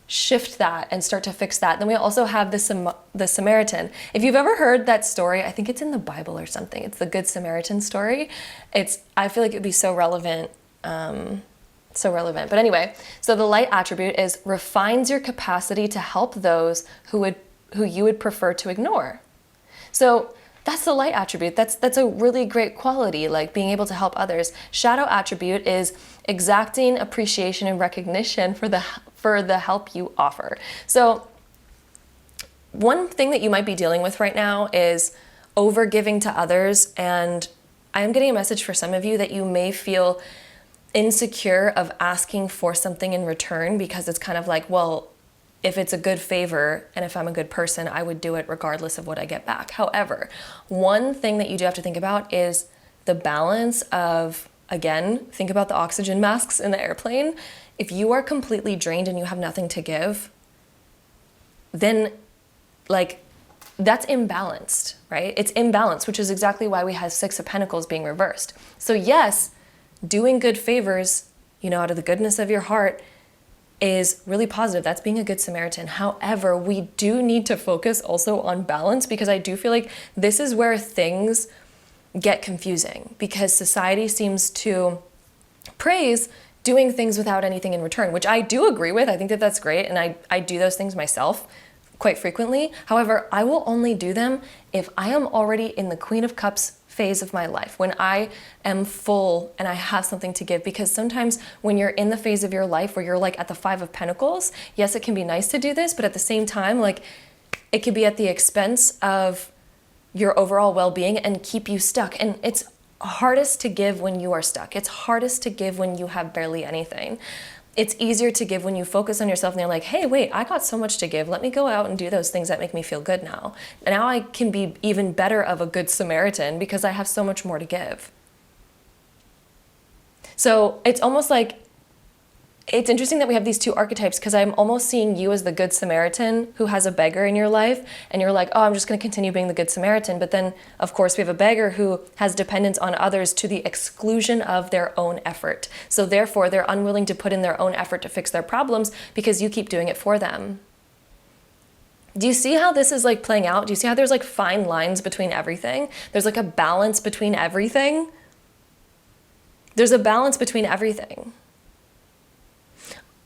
shift that and start to fix that. Then we also have the Samaritan. If you've ever heard that story, I think it's in the Bible or something. It's the Good Samaritan story. I feel like it'd be so relevant. But anyway, so the light attribute is refines your capacity to help those who you would prefer to ignore. So that's the light attribute. That's a really great quality, like being able to help others. Shadow attribute is exacting appreciation and recognition for the help you offer. So one thing that you might be dealing with right now is over giving to others, and I am getting a message for some of you that you may feel insecure of asking for something in return, because it's kind of like, well, if it's a good favor and if I'm a good person, I would do it regardless of what I get back. However, one thing that you do have to think about is the balance of, again, think about the oxygen masks in the airplane. If you are completely drained and you have nothing to give, then like that's imbalanced, right? It's imbalanced, which is exactly why we have Six of Pentacles being reversed. So yes, doing good favors, out of the goodness of your heart is really positive. That's being a good Samaritan. However, we do need to focus also on balance, because I do feel like this is where things get confusing, because society seems to praise doing things without anything in return, which I do agree with. I think that that's great. And I do those things myself quite frequently. However, I will only do them if I am already in the Queen of Cups phase of my life, when I am full and I have something to give. Because sometimes when you're in the phase of your life where you're like at the Five of Pentacles, yes, it can be nice to do this, but at the same time, like, it could be at the expense of your overall well-being and keep you stuck. And it's hardest to give when you are stuck. It's hardest to give when you have barely anything. It's easier to give when you focus on yourself and you're like, hey, wait, I got so much to give. Let me go out and do those things that make me feel good now. And now I can be even better of a good Samaritan because I have so much more to give. So it's almost like, it's interesting that we have these two archetypes, because I'm almost seeing you as the good Samaritan who has a beggar in your life, and you're like, oh, I'm just going to continue being the good Samaritan. But then, of course, we have a beggar who has dependence on others to the exclusion of their own effort. So therefore, they're unwilling to put in their own effort to fix their problems because you keep doing it for them. Do you see how this is like playing out? Do you see how there's like fine lines between everything? There's like a balance between everything. There's a balance between everything.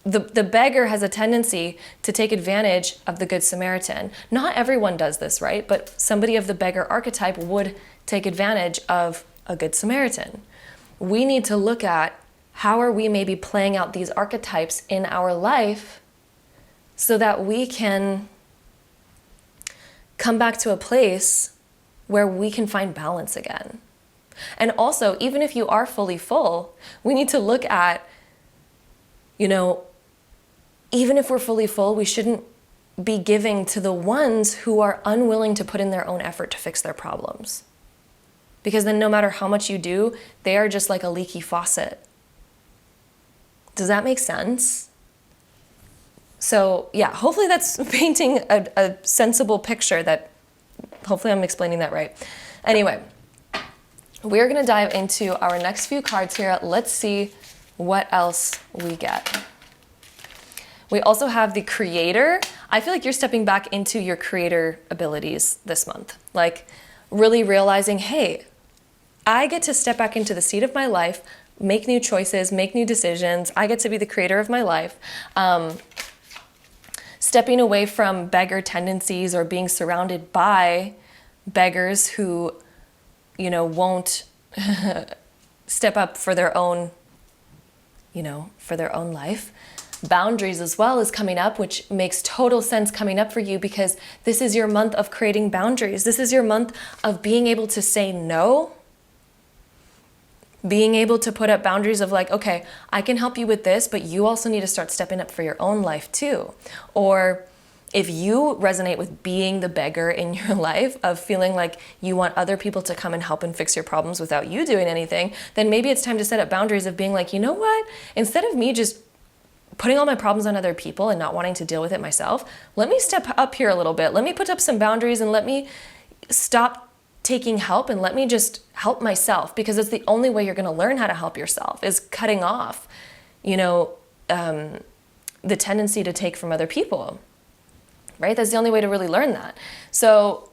The beggar has a tendency to take advantage of the good Samaritan. Not everyone does this, right? But somebody of the beggar archetype would take advantage of a good Samaritan. We need to look at how are we maybe playing out these archetypes in our life so that we can come back to a place where we can find balance again. And also, even if you are fully full, we need to look at, even if we're fully full, we shouldn't be giving to the ones who are unwilling to put in their own effort to fix their problems. Because then no matter how much you do, they are just like a leaky faucet. Does that make sense? So yeah, hopefully that's painting a sensible picture that, hopefully I'm explaining that right. Anyway, we're gonna dive into our next few cards here. Let's see what else we get. We also have the Creator. I feel like you're stepping back into your creator abilities this month. Like really realizing, hey, I get to step back into the seat of my life, make new choices, make new decisions. I get to be the creator of my life. Stepping away from beggar tendencies or being surrounded by beggars who, won't step up for their own, for their own life. Boundaries as well is coming up, which makes total sense coming up for you, because this is your month of creating boundaries. This is your month of being able to say no, being able to put up boundaries of like, okay, I can help you with this, but you also need to start stepping up for your own life too. Or if you resonate with being the beggar in your life, of feeling like you want other people to come and help and fix your problems without you doing anything, then maybe it's time to set up boundaries of being like, you know what, instead of me just putting all my problems on other people and not wanting to deal with it myself, let me step up here a little bit. Let me put up some boundaries and let me stop taking help and let me just help myself, because it's the only way you're going to learn how to help yourself, is cutting off, the tendency to take from other people, right? That's the only way to really learn that. So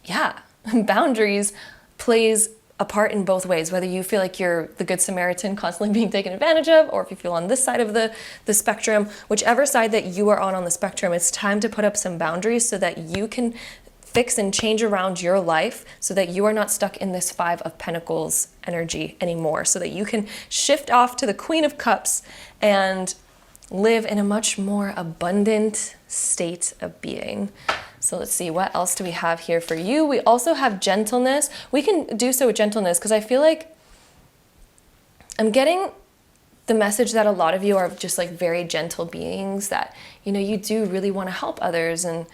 yeah, boundaries plays a part in both ways, whether you feel like you're the good Samaritan constantly being taken advantage of, or if you feel on this side of the spectrum, whichever side that you are on the spectrum, it's time to put up some boundaries so that you can fix and change around your life, so that you are not stuck in this Five of Pentacles energy anymore, so that you can shift off to the Queen of Cups and live in a much more abundant state of being. So let's see, what else do we have here for you? We also have gentleness. We can do so with gentleness, because I feel like I'm getting the message that a lot of you are just like very gentle beings, that, you do really want to help others. And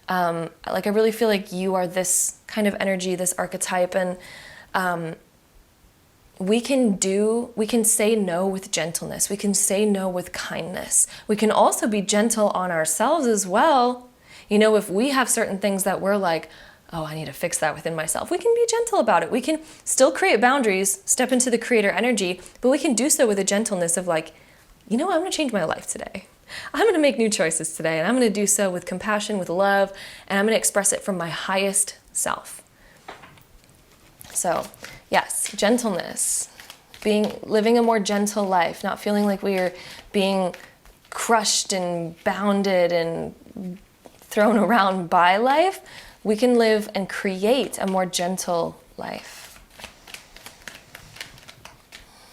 like, I really feel like you are this kind of energy, this archetype. And we can say no with gentleness. We can say no with kindness. We can also be gentle on ourselves as well, You know, if we have certain things that we're like, oh, I need to fix that within myself, we can be gentle about it. We can still create boundaries, step into the creator energy, but we can do so with a gentleness of like, you know what, I'm gonna change my life today. I'm gonna make new choices today, and I'm gonna do so with compassion, with love, and I'm gonna express it from my highest self. So yes, gentleness, living a more gentle life, not feeling like we are being crushed and bounded and thrown around by life. We can live and create a more gentle life.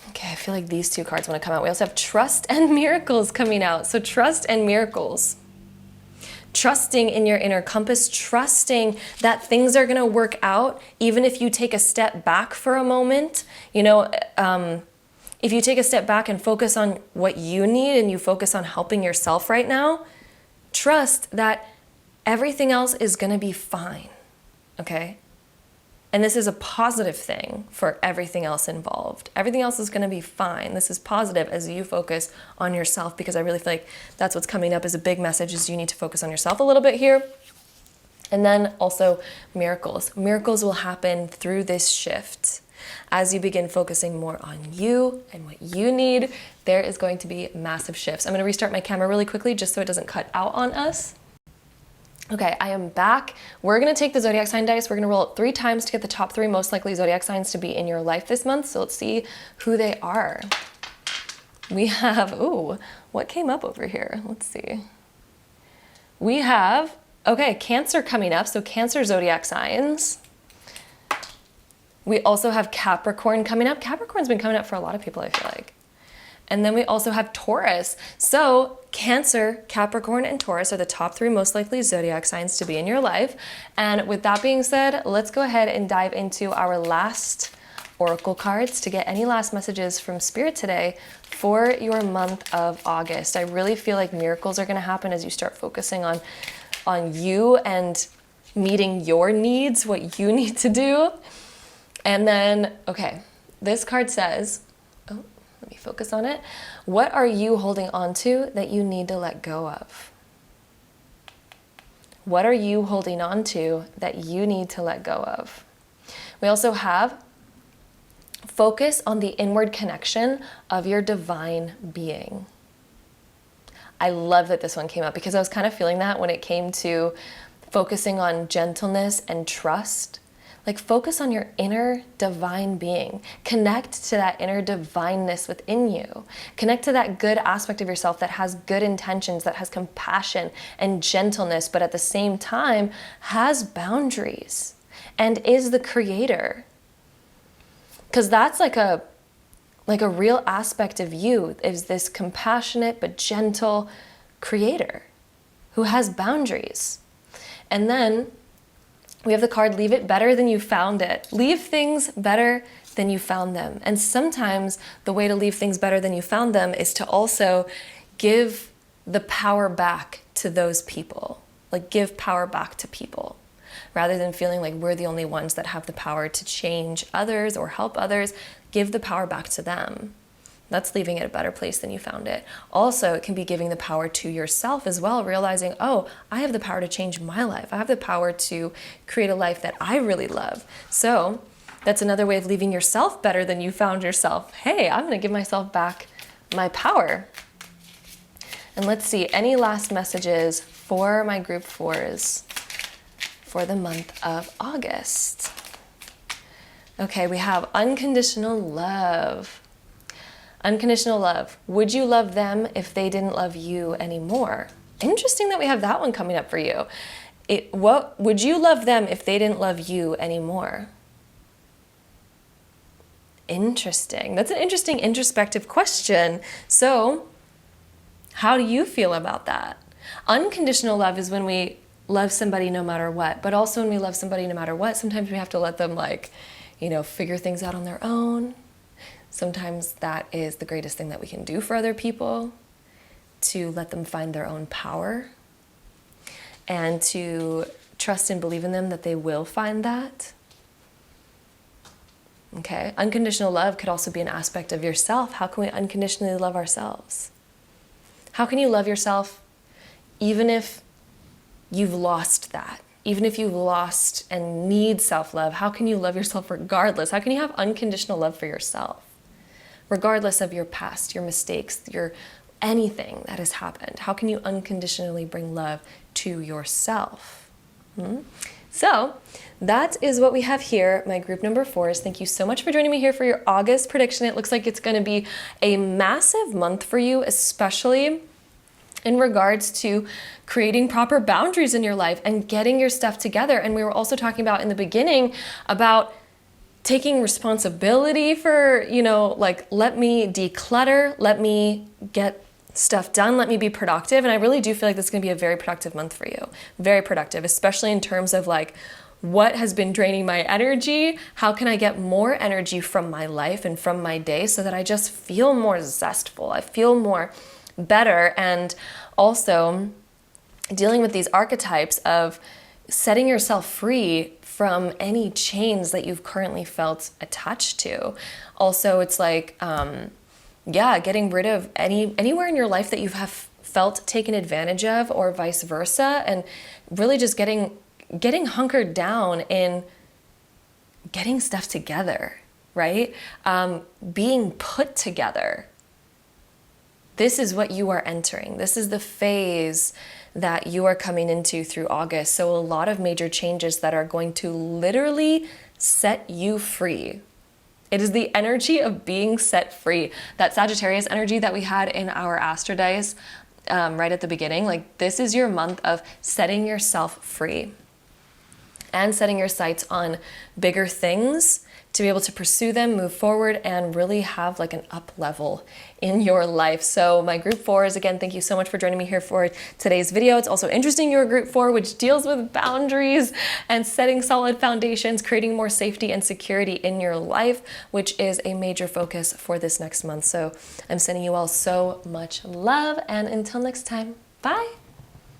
Okay, I feel like these two cards want to come out. We also have trust and miracles coming out. So trust and miracles. Trusting in your inner compass, trusting that things are going to work out, even if you take a step back for a moment. You know, if you take a step back and focus on what you need and you focus on helping yourself right now, trust that everything else is going to be fine, okay? And this is a positive thing for everything else involved. Everything else is going to be fine. This is positive as you focus on yourself, because I really feel like that's what's coming up as a big message, is you need to focus on yourself a little bit here. And then also miracles. Miracles will happen through this shift. As you begin focusing more on you and what you need, there is going to be massive shifts. I'm going to restart my camera really quickly just so it doesn't cut out on us. Okay, I am back. We're gonna take the zodiac sign dice. We're gonna roll it 3 times to get the top 3 most likely zodiac signs to be in your life this month. So let's see who they are. We have, ooh, what came up over here? Let's see. We have, okay, Cancer coming up. So Cancer zodiac signs. We also have Capricorn coming up. Capricorn's been coming up for a lot of people, I feel like. And then we also have Taurus. So Cancer, Capricorn, and Taurus are the top 3 most likely zodiac signs to be in your life. And with that being said, let's go ahead and dive into our last oracle cards to get any last messages from Spirit today for your month of August. I really feel like miracles are gonna happen as you start focusing on you and meeting your needs, what you need to do. And then, okay, this card says, let me focus on it. What are you holding on to that you need to let go of? What are you holding on to that you need to let go of? We also have focus on the inward connection of your divine being. I love that this one came up because I was kind of feeling that when it came to focusing on gentleness and trust. Like, focus on your inner divine being. Connect to that inner divineness within you. Connect to that good aspect of yourself that has good intentions, that has compassion and gentleness, but at the same time has boundaries and is the creator. Because that's like a real aspect of you, is this compassionate but gentle creator who has boundaries. And then we have the card, leave it better than you found it. Leave things better than you found them. And sometimes the way to leave things better than you found them is to also give the power back to those people. Like, give power back to people. Rather than feeling like we're the only ones that have the power to change others or help others, give the power back to them. That's leaving it a better place than you found it. Also, it can be giving the power to yourself as well, realizing, oh, I have the power to change my life. I have the power to create a life that I really love. So that's another way of leaving yourself better than you found yourself. Hey, I'm gonna give myself back my power. And let's see, any last messages for my group 4s for the month of August? Okay, we have unconditional love. Unconditional love. Would you love them if they didn't love you anymore? Interesting that we have that one coming up for you. What would you love them if they didn't love you anymore? Interesting. That's an interesting introspective question. So, how do you feel about that? Unconditional love is when we love somebody no matter what, but also when we love somebody no matter what, sometimes we have to let them, like, figure things out on their own. Sometimes that is the greatest thing that we can do for other people, to let them find their own power and to trust and believe in them that they will find that. Okay, unconditional love could also be an aspect of yourself. How can we unconditionally love ourselves? How can you love yourself even if you've lost that. Even if you've lost and need self-love, how can you love yourself regardless? How can you have unconditional love for yourself? Regardless of your past, your mistakes, your anything that has happened. How can you unconditionally bring love to yourself? So that is what we have here, my group number 4s. Thank you so much for joining me here for your August prediction. It looks like it's going to be a massive month for you, especially in regards to creating proper boundaries in your life and getting your stuff together. And we were also talking about in the beginning about taking responsibility for, like, let me declutter, let me get stuff done, let me be productive. And I really do feel like this is going to be a very productive month for you. Very productive, especially in terms of like what has been draining my energy. How can I get more energy from my life and from my day so that I just feel more zestful? I feel more better. And also dealing with these archetypes of setting yourself free from any chains that you've currently felt attached to. Also, it's like, getting rid of anywhere in your life that you have felt taken advantage of or vice versa, and really just getting hunkered down in getting stuff together, right? Being put together. This is what you are entering. This is the phase that you are coming into through August. So a lot of major changes that are going to literally set you free. It is the energy of being set free. That Sagittarius energy that we had in our Astro Dice right at the beginning, like this is your month of setting yourself free and setting your sights on bigger things to be able to pursue them, move forward, and really have like an up level in your life. So my group 4s, again, thank you so much for joining me here for today's video. It's also interesting your group 4, which deals with boundaries and setting solid foundations, creating more safety and security in your life, which is a major focus for this next month. So I'm sending you all so much love, and until next time, bye.